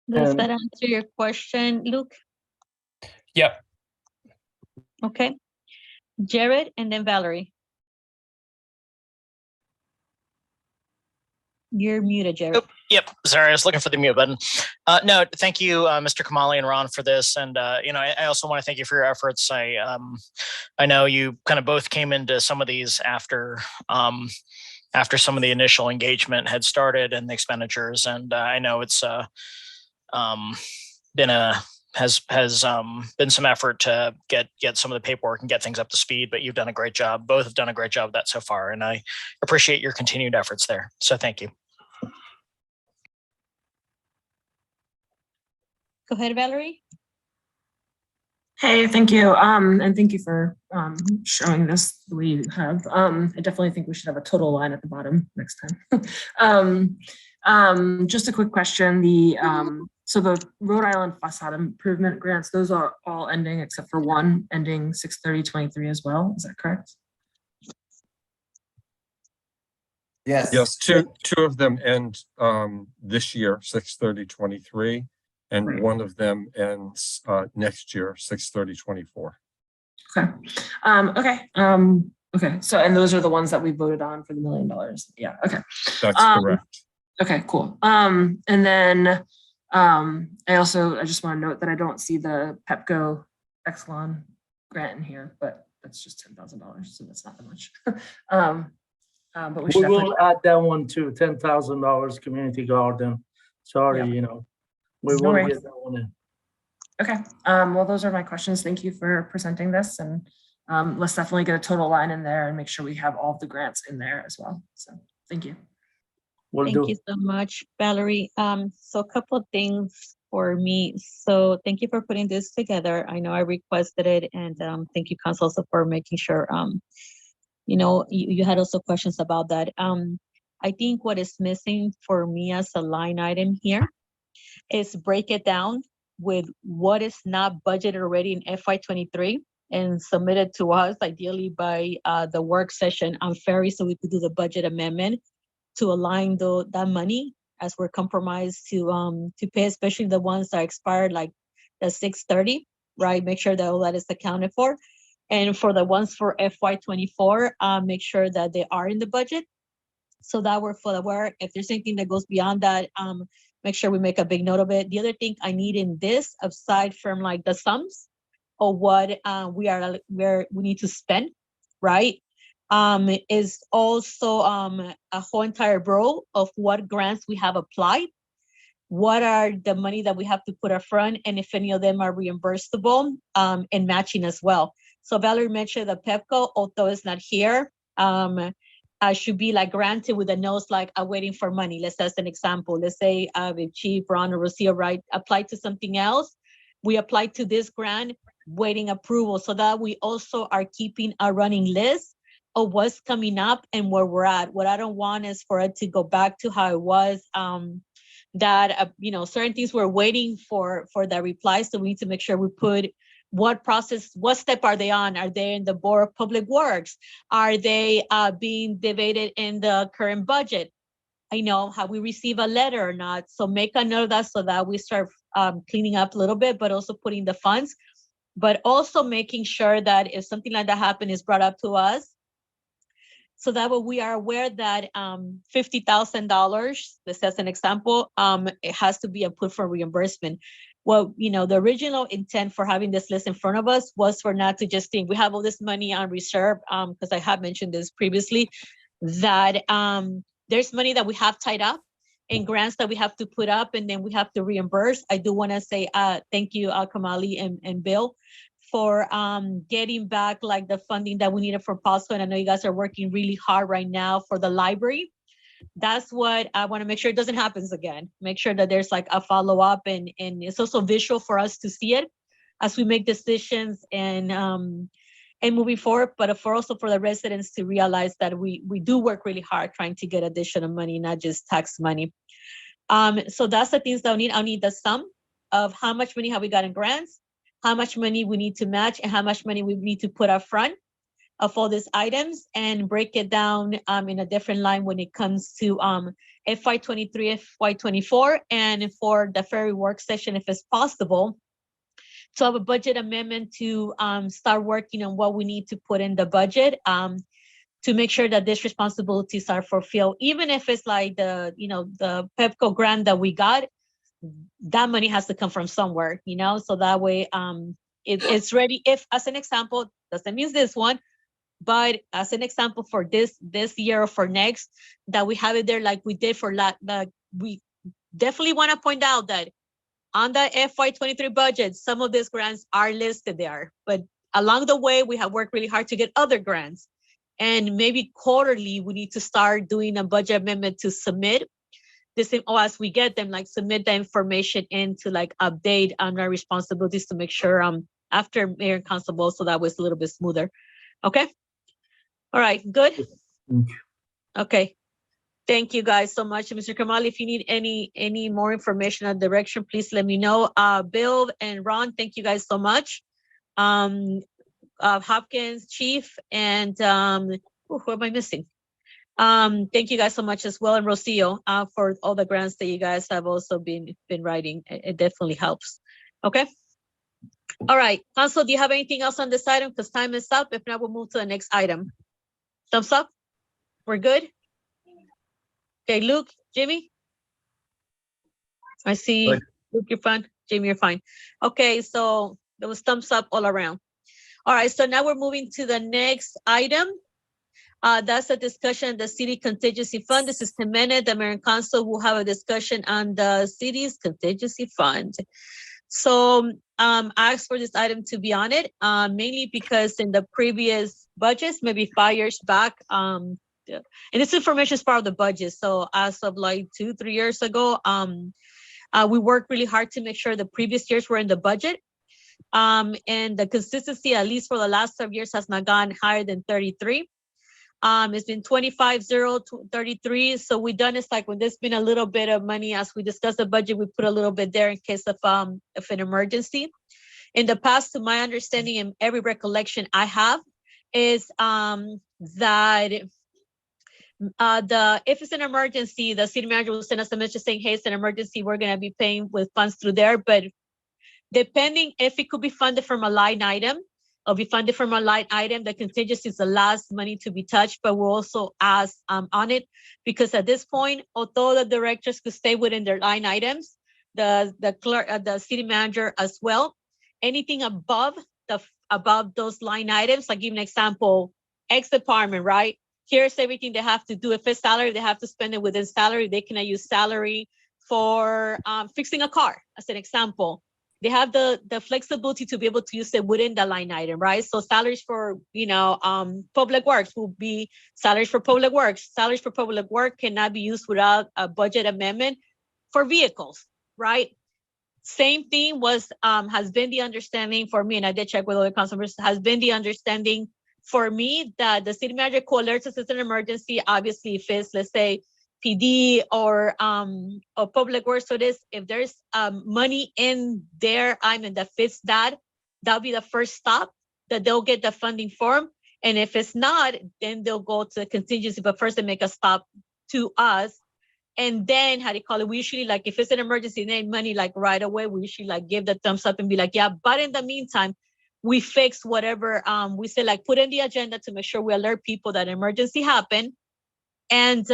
Does that answer your question, Luke?
Yep.
Okay. Jared and then Valerie. You're muted, Jared.
Oh, yep. Sorry, I was looking for the mute button. No, thank you, Mr. Kamali and Ron, for this. And I also want to thank you for your efforts. I know you kind of both came into some of these after some of the initial engagement had started and the expenditures. And I know it's has been some effort to get some of the paperwork and get things up to speed, but you've done a great job. Both have done a great job of that so far, and I appreciate your continued efforts there. So thank you.
Go ahead, Valerie.
Hey, thank you. And thank you for showing this the way you have. I definitely think we should have a total line at the bottom next time. Just a quick question. So the Rhode Island facade improvement grants, those are all ending except for one ending 6/30/23 as well. Is that correct?
Yes.
Yes, two of them end this year, 6/30/23, and
Right.
one of them ends next year, 6/30/24.
Okay. Okay. So, and those are the ones that we voted on for the $1 million. Yeah. Okay.
That's correct.
Okay, cool. And then I just want to note that I don't see the Pepco Exelon grant in here, but that's just $10,000, so that's not that much. But we should
will add that one too, $10,000 community garden. Sorry,
Yeah.
we
No
will
worries.
get that one in.
Okay. Well, those are my questions. Thank you for presenting this, and let's definitely get a total line in there and make sure we have all of the grants in there as well. So thank you.
Thank you so much, Valerie. So a couple of things for me. So thank you for putting this together. I know I requested it, and thank you, Council, also for making sure, you had also questions about that. I think what is missing for me as a line item here is break it down with what is not budgeted already in FY23 and submitted to us, ideally by the work session on Ferry, so we could do the budget amendment to align that money as we're compromised to pay, especially the ones that expired like the 6/30, right? Make sure that all that is accounted for. And for the ones for FY24, make sure that they are in the budget so that we're full aware. If there's anything that goes beyond that, make sure we make a big note of it. The other thing I need in this, aside from like the sums or what we need to spend, right? Is also a whole entire row of what grants we have applied, what are the money that we have to put up front, and if any of them are reimbursable and matching as well. So Valerie mentioned the Pepco, although it's not here, should be like granted with a note like I'm waiting for money. Let's as an example. Let's say if Chief, Ron, or Rocio, right, applied to something else, we applied to this grant, waiting approval, so that we also are keeping a running list of what's coming up and where we're at. What I don't want is for it to go back to how it was, certain things we're waiting for the reply. So we need to make sure we put what step are they on? Are they in the Board of Public Works? Are they being debated in the current budget? Have we received a letter or not? So make a note of that so that we start cleaning up a little bit, but also putting the funds, but also making sure that if something like that happens, is brought up to us, so that way we are aware that $50,000, this as an example, it has to be put for reimbursement. Well, the original intent for having this list in front of us was for not to just think we have all this money on reserve, because I have mentioned this previously, that there's money that we have tied up in grants that we have to put up and then we have to reimburse. I do want to say thank you, Kamali and Bill, for getting back like the funding that we needed for POSCO. And I know you guys are working really hard right now for the library. That's what I want to make sure it doesn't happen again. Make sure that there's like a follow-up and it's also visual for us to see it as we make decisions and moving forward, but also for the residents to realize that we do work really hard trying to get additional money, not just tax money. So that's the things that I'll need. I'll need the sum of how much money have we got in grants, how much money we need to match, and how much money we need to put up front of all these items, and break it down in a different line when it comes to FY23, FY24, and for the ferry work session, if it's possible, to have a budget amendment to start working on what we need to put in the budget to make sure that these responsibilities are fulfilled. Even if it's like the PEPCO grant that we got, that money has to come from somewhere, so that way it's ready. If, as an example, doesn't mean this one, but as an example for this year or for next, that we have it there like we did for we definitely want to point out that on the FY23 budget, some of these grants are listed there, but along the way, we have worked really hard to get other grants. And maybe quarterly, we need to start doing a budget amendment to submit this, or as we get them, like submit the information in to like update on our responsibilities to make sure after mayor and council, so that was a little bit smoother. Okay. All right, good. Okay. Thank you guys so much. Mr. Kamali, if you need any more information or direction, please let me know. Bill and Ron, thank you guys so much. Hopkins, Chief, and who am I missing? Thank you guys so much as well, and Rocio, for all the grants that you guys have also been writing. It definitely helps. Okay. All right, Council, do you have anything else on this item? Because time is up. If not, we'll move to the next item. Thumbs up. We're good. Okay, Luke, Jimmy. I see
Good.
Luke, you're fine. Jimmy, you're fine. Okay, so there was thumbs up all around. All right, so now we're moving to the next item. That's a discussion of the city contingency fund. This is 10 minutes. The mayor and council will have a discussion on the city's contingency fund. So I asked for this item to be on it, mainly because in the previous budgets, maybe 5 years back, and this information is part of the budget. So as of like 2-3 years ago, we worked really hard to make sure the previous years were in the budget. And the consistency, at least for the last 12 years, has not gone higher than 33. It's been 25, 0, 33. So we done is like when there's been a little bit of money, as we discussed the budget, we put a little bit there in case of an emergency. In the past, to my understanding and every recollection I have, is that if it's an emergency, the city manager will send us a message saying, hey, it's an emergency, we're going to be paying with funds through there. But depending if it could be funded from a line item, or be funded from a line item, the contingency is the last money to be touched, but we'll also ask on it, because at this point, although the directors could stay within their line items, the clerk, the city manager as well, anything above those line items, like give an example, X department, right? Here's everything they have to do. If it's salary, they have to spend it within salary. They cannot use salary for fixing a car, as an example. They have the flexibility to be able to use it within the line item, right? So salaries for, public works will be salaries for public works. Salaries for public work cannot be used without a budget amendment for vehicles, right? Same thing has been the understanding for me, and I did check with other council members, has been the understanding for me that the city manager co-alerts us as an emergency. Obviously, if it's, let's say, PD or public works, so if there's money in their item that fits that'll be the first stop that they'll get the funding form. And if it's not, then they'll go to contingency, but first they make a stop to us. And then we usually, like, if it's an emergency, they need money like right away, we usually like give the thumbs up and be like, yeah, but in the meantime, we fix whatever we say, like put in the agenda to make sure we alert people that emergency happened. And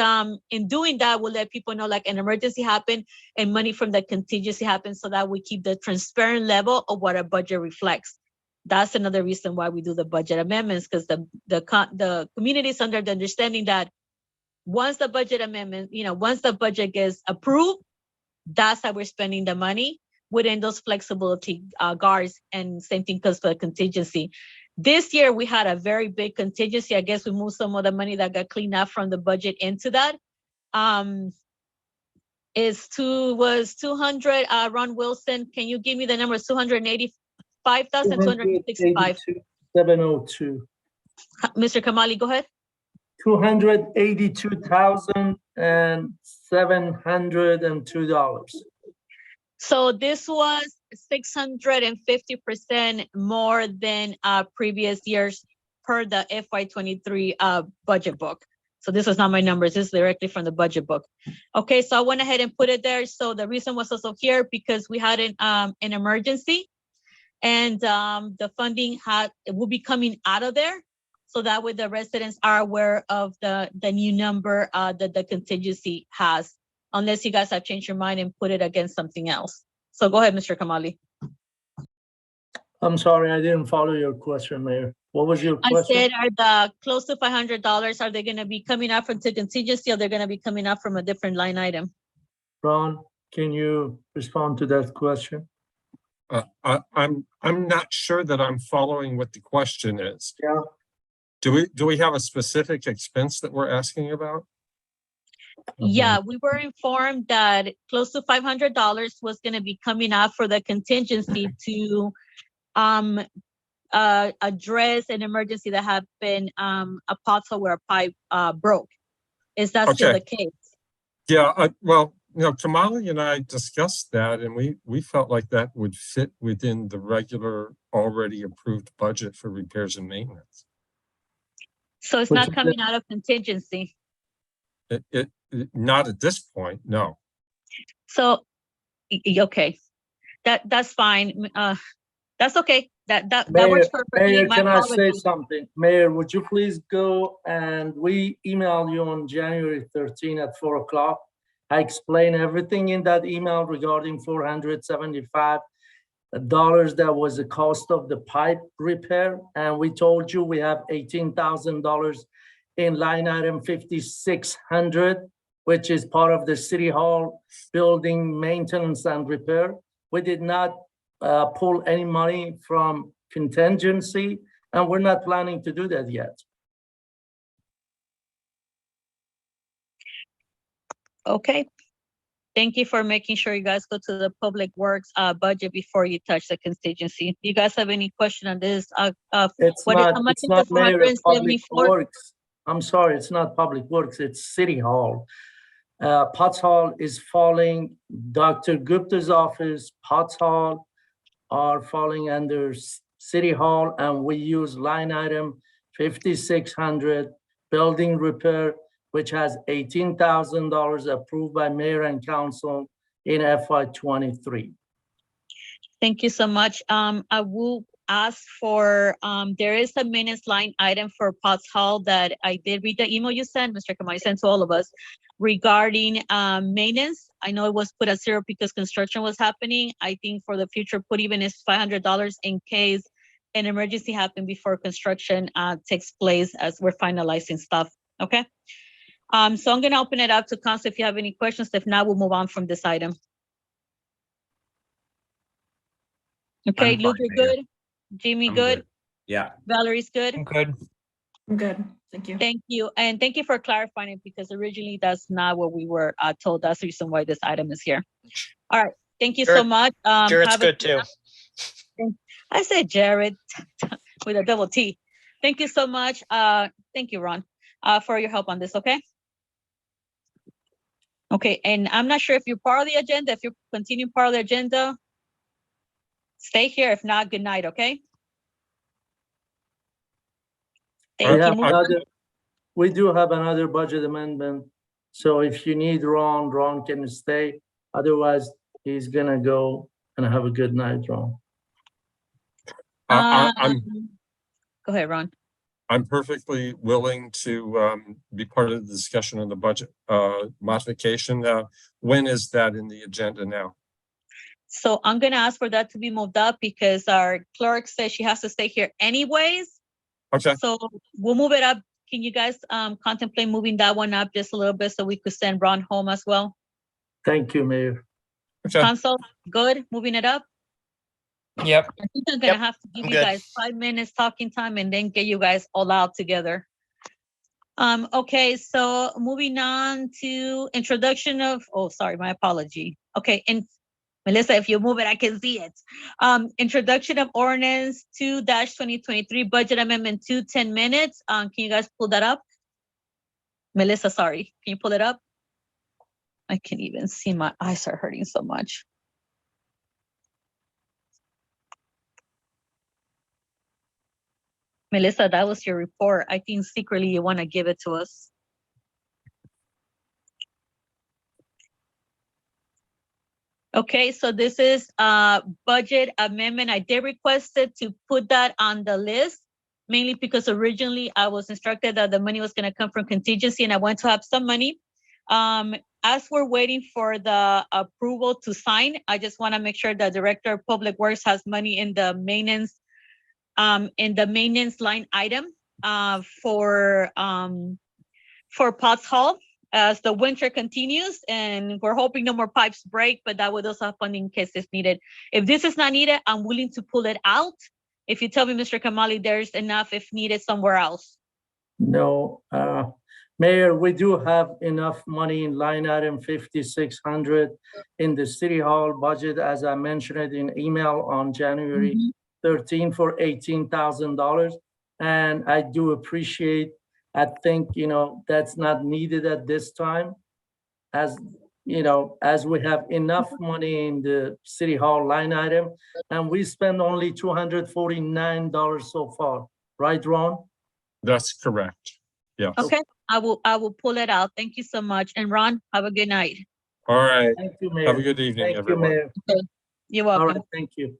in doing that, we'll let people know like an emergency happened and money from the contingency happened, so that we keep the transparent level of what our budget reflects. That's another reason why we do the budget amendments, because the community is under the understanding that once the budget amendment, once the budget gets approved, that's how we're spending the money within those flexibility guards, and same thing goes for the contingency. This year we had a very big contingency. I guess we moved some of the money that got cleaned up from the budget into that. Was 200, Ron Wilson, can you give me the number? 285,265.
702.
Mr. Kamali, go ahead.
282,702.
So this was 650% more than previous years per the FY23 budget book. So this is not my numbers, this is directly from the budget book. Okay, so I went ahead and put it there. So the reason was also here because we had an emergency, and the funding will be coming out of there. So that way the residents are aware of the new number that the contingency has, unless you guys have changed your mind and put it against something else. So go ahead, Mr. Kamali.
I'm sorry, I didn't follow your question, Mayor. What was your question?
I said, are the close to $500, are they going to be coming out from the contingency, or they're going to be coming out from a different line item?
Ron, can you respond to that question?
I'm not sure that I'm following what the question is.
Yeah.
Do we have a specific expense that we're asking about?
Yeah, we were informed that close to $500 was going to be coming out for the contingency to address an emergency that happened, a pothole where a pipe broke. Is that still the case?
Yeah, well, Kamali and I discussed that, and we felt like that would fit within the regular already approved budget for repairs and maintenance.
So it's not coming out of contingency?
It not at this point, no.
So, okay, that's fine. That's okay. That works perfectly.
Mayor, can I say something? Mayor, would you please go, and we emailed you on January 13 at 4 o'clock. I explained everything in that email regarding $475 that was the cost of the pipe repair. And we told you we have $18,000 in line item 5600, which is part of the City Hall building maintenance and repair. We did not pull any money from contingency, and we're not planning to do that yet.
Okay. Thank you for making sure you guys go to the Public Works budget before you touch the contingency. Do you guys have any question on this?
It's not Mayor, Public Works. I'm sorry, it's not Public Works, it's City Hall. Potts Hall is falling, Dr. Gupta's office, Potts Hall are falling under City Hall, and we use line item 5600 building repair, which has $18,000 approved by Mayor and Council in FY23.
Thank you so much. I will ask for, there is a maintenance line item for Potts Hall that I did read the email you sent, Mr. Kamai sent to all of us regarding maintenance. I know it was put at zero because construction was happening. I think for the future, put even as $500 in case an emergency happened before construction takes place as we're finalizing stuff, okay? So I'm gonna open it up to council if you have any questions. If not, we'll move on from this item. Okay,
I'm
Luke,
fine,
you're
Mayor.
good? Jimmy,
I'm
good?
Yeah.
Valerie's good?
I'm good.
I'm good. Thank you.
Thank you. And thank you for clarifying it because originally that's not what we were told. That's the reason why this item is here. All right. Thank you so much.
Jared's
have a-
good too.
I said Jared with a double T. Thank you so much. Thank you, Ron, for your help on this, okay? Okay, and I'm not sure if you're part of the agenda. If you continue part of the agenda, stay here. If not, good night, okay? Thank you.
We do have another budget amendment. So if you need Ron, Ron can stay. Otherwise, he's gonna go, and have a good night, Ron.
Go ahead, Ron.
I'm perfectly willing to be part of the discussion on the budget modification. When is that in the agenda now?
So I'm gonna ask for that to be moved up because our clerk says she has to stay here anyways.
Okay.
So we'll move it up can you guys contemplate moving that one up just a little bit so we could send Ron home as well?
Thank you, Mayor.
Okay.
Council, good, moving it up?
Yep.
I think I'm gonna
Yep,
have to give
I'm
you
good.
guys 5 minutes talking time and then get you guys all out together. Okay, so moving on to introduction of, oh, sorry, my apology. Okay, and Melissa, if you move it, I can see it. Introduction of ordinance 2-2023 budget amendment 2, 10 minutes. Can you guys pull that up? Melissa, sorry, can you pull it up? I can't even see, my eyes are hurting so much. Melissa, that was your report. I think secretly you want to give it to us. Okay, so this is a budget amendment. I did request it to put that on the list, mainly because originally I was instructed that the money was going to come from contingency and I want to have some money. As we're waiting for the approval to sign, I just want to make sure that Director of Public Works has money in the maintenance line item for Potts Hall as the winter continues, and we're hoping no more pipes break, but that would also have funding in case it's needed. If this is not needed, I'm willing to pull it out. If you tell me, Mr. Kamali, there's enough if needed somewhere else.
No, Mayor, we do have enough money in line item 5600 in the City Hall budget, as I mentioned it in email on January 13 for $18,000. And I do appreciate, I think, that's not needed at this time. As we have enough money in the City Hall line item, and we spend only $249 so far, right, Ron?
That's correct. Yes.
Okay, I will pull it out. Thank you so much. And Ron, have a good night.
All right.
Thank you, Mayor.
Have a good evening,
Thank
everyone.
you, Mayor.
Okay. You're
All
welcome.
right, thank you.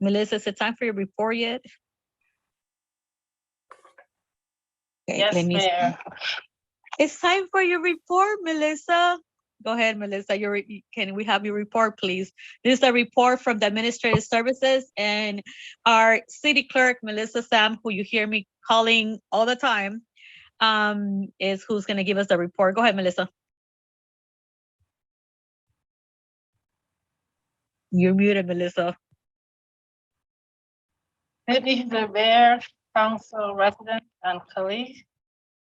Melissa, is it time for your report yet? Okay,
Yes,
let me see.
Mayor.
It's time for your report, Melissa. Go ahead, Melissa. Can we have your report, please? This is a report from the Administrative Services, and our city clerk, Melissa Sam, who you hear me calling all the time, is who's going to give us the report. Go ahead, Melissa. You're muted, Melissa.
Good evening, Mayor, Council, residents, and colleagues.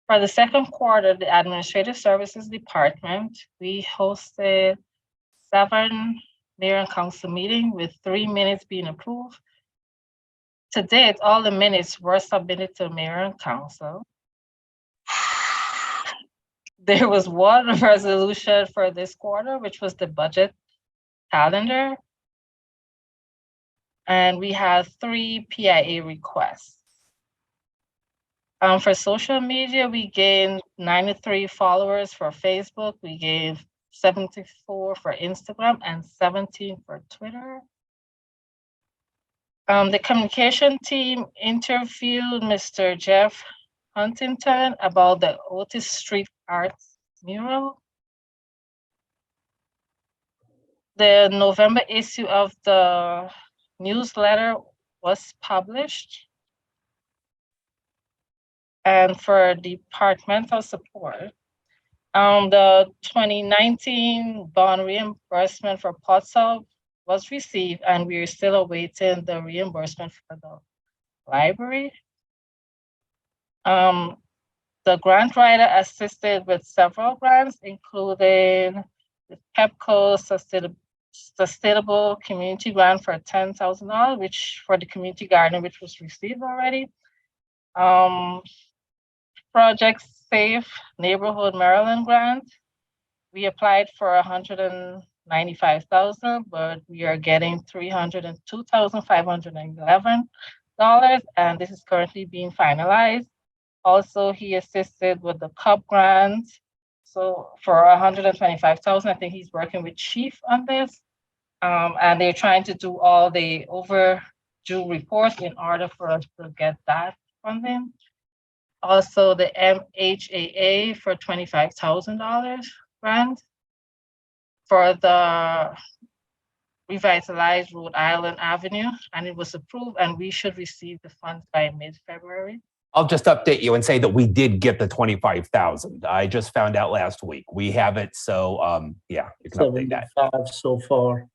For the second quarter, the Administrative Services Department, we hosted 7 mayor and council meetings with 3 minutes being approved. To date, all the minutes were submitted to mayor and council. There was 1 resolution for this quarter, which was the budget calendar. And we had 3 PIA requests. For social media, we gained 93 followers for Facebook. We gave 74 for Instagram and 17 for Twitter. The communication team interviewed Mr. Jeff Huntington about the Otis Street Arts mural. The November issue of the newsletter was published. And for departmental support, the 2019 bond reimbursement for Potts Hall was received, and we are still awaiting the reimbursement for the library. The grant writer assisted with several grants, including the PEPCO Sustainable Community Grant for $10,000, which for the community garden, which was received already. Project Safe Neighborhood Maryland grant. We applied for $195,000, but we are getting $302,511, and this is currently being finalized. Also, he assisted with the CUP grant. So for $125,000, I think he's working with Chief on this. And they're trying to do all the overdue reports in order for us to get that funding. Also, the MHAA for $25,000 grant for the revitalize Rhode Island Avenue, and it was approved, and we should receive the funds by mid-February.
I'll just update you and say that we did get the 25,000. I just found out last week. We have it, so yeah, you can update that.
75 so far.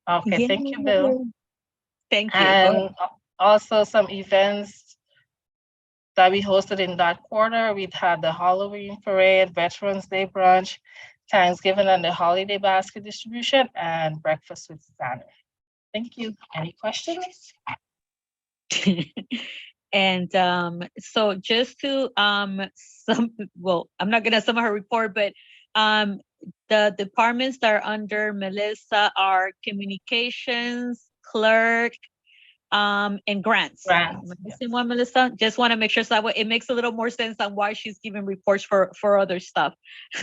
Okay, thank you, Bill.
Thank you. Go ahead.
And also some events that we hosted in that quarter. We had the Halloween parade, Veterans Day brunch, Thanksgiving and the holiday basket distribution, and breakfast with Santa. Thank you. Any questions?
And so just to well, I'm not gonna sum her report, but the departments that are under Melissa are communications, clerk, and grants.
Grants,
Missing one, Melissa? Just want to make sure so that way it makes a little more sense on why she's giving reports for other stuff.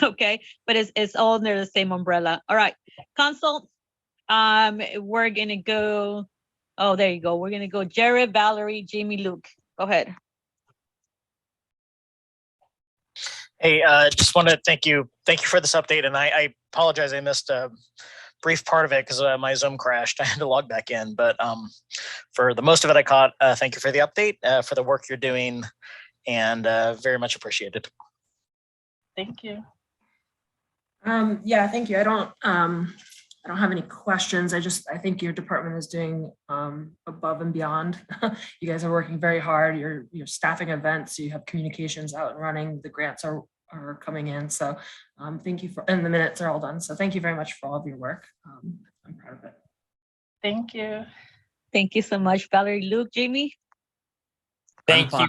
Okay, but it's all under the same umbrella. All right, consult. We're gonna go. Oh, there you go. We're gonna go Jared, Valerie, Jamie, Luke. Go ahead.
Hey, just want to thank you for this update, and I apologize I missed a brief part of it because my Zoom crashed. I had to log back in, but for the most of it I caught. Thank you for the update, for the work you're doing, and very much appreciated.
Thank you.
Yeah, thank you. I don't have any questions. I think your department is doing above and beyond. You guys are working very hard. You're staffing events. You have communications out and running. The grants are coming in. So thank you and the minutes are all done. So thank you very much for all of your work. I'm proud of it.
Thank you.
Thank you so much, Valerie. Luke, Jamie.
Thank you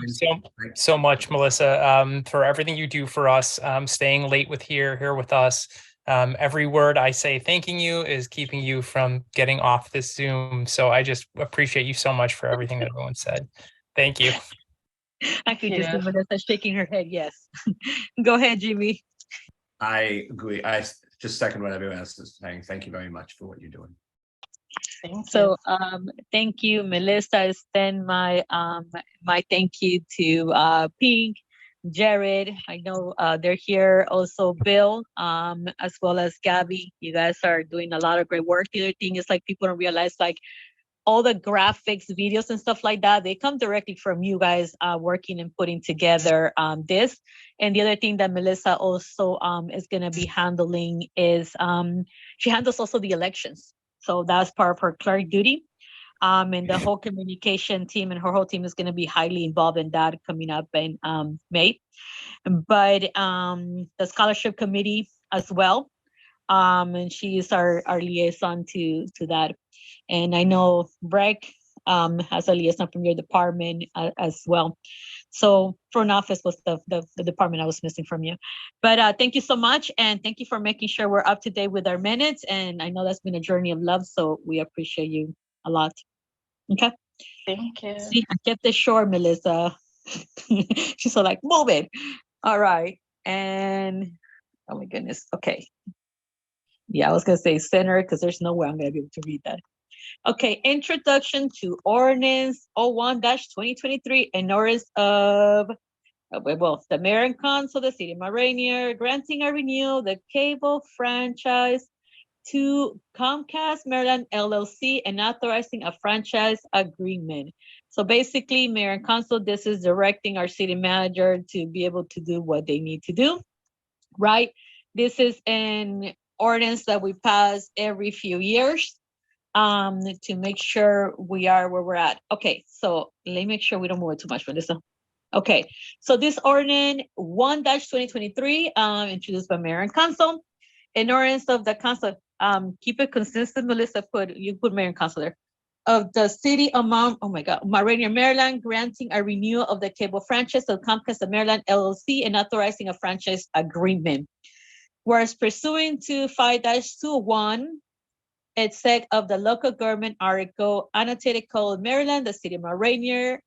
so much, Melissa, for everything you do for us, staying late here with us. Every word I say thanking you is keeping you from getting off this Zoom. So I just appreciate you so much for everything that everyone said. Thank you.
I could just see Vanessa shaking her head. Yes. Go ahead, Jimmy.
I agree. I just second what everyone else is saying. Thank you very much for what you're doing.
So thank you, Melissa. Extend my my thank you to Pink, Jared. I know they're here. Also Bill, as well as Gabby. You guys are doing a lot of great work. The other thing is like people don't realize like all the graphics, videos and stuff like that, they come directly from you guys working and putting together this. And the other thing that Melissa also is gonna be handling is she handles also the elections. So that's part of her clerk duty. And the whole communication team and her whole team is going to be highly involved in that coming up in May. But the scholarship committee as well. And she is our liaison to that. And I know Breck has a liaison from your department as well. So front office was the department I was missing from you. But thank you so much. And thank you for making sure we're up to date with our minutes. And I know that's been a journey of love. So we appreciate you a lot. Okay.
Thank you.
See, I kept it short, Melissa. She's so like, move it. All right. And oh my goodness. Okay. Yeah, I was going to say center because there's no way I'm going to be able to read that. Okay, introduction to Ordinance 01-2023, an ordinance of, the mayor and council of the city of Rainier granting a renewal the cable franchise to Comcast Maryland LLC and authorizing a franchise agreement. So basically, mayor and council, this is directing our city manager to be able to do what they need to do, right? This is an ordinance that we pass every few years to make sure we are where we're at. Okay, so let me make sure we don't move it too much, Melissa. Okay, so this ordinance 1-2023 introduced by mayor and council. An ordinance of the council, keep it consistent, Melissa, you put mayor and council there. Of the city amount, oh my God, Rainier, Maryland, granting a renewal of the cable franchise of Comcast of Maryland LLC and authorizing a franchise agreement. Whereas pursuant to 5-201, it's sec of the local government article, annotated code Maryland, the city of Rainier,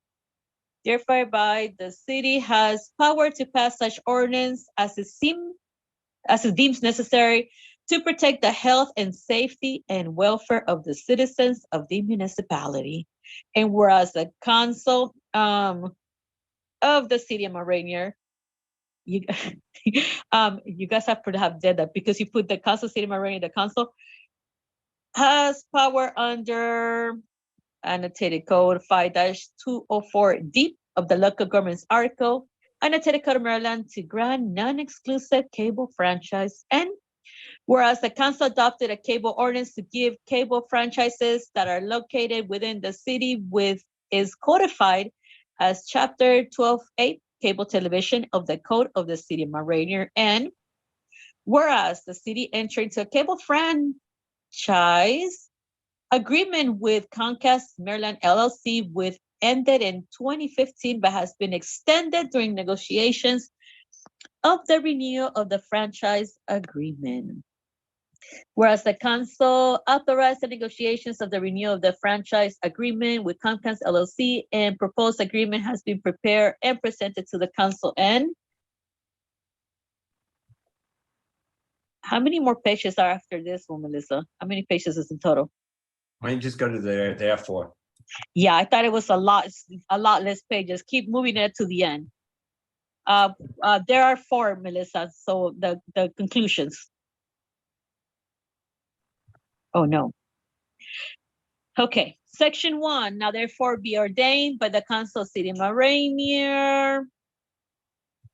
therefore by the city has power to pass such ordinance as it deems necessary to protect the health and safety and welfare of the citizens of the municipality. And whereas the council of the city of Rainier, you guys have to have did that because you put the council, city of Rainier, the council. has power under Annotated Code 5-204D of the Local Governments Article, Annotated Code of Maryland, to grant non-exclusive cable franchise. And whereas the council adopted a cable ordinance to give cable franchises that are located within the city is codified as Chapter 12A, Cable Television of the Code of the City of Rainier. And whereas the city entered into a cable franchise agreement with Comcast Maryland LLC ended in 2015, but has been extended during negotiations of the renewal of the franchise agreement. Whereas the council authorized the negotiations of the renewal of the franchise agreement with Comcast LLC, and proposed agreement has been prepared and presented to the council. And how many more pages are after this one, Melissa? How many pages is in total?
Why don't you just go to the therefore?
Yeah, I thought it was a lot less pages. Keep moving it to the end. There are 4, Melissa. So the conclusions. Oh no. Okay, section 1. Now therefore be ordained by the Council of City of Rainier,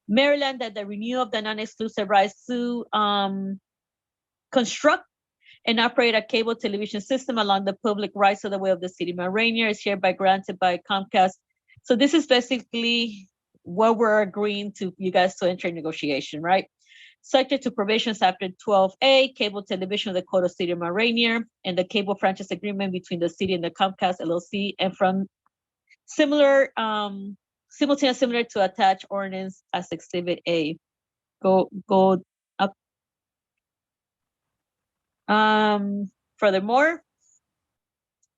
Maryland, that the renewal of the non-exclusive rights to construct and operate a cable television system along the public rights of the way of the City of Rainier is hereby granted by Comcast. So this is basically what we're agreeing to you guys to enter negotiation, right? Subject to provisions after 12A, Cable Television of the Code of City of Rainier, and the cable franchise agreement between the city and the Comcast LLC, and from similar to attached ordinance as Exhibit A. Go up. Furthermore,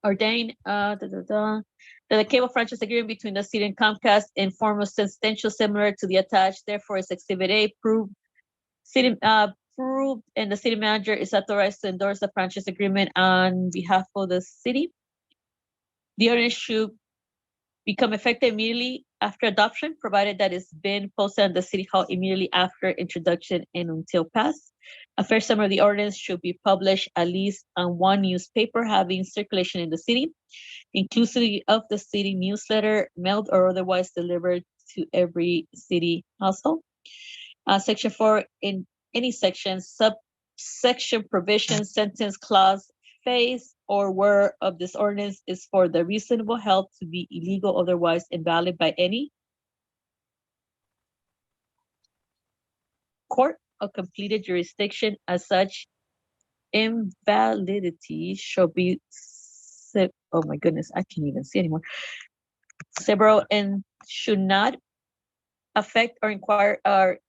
ordain that the cable franchise agreement between the city and Comcast in form of substantial similar to the attached, therefore is Exhibit A, approved, and the city manager is authorized to endorse the franchise agreement on behalf of the city. The ordinance should become effective immediately after adoption, provided that it's been posted on the City Hall immediately after introduction and until passed. A fair summary of the ordinance should be published at least on 1 newspaper having circulation in the city, inclusive of the city newsletter, mailed or otherwise delivered to every city household. Section 4, in any section, subsection, provision, sentence, clause, phase, or word of this ordinance is for the reasonable help to be illegal, otherwise invalid by any court of completed jurisdiction. As such, invalidity shall be oh my goodness, I can't even see anymore. Several and should not affect or inquire or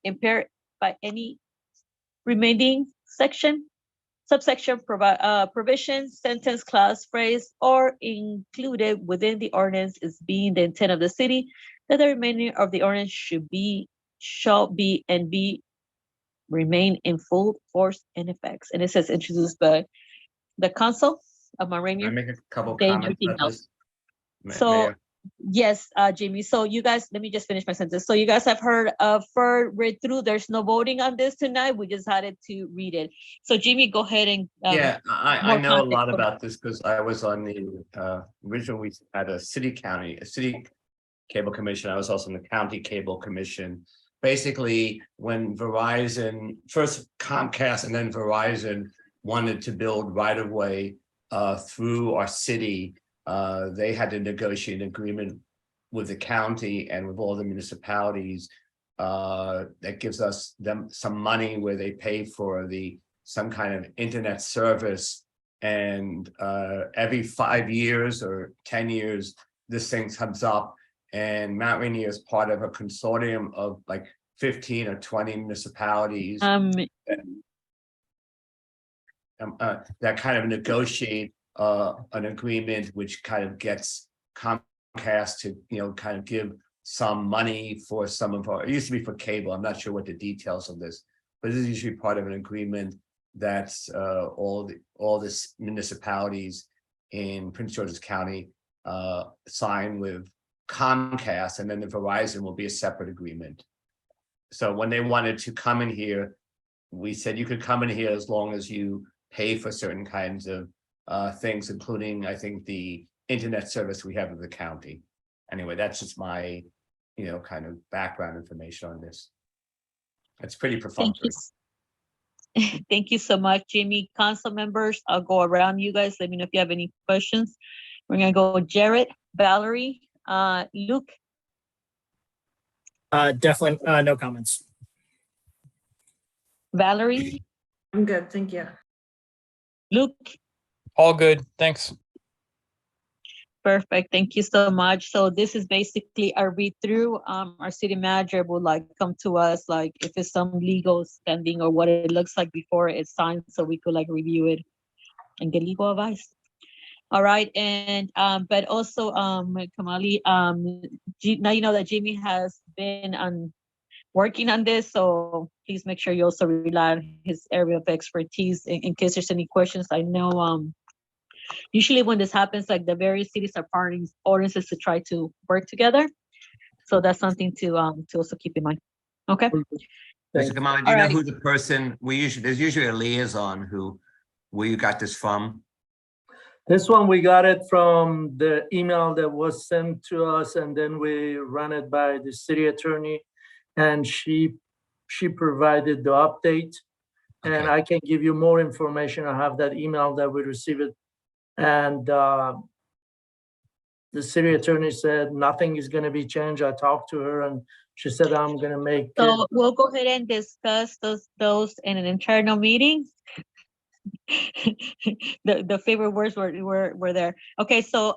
impair by any remaining section, subsection, provision, sentence, clause, phrase, or included within the ordinance is being the intent of the city, that the remainder of the ordinance shall be and remain in full force and effects. And it says introduced by the Council of Rainier.
Can I make a couple
They
comments
everything
about
else.
this?
So
Mayor?
yes, Jamie. So you guys, let me just finish my sentence. So you guys have heard read through. There's no voting on this tonight. We just had to read it. So Jamie, go ahead and
Yeah, I
more
know a lot
context.
about this because I was on the originally we had a city cable commission. I was also in the county cable commission. Basically, when Verizon, first Comcast and then Verizon wanted to build right-of-way through our city, they had to negotiate an agreement with the county and with all the municipalities that gives them some money where they pay for some kind of internet service. And every 5 years or 10 years, this thing comes up, and Mount Rainier is part of a consortium of like 15 or 20 municipalities that kind of negotiate an agreement which kind of gets Comcast to, kind of give some money for some of our, it used to be for cable. I'm not sure what the details of this, but this is usually part of an agreement that's all the municipalities in Prince George's County sign with Comcast, and then the Verizon will be a separate agreement. So when they wanted to come in here, we said you could come in here as long as you pay for certain kinds of things, including, I think, the internet service we have in the county. Anyway, that's just my, kind of background information on this. It's pretty perfunctory.
Thank you so much, Jamie. Council members, I'll go around you guys. Let me know if you have any questions. We're gonna go with Jared, Valerie, Luke.
Definitely no comments.
Valerie,
I'm good, thank you.
Luke.
All good. Thanks.
Perfect. Thank you so much. So this is basically a read through. Our city manager would come to us if it's some legal standing or what it looks like before it's signed, so we could review it and get legal advice. All right, and but also Kamali, now you know that Jimmy has been working on this, so please make sure you also rely on his area of expertise in case there's any questions. I know usually when this happens, the various cities are partnering ordinances to try to work together. So that's something to also keep in mind. Okay.
Mr. Kamali, do you know who the person there's usually a liaison where you got this from?
This one, we got it from the email that was sent to us, and then we ran it by the city attorney, and she provided the update.
Okay.
And I can give you more information. I have that email that we received it. And the city attorney said nothing is going to be changed. I talked to her and she said I'm going to make.
So we'll go ahead and discuss those in an internal meeting. the favorite words were there. Okay, so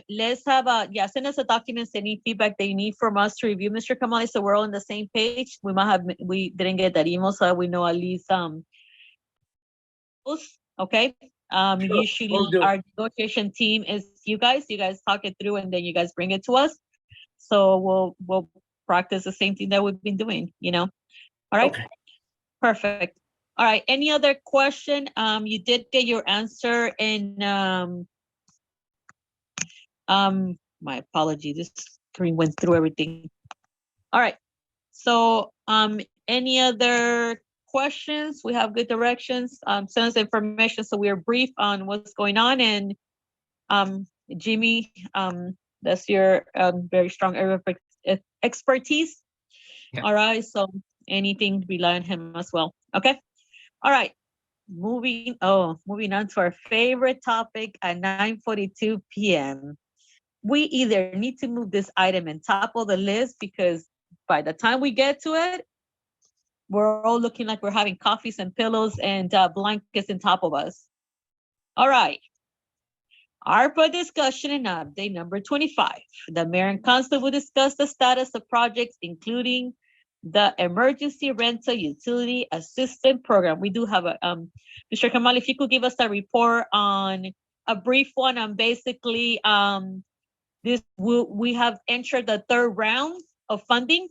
let's have send us the documents, any feedback that you need from us to review, Mr. Kamali, so we're all on the same page. We didn't get that email, so we know at least okay.
Sure,
Usually our negotiation team is you guys talk it through and then you guys bring it to us. So we'll practice the same thing that we've been doing, All right. Okay. Perfect. All right. Any other question? You did get your answer in my apology. This screen went through everything. All right. So any other questions? We have good directions. Send us information so we are brief on what's going on. And Jimmy, that's your very strong area of expertise. Yeah. All right. So anything, rely on him as well. Okay. All right. Moving on to our favorite topic at 9:42 p.m. We either need to move this item in top of the list because by the time we get to it, we're all looking like we're having coffees and pillows and blankets on top of us. All right. ARPA discussion and update number 25. The mayor and council will discuss the status of projects, including the emergency rental utility assistance program. We do have a, Mr. Kamali, if you could give us a report on a brief one on basically we have entered the third round of funding.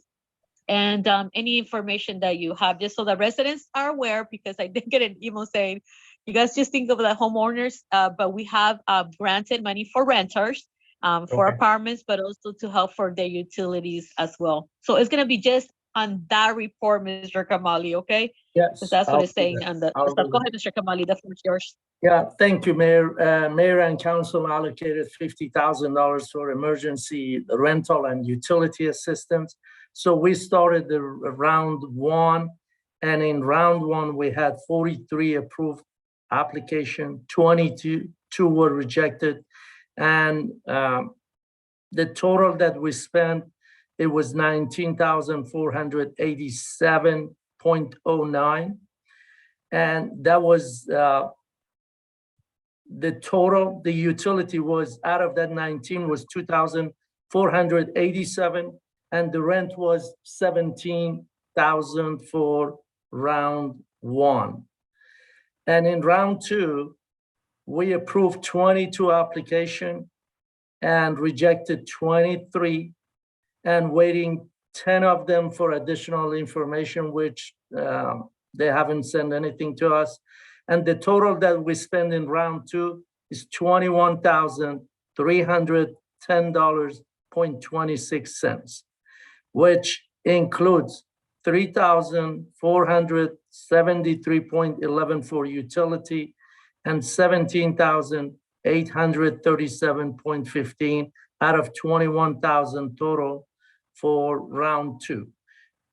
And any information that you have, just so the residents are aware, because I did get an email saying, you guys just think of the homeowners, but we have granted money for renters, for apartments, but also to help for their utilities as well. So it's going to be just on that report, Mr. Kamali, okay?
Yes.
Because that's what it's saying on the stuff. Go ahead, Mr. Kamali, the floor is yours.
Yeah, thank you, Mayor. Mayor and council allocated $50,000 for emergency rental and utility assistance. So we started the round one, and in round one, we had 43 approved applications, 22 were rejected. And the total that we spent, it was $19,487.09. And that was the total. The utility was, out of that 19 was 2,487, and the rent was 17,000 for round one. And in round two, we approved 22 applications and rejected 23, and waiting 10 of them for additional information, which they haven't sent anything to us. And the total that we spend in round two is $21,310.26, which includes $3,473.11 for utility and 17,837.15 out of 21,000 total for round 2.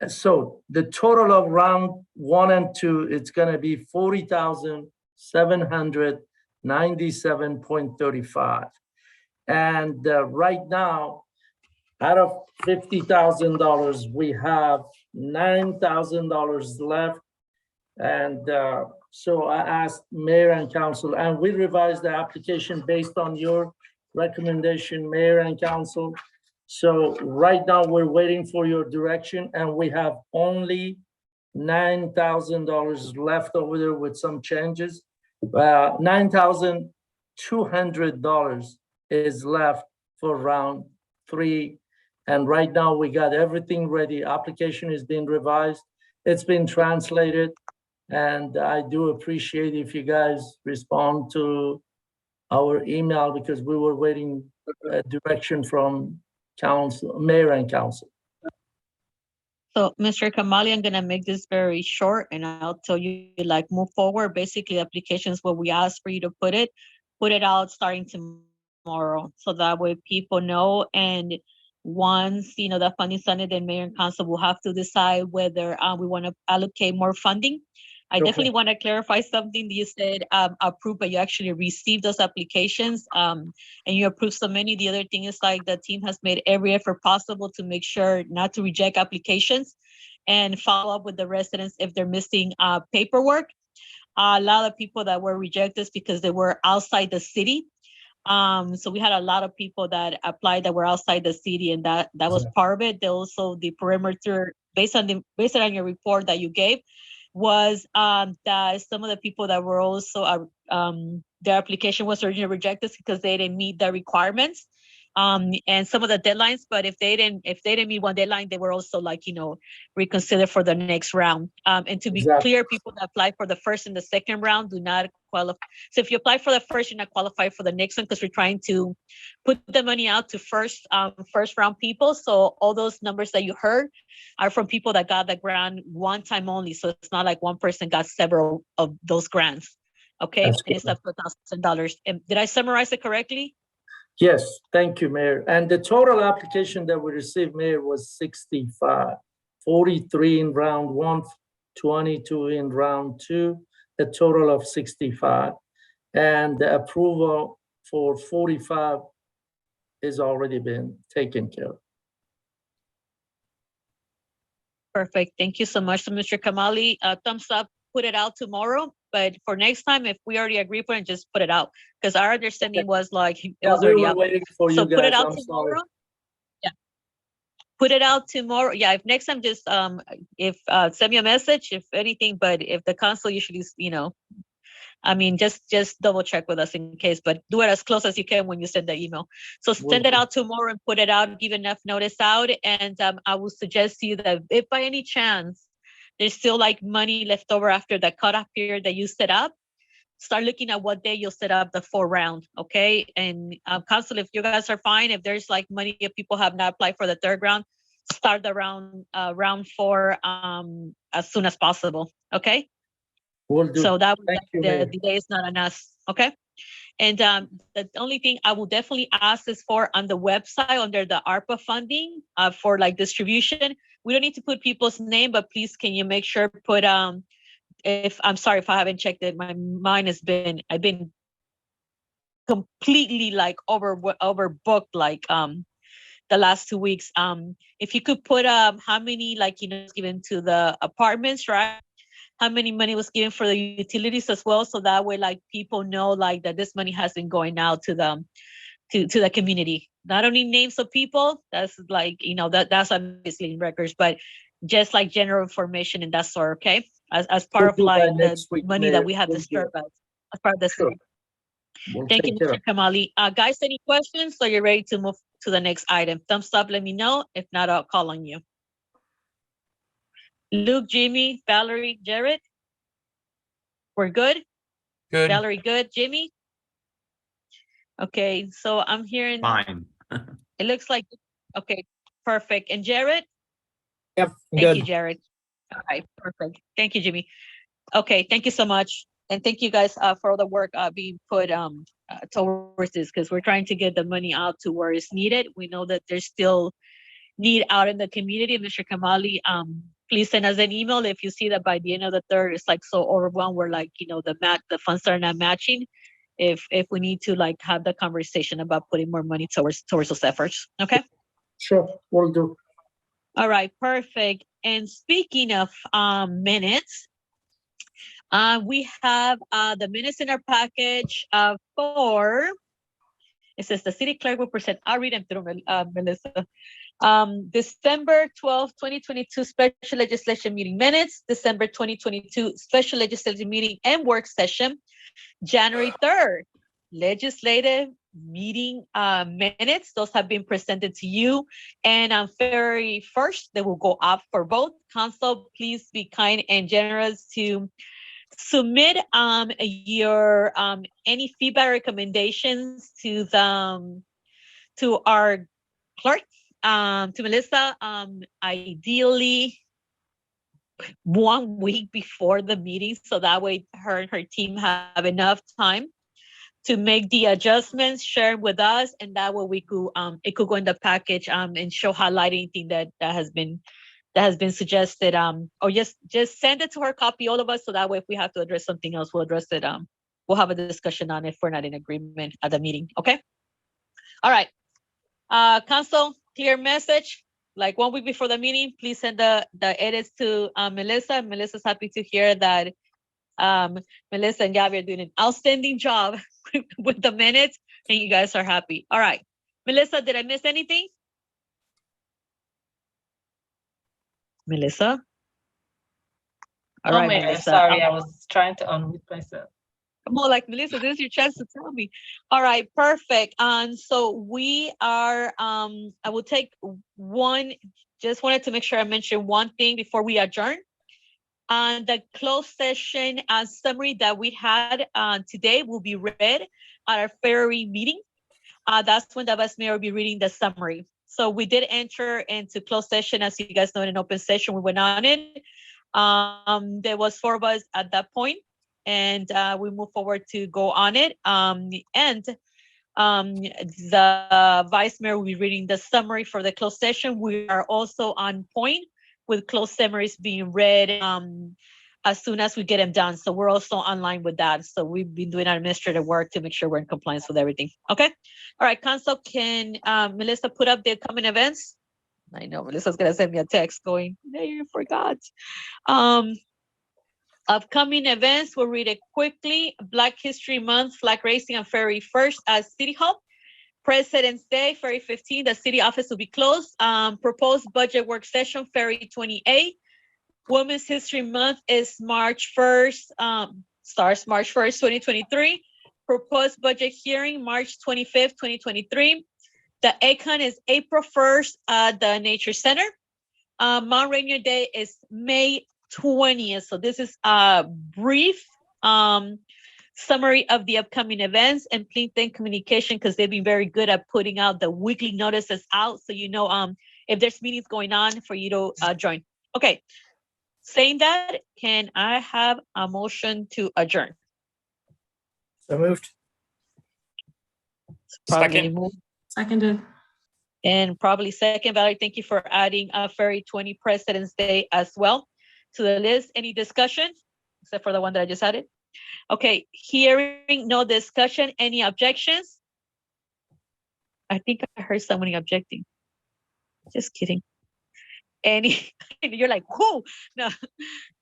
So the total of round 1 and 2, it's going to be 40,797.35. And right now, out of $50,000, we have $9,000 left. And so I asked mayor and council, and we revised the application based on your recommendation, mayor and council. So right now we're waiting for your direction, and we have only $9,000 left over there with some changes. $9,200 is left for round 3. And right now we got everything ready. Application is being revised. It's been translated. And I do appreciate if you guys respond to our email, because we were waiting direction from council, mayor and council.
So, Mr. Kamali, I'm gonna make this very short, and I'll tell you, like, move forward. Basically, applications where we ask for you to put it out starting tomorrow, so that way people know. And once the funding funded, then mayor and council will have to decide whether we want to allocate more funding. I definitely want to clarify something. You said approved, but you actually received those applications, and you approved so many. The other thing is, like, the team has made every effort possible to make sure not to reject applications and follow up with the residents if they're missing paperwork. A lot of people that were rejected because they were outside the city. So we had a lot of people that applied that were outside the city, and that was part of it. They also, the perimeter, based on your report that you gave, was that some of the people that were also their application was originally rejected because they didn't meet the requirements and some of the deadlines. But if they didn't meet one deadline, they were also, like, reconsidered for the next round. And to be clear, people that apply for the first and the second round do not qualify. So if you apply for the first, you're not qualified for the next one, because we're trying to put the money out to first round people. So all those numbers that you heard are from people that got the grant one time only. So it's not like one person got several of those grants. Okay, and it's up to $1,000. And did I summarize it correctly?
Yes, thank you, Mayor. And the total application that we received, Mayor, was 65, 43 in round 1, 22 in round 2, a total of 65. And the approval for 45 has already been taken care of.
Perfect. Thank you so much, Mr. Kamali. Thumbs up, put it out tomorrow. But for next time, if we already agree for it, just put it out, because our understanding was, like, it was already out. So put it out tomorrow. Yeah, put it out tomorrow. Yeah, if next time, just send me a message if anything. But if the council usually, I mean, just double check with us in case, but do it as close as you can when you send the email. So send it out tomorrow and put it out, give enough notice out. And I will suggest to you that if by any chance there's still, like, money left over after the cutoff period that you set up, start looking at what day you'll set up the 4th round, okay? And council, if you guys are fine, if there's, like, money, if people have not applied for the 3rd round, start the round 4 as soon as possible, okay? So that the delay is not on us, okay? And the only thing I will definitely ask is for on the website under the ARPA funding for, like, distribution. We don't need to put people's name, but please, can you make sure put if I'm sorry if I haven't checked it, my mind I've been completely, like, overbooked, like the last 2 weeks. If you could put how many, like, given to the apartments, right? How many money was given for the utilities as well, so that way, like, people know, like, that this money has been going out to them, to the community. Not only names of people, that's, like, that's obviously in records, but just, like, general information and that sort, okay? As part of, like, the money that we have to serve as part of the city. Thank you, Mr. Kamali. Guys, any questions? So you're ready to move to the next item? Thumbs up, let me know. If not, I'll call on you. Luke, Jimmy, Valerie, Jared? We're good?
Good.
Valerie, good. Jimmy? Okay, so I'm hearing.
Fine.
It looks like, okay, perfect. And Jared?
Yep,
Thank
good.
you, Jared. All right, perfect. Thank you, Jimmy. Okay, thank you so much. And thank you guys for all the work being put towards this, because we're trying to get the money out to where it's needed. We know that there's still need out in the community. Mr. Kamali, please send us an email if you see that by the end of the third, it's like so overwhelmed. We're like, the funds are not matching. If we need to like have the conversation about putting more money towards those efforts. Okay.
Sure, will do.
All right, perfect. And speaking of minutes, we have the minutes in our package for, it says the city clerk will present, I'll read them through, Melissa. December 12th, 2022 special legislation meeting minutes, December 2022 special legislative meeting and work session, January 3rd, legislative meeting minutes. Those have been presented to you. And on February 1st, they will go up for vote. Council, please be kind and generous to submit your any feedback recommendations to our clerk, to Melissa, ideally 1 week before the meeting, so that way her and her team have enough time to make the adjustments, share with us, and that way we could it could go in the package and show highlight anything that has been suggested, or just send it to her, copy all of us, so that way if we have to address something else, we'll address it. We'll have a discussion on it if we're not in agreement at the meeting. Okay. All right. Council, clear message. Like 1 week before the meeting, please send the edits to Melissa. Melissa's happy to hear that Melissa and Gabby are doing an outstanding job with the minutes, and you guys are happy. All right. Melissa, did I miss anything? Melissa? All right,
Mayor,
Melissa.
sorry, I was trying to unmute myself.
More like, Melissa, this is your chance to tell me. All right, perfect. So we are, I will take just wanted to make sure I mention one thing before we adjourn. The closed session summary that we had today will be read at our February meeting. That's when the Vice Mayor will be reading the summary. So we did enter into closed session, as you guys know, in an open session. We went on it. There was 4 of us at that point, and we move forward to go on it. The Vice Mayor will be reading the summary for the closed session. We are also on point with closed summaries being read as soon as we get them done. So we're also online with that. So we've been doing administrative work to make sure we're in compliance with everything. Okay. All right, Council, can Melissa put up the upcoming events? I know Melissa's gonna send me a text going, no, you forgot. Upcoming events, we'll read it quickly. Black History Month, flag raising on February 1st at City Hall. President's Day, February 15th, the city office will be closed. Proposed budget work session, February 28th. Women's History Month is March 1st, starts March 1st, 2023. Proposed budget hearing, March 25th, 2023. The ACON is April 1st at the Nature Center. Mount Rainier Day is May 20th. So this is a brief summary of the upcoming events, and please thank communication because they've been very good at putting out the weekly notices out, so you know if there's meetings going on for you to join. Okay, saying that, can I have a motion to adjourn?
So moved.
Seconded.
And probably second. Valerie, thank you for adding February 20 President's Day as well to the list. Any discussion except for the one that I just added? Okay, hearing no discussion, any objections? I think I heard somebody objecting. Just kidding. Any, you're like, whoo, no.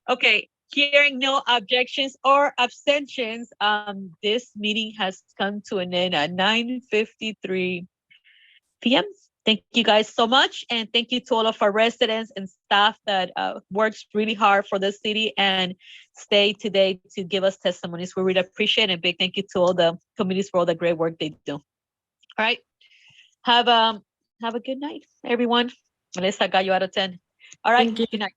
Okay, hearing no objections or abstentions, this meeting has come to an end at 9:53 p.m. Thank you guys so much. And thank you to all of our residents and staff that works really hard for the city and stay today to give us testimonies. We really appreciate it. And big thank you to all the committees for all the great work they do. All right. Have a good night, everyone. Melissa got you out of 10. All right. Good night.